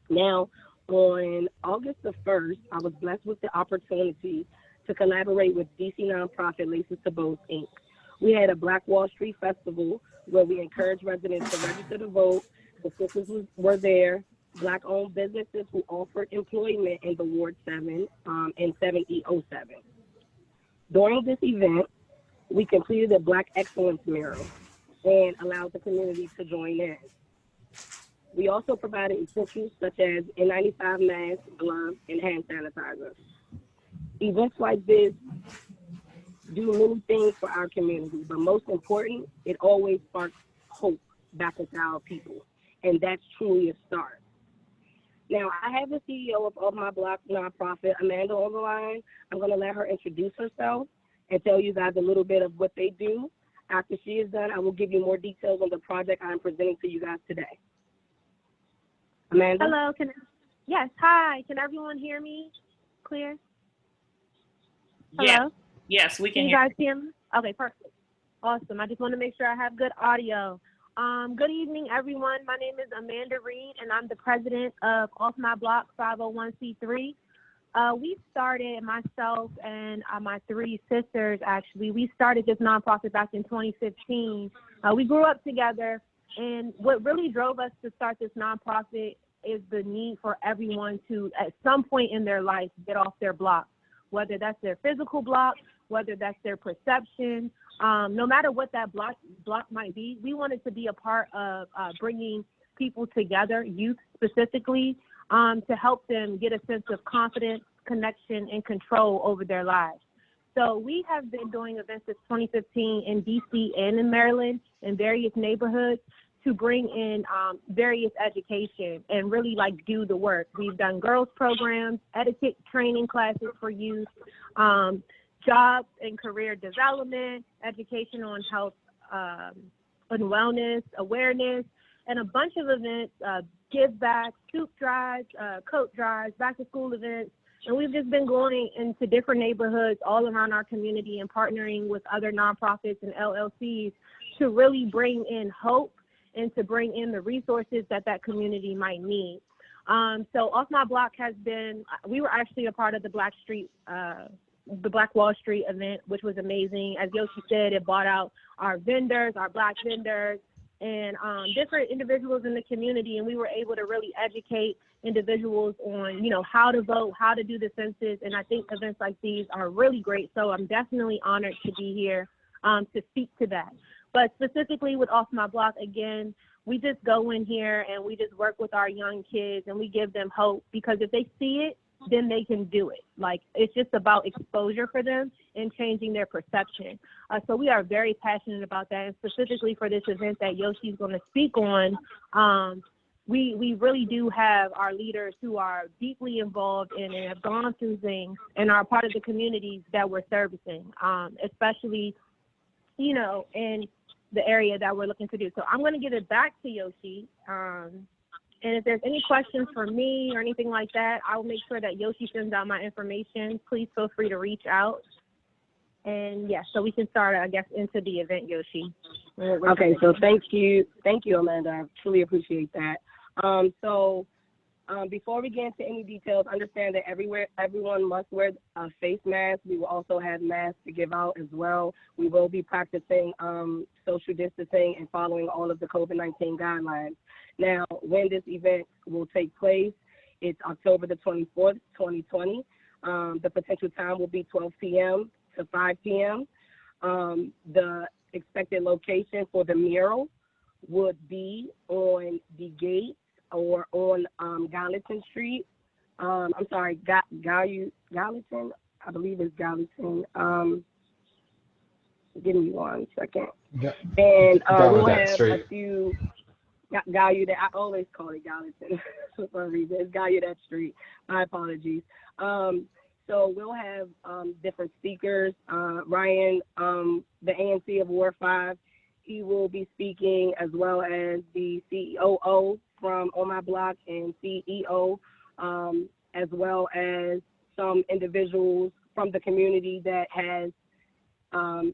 Now, on August the 1st, I was blessed with the opportunity to collaborate with DC nonprofit Laces to Bows, Inc. We had a Black Wall Street Festival where we encouraged residents to register to vote. The sisters were there, Black-owned businesses who offered employment in the Ward 7 and 7E07. During this event, we completed a Black Excellence mural and allowed the community to join in. We also provided essentials such as N95 masks, gloves, and hand sanitizer. Events like this do many things for our community, but most important, it always sparks hope back into our people, and that's truly a start. Now, I have the CEO of My Block nonprofit, Amanda, on the line. I'm going to let her introduce herself and tell you guys a little bit of what they do. After she is done, I will give you more details on the project I'm presenting to you guys today. Amanda? Hello. Yes. Hi. Can everyone hear me clear? Hello? Yes, we can you hear guys hear me? Okay, perfect. Awesome. I just want to make sure I have good audio. Good evening, everyone. My name is Amanda Reed, and I'm the president of Off My Block 501c3. We started, myself and my three sisters, actually, we started this nonprofit back in 2015. We grew up together, and what really drove us to start this nonprofit is the need for everyone to, at some point in their life, get off their block, whether that's their physical block, whether that's their perception, no matter what that block might be. We wanted to be a part of bringing people together, youth specifically, to help them get a sense of confidence, connection, and control over their lives. So we have been doing events since 2015 in DC and in Maryland in various neighborhoods to bring in various education and really do the work. We've done girls programs, etiquette training classes for youth, jobs and career development, education on health and wellness, awareness, and a bunch of events, give back, soup drives, coat drives, back to school events. And we've just been going into different neighborhoods all around our community and partnering with other nonprofits and LLCs to really bring in hope and to bring in the resources that community might need. So Off My Block has been, we were actually a part of the Black Wall Street event, which was amazing. As Yoshi said, it brought out our vendors, our Black vendors, and different individuals in the community, and we were able to really educate individuals on, how to vote, how to do the census, and I think events like these are really great, so I'm definitely honored to be here to speak to that. But specifically with Off My Block, again, we just go in here and we just work with our young kids and we give them hope, because if they see it, then they can do it. It's just about exposure for them and changing their perception. So we are very passionate about that, and specifically for this event that Yoshi's going to speak on. we really do have our leaders who are deeply involved in and have gone through things and are part of the communities that we're servicing, especially, you know, in the area that we're looking to do. So I'm going to give it back to Yoshi. And if there's any questions for me or anything like that, I will make sure that Yoshi sends out my information. Please feel free to reach out. And yeah, so we can start, I guess, into the event, Yoshi. Okay, so thank you, Amanda. I truly appreciate that. Before we get into any details, understand that everyone must wear a face mask. We will also have masks to give out as well. We will be practicing social distancing and following all of the COVID-19 guidelines. Now, when this event will take place, it's October the 24th, 2020. The potential time will be 12 p.m. to 5 p.m. The expected location for the mural would be on the gate or on Gallatin Street. I'm sorry, Gallatin, I believe it's Gallatin. Give me 1 second. Yeah. And we'll Gallaudet have Street. a few, Gallaudet, I always call it Gallatin for some reason. It's Gallaudet Street. My apologies. So we'll have different speakers. Ryan, the ANC of Ward 5, he will be speaking, as well as the COO from On My Block and CEO, as well as some individuals from the community that has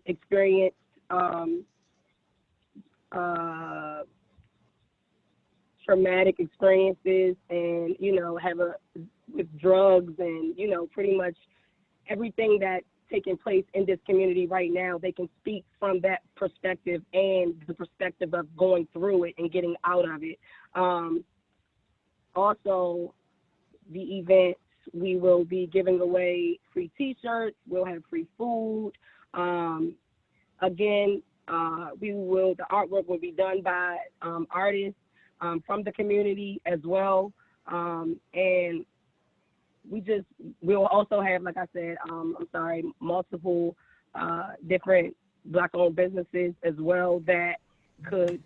experienced traumatic experiences and, you know, with drugs and, you know, pretty much everything that's taking place in this community right now. They can speak from that perspective and the perspective of going through it and getting out of it. Also, the events, we will be giving away free t-shirts. We'll have free food. Again, the artwork will be done by artists from the community as well. And we'll also have, like I said, multiple different Black-owned businesses as well that could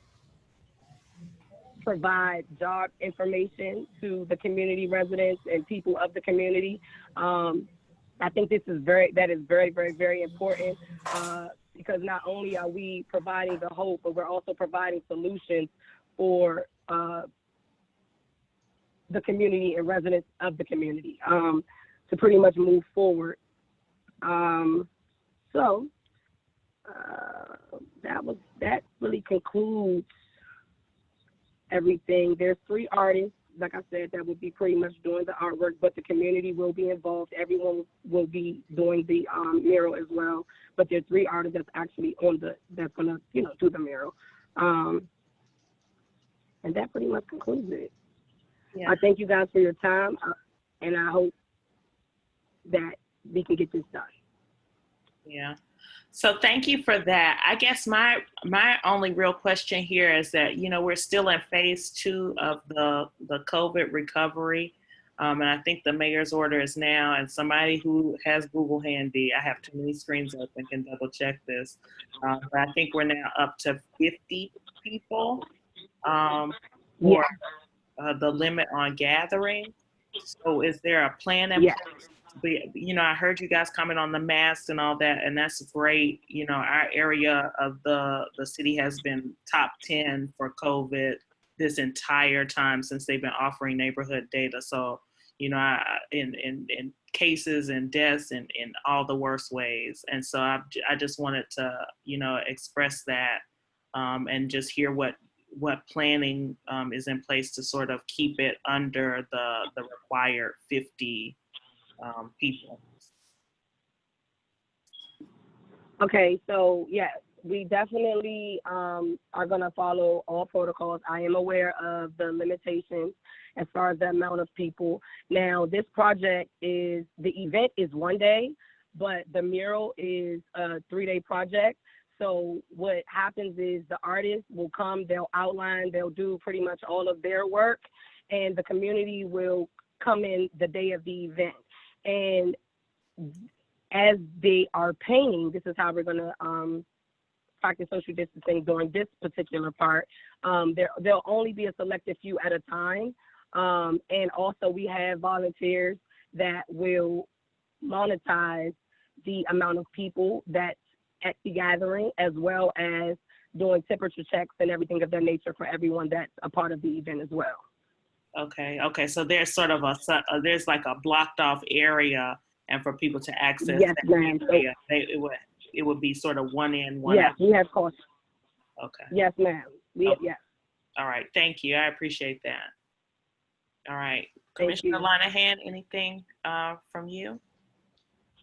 provide job information to the community residents and people of the community. I think that is very, very, very important because not only are we providing the hope, but we're also providing solutions for the community and residents of the community to pretty much move forward. That really concludes everything. There's 3 artists, like I said, that will be pretty much doing the artwork, but the community will be involved. Everyone will be doing the mural as well. But there are 3 artists that's actually that's gonna, you know, do the mural. And that pretty much concludes it. Yeah. I thank you guys for your time, and I hope that we can get this done. Yeah. So thank you for that. I guess my only real question here is that, you know, we're still in phase 2 of the COVID recovery. And I think the mayor's order is now, and somebody who has Google handy, I have too many screens open, can double check this. But I think we're now up to 50 people for the limit on gathering. So is there a plan in place? But, you know, I heard you guys comment on the masks and all that, and that's great. You know, our area of the city has been top 10 for COVID this entire time since they've been offering neighborhood data. So, you know, in cases and deaths in all the worst ways. And so I just wanted to, you know, express that and just hear what planning is in place to sort of keep it under the required 50 people. Okay, so yeah, we definitely are going to follow all protocols. I am aware of the limitations as far as the amount of people. Now, this project the event is 1 day, but the mural is a 3-day project. So what happens is the artists will come, they'll outline, they'll do pretty much all of their work, and the community will come in the day of the event. And as they are painting, this is how we're going to practice social distancing during this particular part. There'll only be a selected few at a time. And also we have volunteers that will monetize the amount of people that's at the gathering, as well as doing temperature checks and everything of that nature for everyone that's a part of the event as well. Okay. So there's sort of there's like a blocked off area, and for people to access Yes, that ma'am. area, it would be sort of one in, one Yes, out. we have costs. Okay. Yes, ma'am. Yes. All right. Thank you. I appreciate that. All right. Thank Commissioner you. Linehan, anything from you?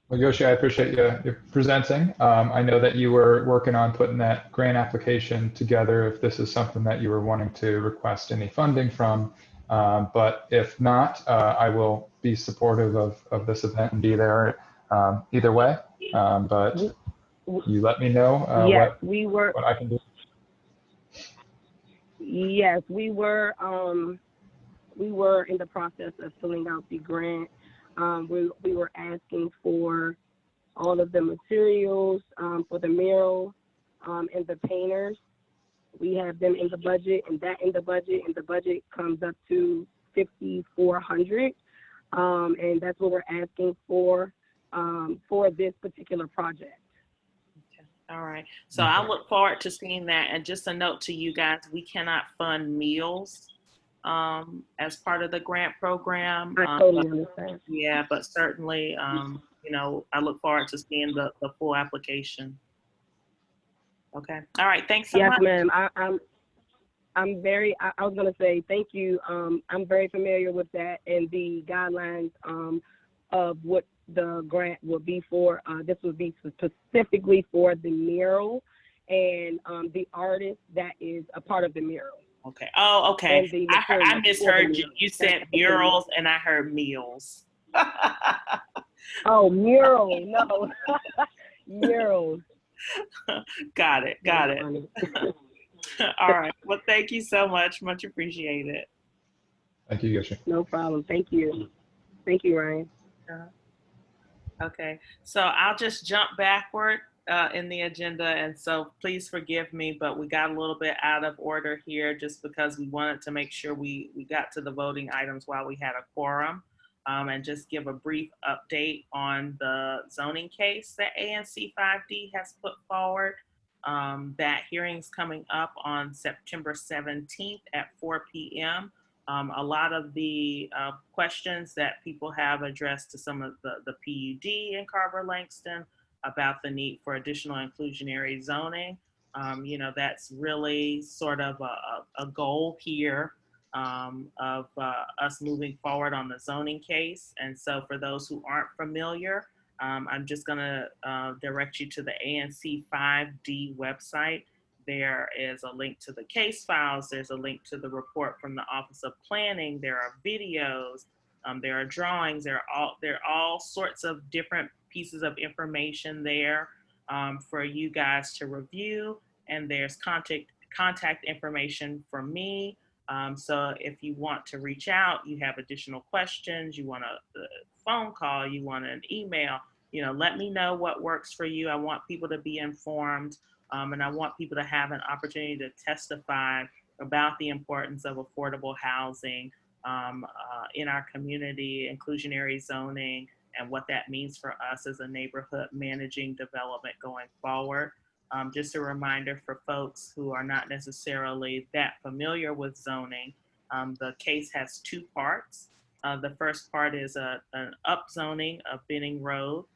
Well, Yoshi, I appreciate you presenting. I know that you were working on putting that grant application together if this is something that you were wanting to request any funding from. But if not, I will be supportive of this event and be there either way. But you let me know Yes, what I can do. Yes, we were in the process of filling out the grant. We were asking for all of the materials for the mural and the painters. We have them in the budget, and the budget comes up to $5,400, and that's what we're asking for this particular project. All right. So I look forward to seeing that. And just a note to you guys, we cannot fund meals as part of the grant program. I totally understand. Yeah, but certainly, you know, I look forward to seeing the full application. Okay. All right. Thanks so much. Yes, ma'am. I was going to say thank you. I'm very familiar with that and the guidelines of what the grant will be for. This would be specifically for the mural and the artist that is a part of the mural. Okay. Oh, okay. I misheard you. You said murals and I heard meals. Oh, mural. No. Murals. Got it. All right. Well, thank you so much. Much appreciated. Thank you, Yoshi. No problem. Thank you. Thank you, Ryan. Okay. So I'll just jump backward in the agenda. And so please forgive me, but we got a little bit out of order here just because we wanted to make sure we got to the voting items while we had a quorum. And just give a brief update on the zoning case that ANC5D has put forward. That hearing's coming up on September 17th at 4 p.m. A lot of the questions that people have addressed to some of the PUD in Carver-Langston about the need for additional inclusionary zoning. You know, that's really sort of a goal here of us moving forward on the zoning case. And so for those who aren't familiar, I'm just gonna direct you to the ANC5D website. There is a link to the case files. There's a link to the report from the Office of Planning. There are videos, there are drawings, there are all sorts of different pieces of information there for you guys to review. And there's contact information from me. So if you want to reach out, you have additional questions, you want a phone call, you want an email, you know, let me know what works for you. I want people to be informed, and I want people to have an opportunity to testify about the importance of affordable housing in our community, inclusionary zoning, and what that means for us as a neighborhood managing development going forward. Just a reminder for folks who are not necessarily that familiar with zoning, the case has two parts. The first part is an upzoning of Benning Road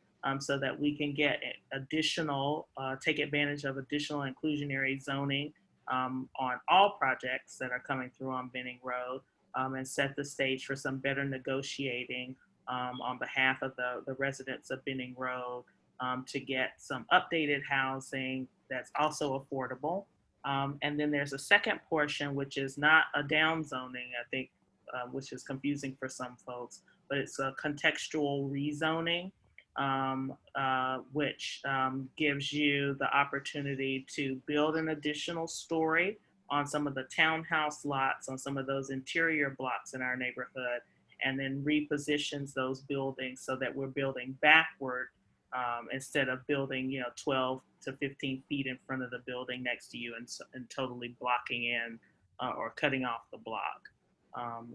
so that we can get additional, take advantage of additional inclusionary zoning on all projects that are coming through on Benning Road and set the stage for some better negotiating on behalf of the residents of Benning Road to get some updated housing that's also affordable. And then there's a second portion, which is not a downzoning, I think, which is confusing for some folks, but it's a contextual rezoning, which gives you the opportunity to build an additional story on some of the townhouse lots, on some of those interior blocks in our neighborhood, and then repositions those buildings so that we're building backward instead of building, 12 to 15 feet in front of the building next to you and totally blocking in or cutting off the block.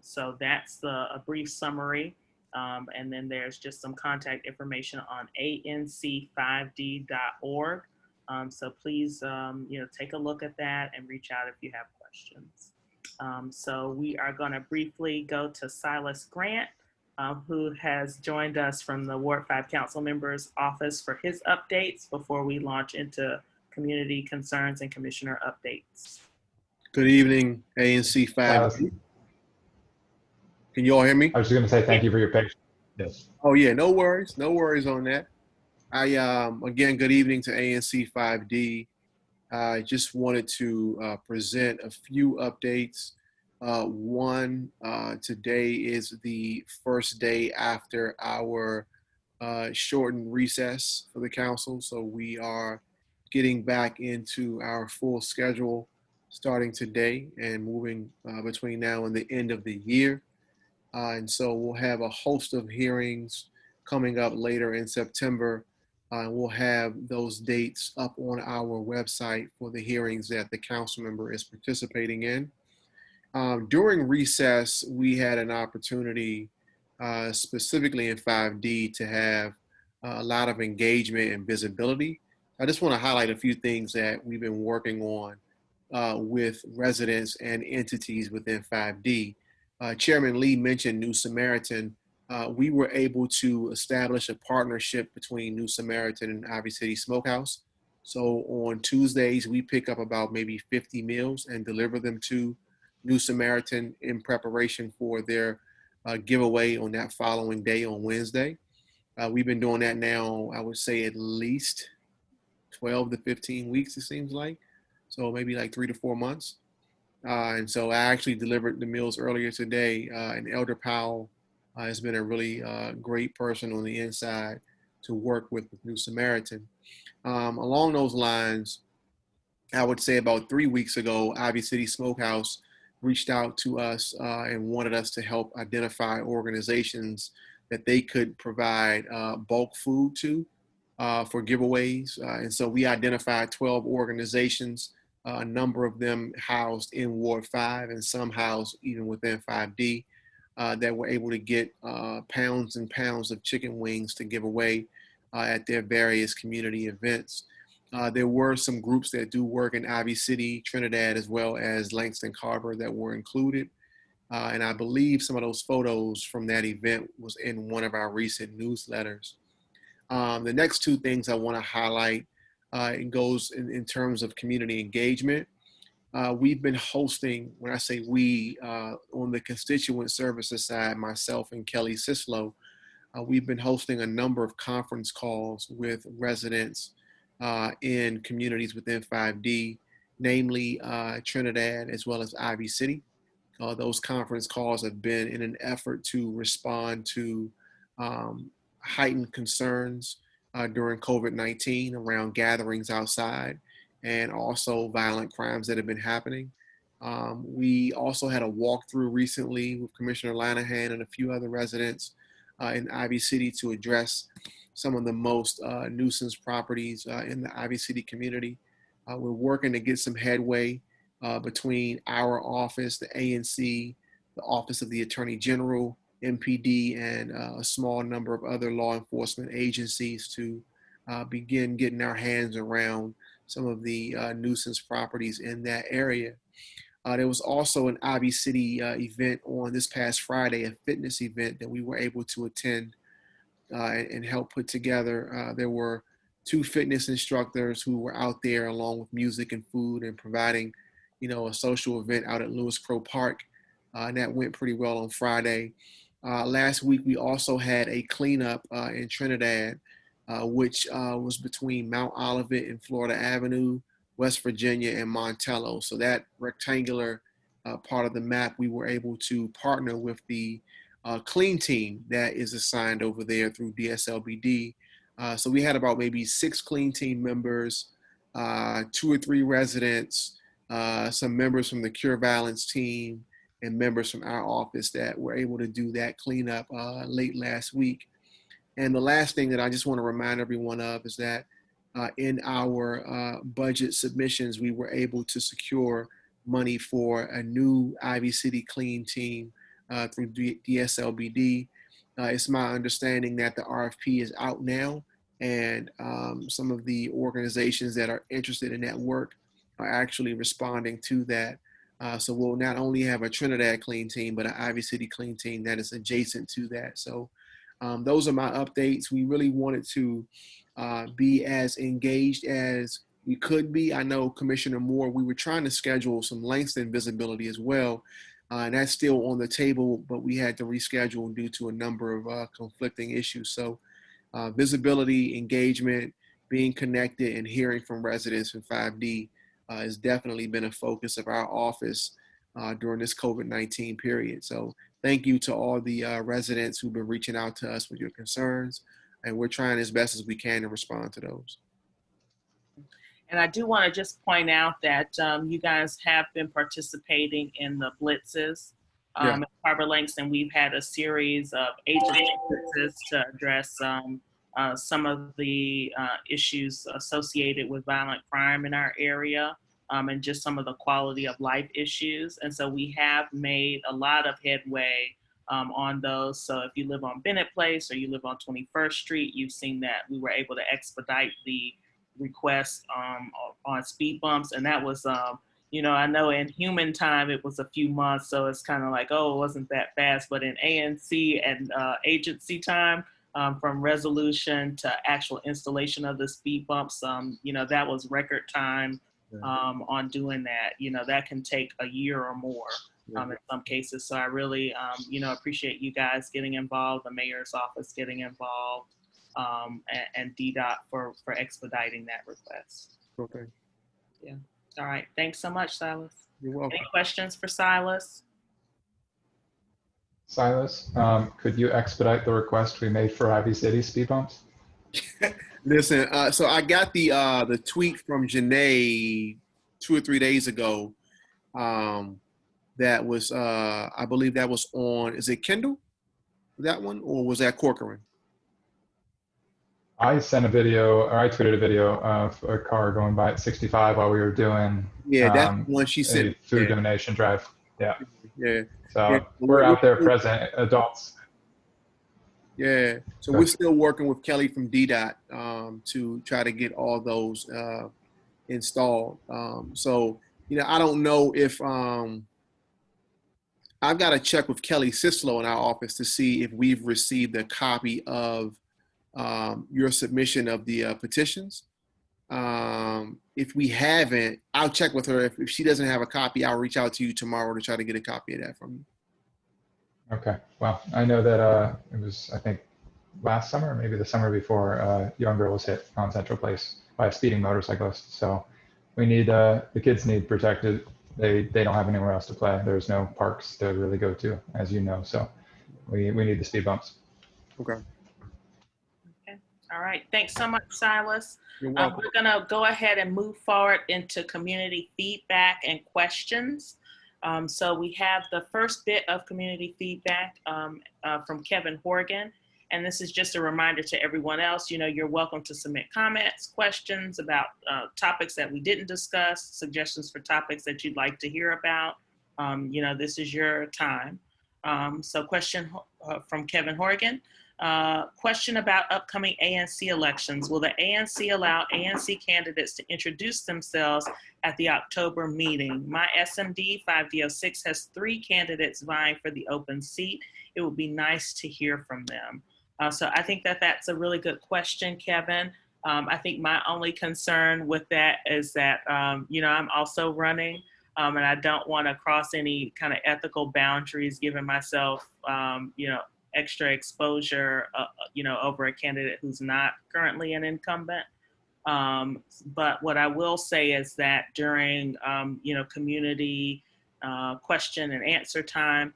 So that's a brief summary. And then there's just some contact information on ANC5D.org. So please, take a look at that and reach out if you have questions. So we are going to briefly go to Silas Grant, who has joined us from the Ward 5 Council Member's Office for his updates before we launch into community concerns and commissioner updates. Good evening, ANC5D. Can you all hear me? I was just going to say thank you for your patience. Yes. Oh yeah, no worries on that. Again, good evening to ANC5D. I just wanted to present a few updates. One, today is the first day after our shortened recess for the council, so we are getting back into our full schedule starting today and moving between now and the end of the year. And so we'll have a host of hearings coming up later in September. We'll have those dates up on our website for the hearings that the council member is participating in. During recess, we had an opportunity, specifically in 5D, to have a lot of engagement and visibility. I just want to highlight a few things that we've been working on with residents and entities within 5D. Chairman Lee mentioned New Samaritan. We were able to establish a partnership between New Samaritan and Ivy City Smokehouse. So on Tuesdays, we pick up about maybe 50 meals and deliver them to New Samaritan in preparation for their giveaway on that following day on Wednesday. We've been doing that now, I would say at least 12 to 15 weeks, it seems like. So maybe like 3 to 4 months. And so I actually delivered the meals earlier today, and Elder Powell has been a really great person on the inside to work with New Samaritan. Along those lines, I would say about 3 weeks ago, Ivy City Smokehouse reached out to us and wanted us to help identify organizations that they could provide bulk food to for giveaways. And so we identified 12 organizations, a number of them housed in Ward 5 and some housed even within 5D, that were able to get pounds and pounds of chicken wings to give away at their various community events. There were some groups that do work in Ivy City, Trinidad, as well as Langston Harbor that were included. And I believe some of those photos from that event was in one of our recent newsletters. The next two things I want to highlight, it goes in terms of community engagement. We've been hosting, when I say we, on the constituent services side, myself and Kelly Sislo, we've been hosting a number of conference calls with residents in communities within 5D, namely Trinidad as well as Ivy City. Those conference calls have been in an effort to respond to heightened concerns during COVID-19 around gatherings outside and also violent crimes that have been happening. We also had a walkthrough recently with Commissioner Lanahan and a few other residents in Ivy City to address some of the most nuisance properties in the Ivy City community. We're working to get some headway between our office, the ANC, the Office of the Attorney General, MPD, and a small number of other law enforcement agencies to begin getting our hands around some of the nuisance properties in that area. There was also an Ivy City event on this past Friday, a fitness event that we were able to attend and help put together. There were 2 fitness instructors who were out there along with music and food and providing, a social event out at Lewis Crow Park. And that went pretty well on Friday. Last week, we also had a cleanup in Trinidad, which was between Mount Olivet and Florida Avenue, West Virginia, and Montello. So that rectangular part of the map, we were able to partner with the clean team that is assigned over there through DSLBD. So we had about maybe 6 clean team members, 2 or 3 residents, some members from the Cure Violence team, and members from our office that were able to do that cleanup late last week. And the last thing that I just want to remind everyone of is that in our budget submissions, we were able to secure money for a new Ivy City Clean team through DSLBD. It's my understanding that the RFP is out now, and some of the organizations that are interested in that work are actually responding to that. So we'll not only have a Trinidad Clean team, but an Ivy City Clean team that is adjacent to that. So those are my updates. We really wanted to be as engaged as we could be. I know Commissioner Moore, we were trying to schedule some Langston visibility as well. And that's still on the table, but we had to reschedule due to a number of conflicting issues. So visibility, engagement, being connected, and hearing from residents in 5D has definitely been a focus of our office during this COVID-19 period. So thank you to all the residents who've been reaching out to us with your concerns, and we're trying as best as we can to respond to those. And I do want to just point out that you guys have been participating in the blitzes at Harbor Links, and we've had a series of agency blitzes to address some of the issues associated with violent crime in our area, and just some of the quality of life issues. And so we have made a lot of headway on those. So if you live on Bennett Place or you live on 21st Street, you've seen that we were able to expedite the request on speed bumps. And that was, you know, I know in human time it was a few months, so it's kind of like, oh, it wasn't that fast. But in ANC and agency time, from resolution to actual installation of the speed bumps, you know, that was record time on doing that. You know, that can take a year or more in some cases. So I really, you know, appreciate you guys getting involved, the mayor's office getting involved, and DDOT for expediting that request. Okay. Yeah. All right. Thanks so much, Silas. You're welcome. Any questions for Silas? Silas, could you expedite the request we made for Ivy City speed bumps? Listen, so I got the tweet from Janae 2 or 3 days ago. That was, I believe that was on, is it Kendall? That one, or was that Corcoran? I sent a video, or I tweeted a video of a car going by at 65 while we were doing that's one she said. a food donation drive. Yeah. Yeah. So we're out there present, adults. Yeah. So we're still working with Kelly from DDOT to try to get all those installed. So, you know, I don't know if I've got to check with Kelly Sislo in our office to see if we've received a copy of your submission of the petitions. If we haven't, I'll check with her. If she doesn't have a copy, I'll reach out to you tomorrow to try to get a copy of that from you. Okay. Well, I know that it was, I think, last summer, maybe the summer before, a young girl was hit on Central Place by a speeding motorcyclist. So we need, the kids need protected. They don't have anywhere else to play. There's no parks to really go to, as you know. So we need the speed bumps. Okay. All right, thanks so much, Silas. You're welcome. We're gonna go ahead and move forward into community feedback and questions. So we have the first bit of community feedback from Kevin Horgan. And this is just a reminder to everyone else, you know, you're welcome to submit comments, questions about topics that we didn't discuss, suggestions for topics that you'd like to hear about. You know, this is your time. So question from Kevin Horgan. Question about upcoming ANC elections. Will the ANC allow ANC candidates to introduce themselves at the October meeting? My SMD 5D06 has 3 candidates vying for the open seat. It would be nice to hear from them. So I think that that's a really good question, Kevin. I think my only concern with that is that, you know, I'm also running and I don't want to cross any kind of ethical boundaries, giving myself, you know, extra exposure, you know, over a candidate who's not currently an incumbent. But what I will say is that during, you know, community question and answer time,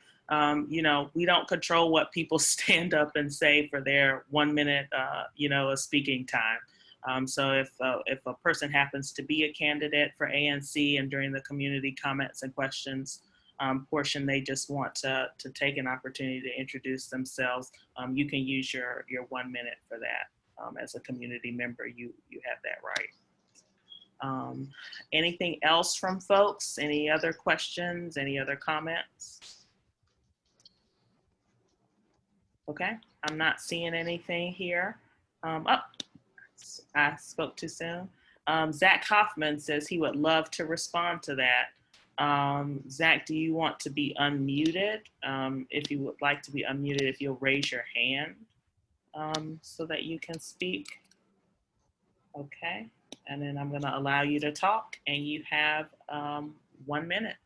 you know, we don't control what people stand up and say for their 1 minute, you know, a speaking time. So if a person happens to be a candidate for ANC and during the community comments and questions, portion, they just want to take an opportunity to introduce themselves, you can use your 1 minute for that. As a community member, you have that right. Anything else from folks? Any other questions? Any other comments? Okay, I'm not seeing anything here. I spoke too soon. Zach Hoffman says he would love to respond to that. Zach, do you want to be unmuted? If you would like to be unmuted, if you'll raise your hand so that you can speak. Okay, and then I'm gonna allow you to talk, and you have 1 minute.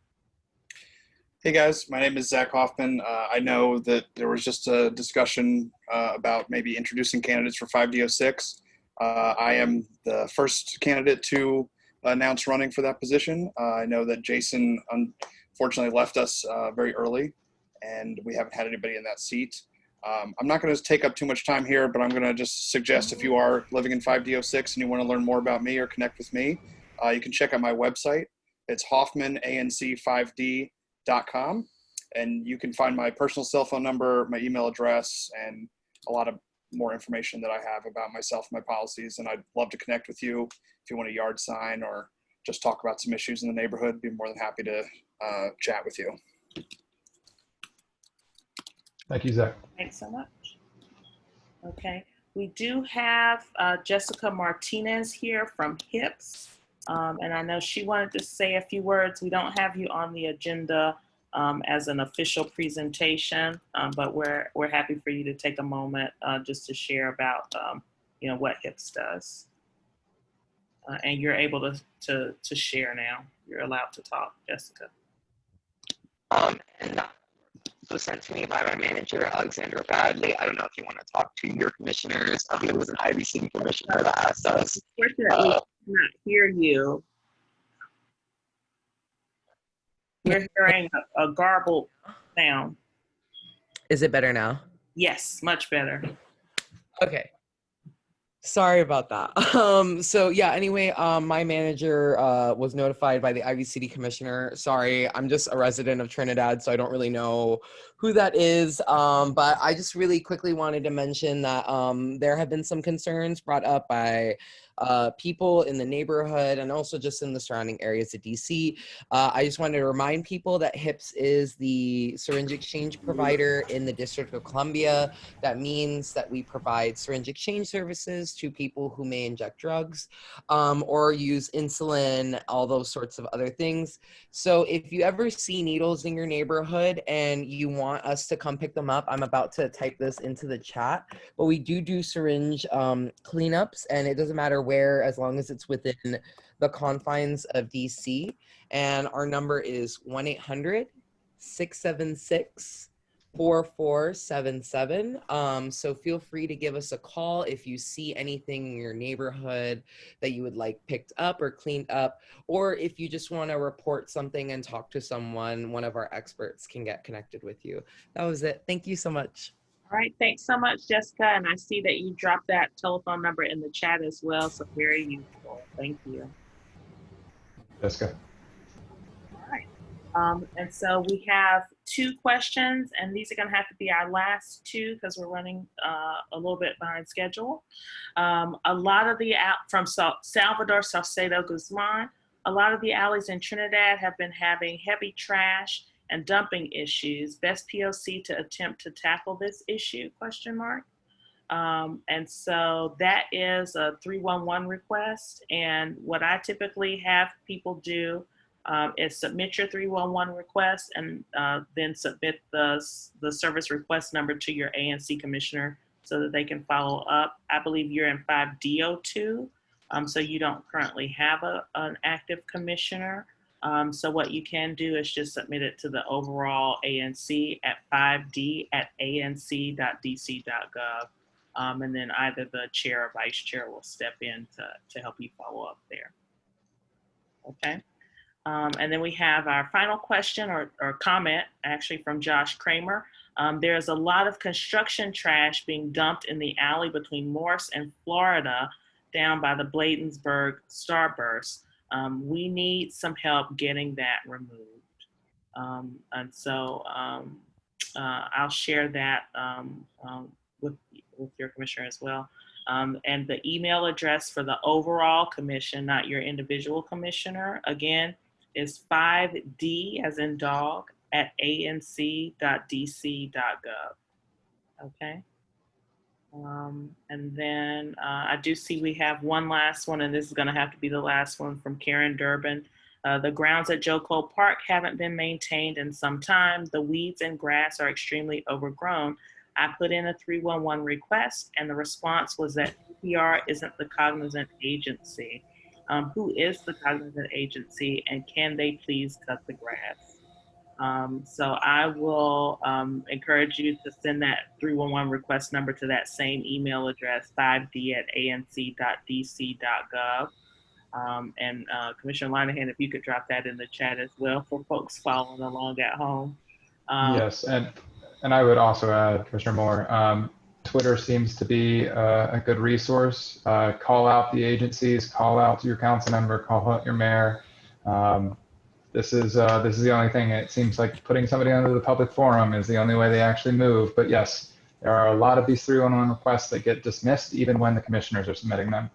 Hey guys, my name is Zach Hoffman. I know that there was just a discussion about maybe introducing candidates for 5D06. I am the first candidate to announce running for that position. I know that Jason unfortunately left us very early, and we haven't had anybody in that seat. I'm not going to take up too much time here, but I'm going to just suggest if you are living in 5D06 and you want to learn more about me or connect with me, you can check out my website. It's hoffmananc5d.com, and you can find my personal cell phone number, my email address, and a lot of more information that I have about myself and my policies. And I'd love to connect with you if you want a yard sign or just talk about some issues in the neighborhood. Be more than happy to chat with you. Thank you, Zach. Thanks so much. Okay, we do have Jessica Martinez here from HIPS. And I know she wanted to say a few words. We don't have you on the agenda as an official presentation, but we're happy for you to take a moment just to share about what HIPS does. And you're able to share now. You're allowed to talk, Jessica. And that was sent to me by my manager, Alexandra Badley. I don't know if you want to talk to your commissioners. I believe it was an IBC commissioner that asked us. Unfortunately, I cannot hear you. We're hearing a garbled sound. Is it better now? Yes, much better. Okay. Sorry about that. So yeah, anyway, my manager was notified by the Ivy City Commissioner. Sorry, I'm just a resident of Trinidad, so I don't really know who that is. But I just really quickly wanted to mention that there have been some concerns brought up by people in the neighborhood and also just in the surrounding areas of DC. I just wanted to remind people that HIPS is the syringe exchange provider in the District of Columbia. That means that we provide syringe exchange services to people who may inject drugs or use insulin, all those sorts of other things. So if you ever see needles in your neighborhood and you want us to come pick them up, I'm about to type this into the chat, but we do syringe cleanups, and it doesn't matter where, as long as it's within the confines of DC. And our number is 1-800-676-4477. So feel free to give us a call if you see anything in your neighborhood that you would like picked up or cleaned up, or if you just want to report something and talk to someone, one of our experts can get connected with you. That was it. Thank you so much. All right, thanks so much, Jessica. And I see that you dropped that telephone number in the chat as well, so very useful. Thank you. Jessica. All right. And so we have 2 questions, and these are going to have to be our last 2 because we're running a little bit behind schedule. A lot of the from Salvador Salcedo Guzman, a lot of the alleys in Trinidad have been having heavy trash and dumping issues. Best POC to attempt to tackle this issue, ? And so that is a 311 request. And what I typically have people do is submit your 311 request and then submit the service request number to your ANC commissioner so that they can follow up. I believe you're in 5D02, so you don't currently have an active commissioner. So what you can do is just submit it to the overall ANC at 5d@anc.dc.gov. And then either the chair or vice chair will step in to help you follow up there. Okay. And then we have our final question or comment actually from Josh Kramer. There's a lot of construction trash being dumped in the alley between Morse and Florida down by the Bladensburg Starburst. We need some help getting that removed. And so I'll share that with your commissioner as well. And the email address for the overall commission, not your individual commissioner, again, is 5D as in dog at anc.dc.gov. Okay. And then I do see we have one last one, and this is going to have to be the last one from Karen Durbin. The grounds at Joe Cole Park haven't been maintained in some time. The weeds and grass are extremely overgrown. I put in a 311 request, and the response was that PR isn't the cognizant agency. Who is the cognizant agency, and can they please cut the grass? So I will encourage you to send that 311 request number to that same email address, 5d@anc.dc.gov. And Commissioner Linehan, if you could drop that in the chat as well for folks following along at home. Yes, and I would also add, Commissioner Moore, Twitter seems to be a good resource. Call out the agencies, call out your council member, call out your mayor. This is the only thing. It seems like putting somebody under the public forum is the only way they actually move. But yes, there are a lot of these 311 requests that get dismissed even when the commissioners are submitting them.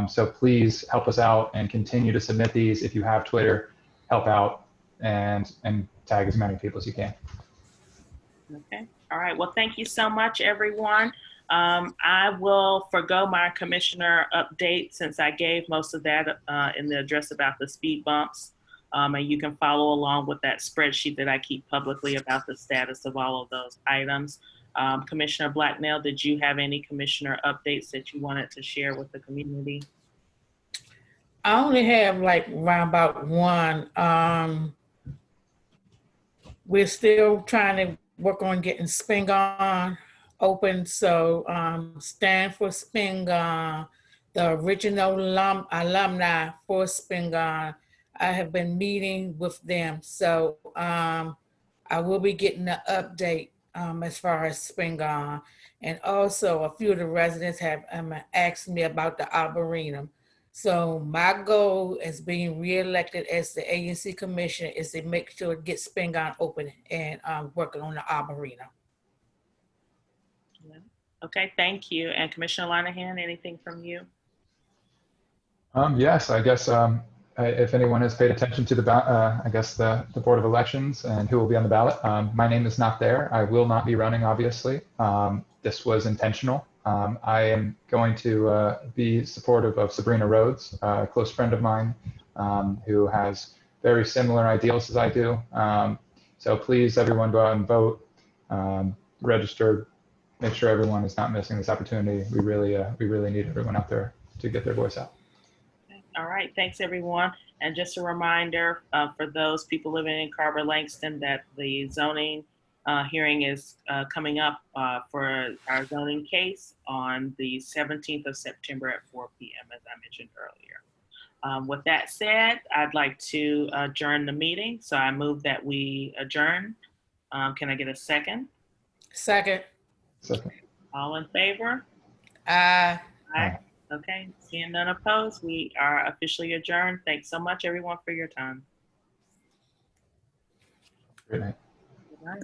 So please help us out and continue to submit these. If you have Twitter, help out and tag as many people as you can. Okay. All right. Well, thank you so much, everyone. I will forgo my commissioner update since I gave most of that in the address about the speed bumps. And you can follow along with that spreadsheet that I keep publicly about the status of all of those items. Commissioner Blacknell, did you have any commissioner updates that you wanted to share with the community? I only have like around about one. We're still trying to work on getting Spingarn open. So stand for Spingarn, the original alumni for Spingarn. I have been meeting with them. So I will be getting an update as far as Spingarn. And also a few of the residents have asked me about the Arboretum. So my goal as being reelected as the ANC commissioner is to make sure to get Spingarn open and working on the Arboretum. Okay, thank you. And Commissioner Linehan, anything from you? Yes, I guess if anyone has paid attention to the Board of Elections and who will be on the ballot, my name is not there. I will not be running, obviously. This was intentional. I am going to be supportive of Sabrina Rhodes, a close friend of mine who has very similar ideals as I do. So please, everyone, go out and vote, register, make sure everyone is not missing this opportunity. We really need everyone out there to get their voice out. All right, thanks everyone. And just a reminder for those people living in Carver-Langston that the zoning hearing is coming up for our zoning case on the 17th of September at 4 p.m. as I mentioned earlier. With that said, I'd like to adjourn the meeting. So I move that we adjourn. Can I get a second? Second. Second. All in favor? Aye. Aye. Okay, seeing none opposed, we are officially adjourned. Thanks so much, everyone, for your time. Good night. Good night.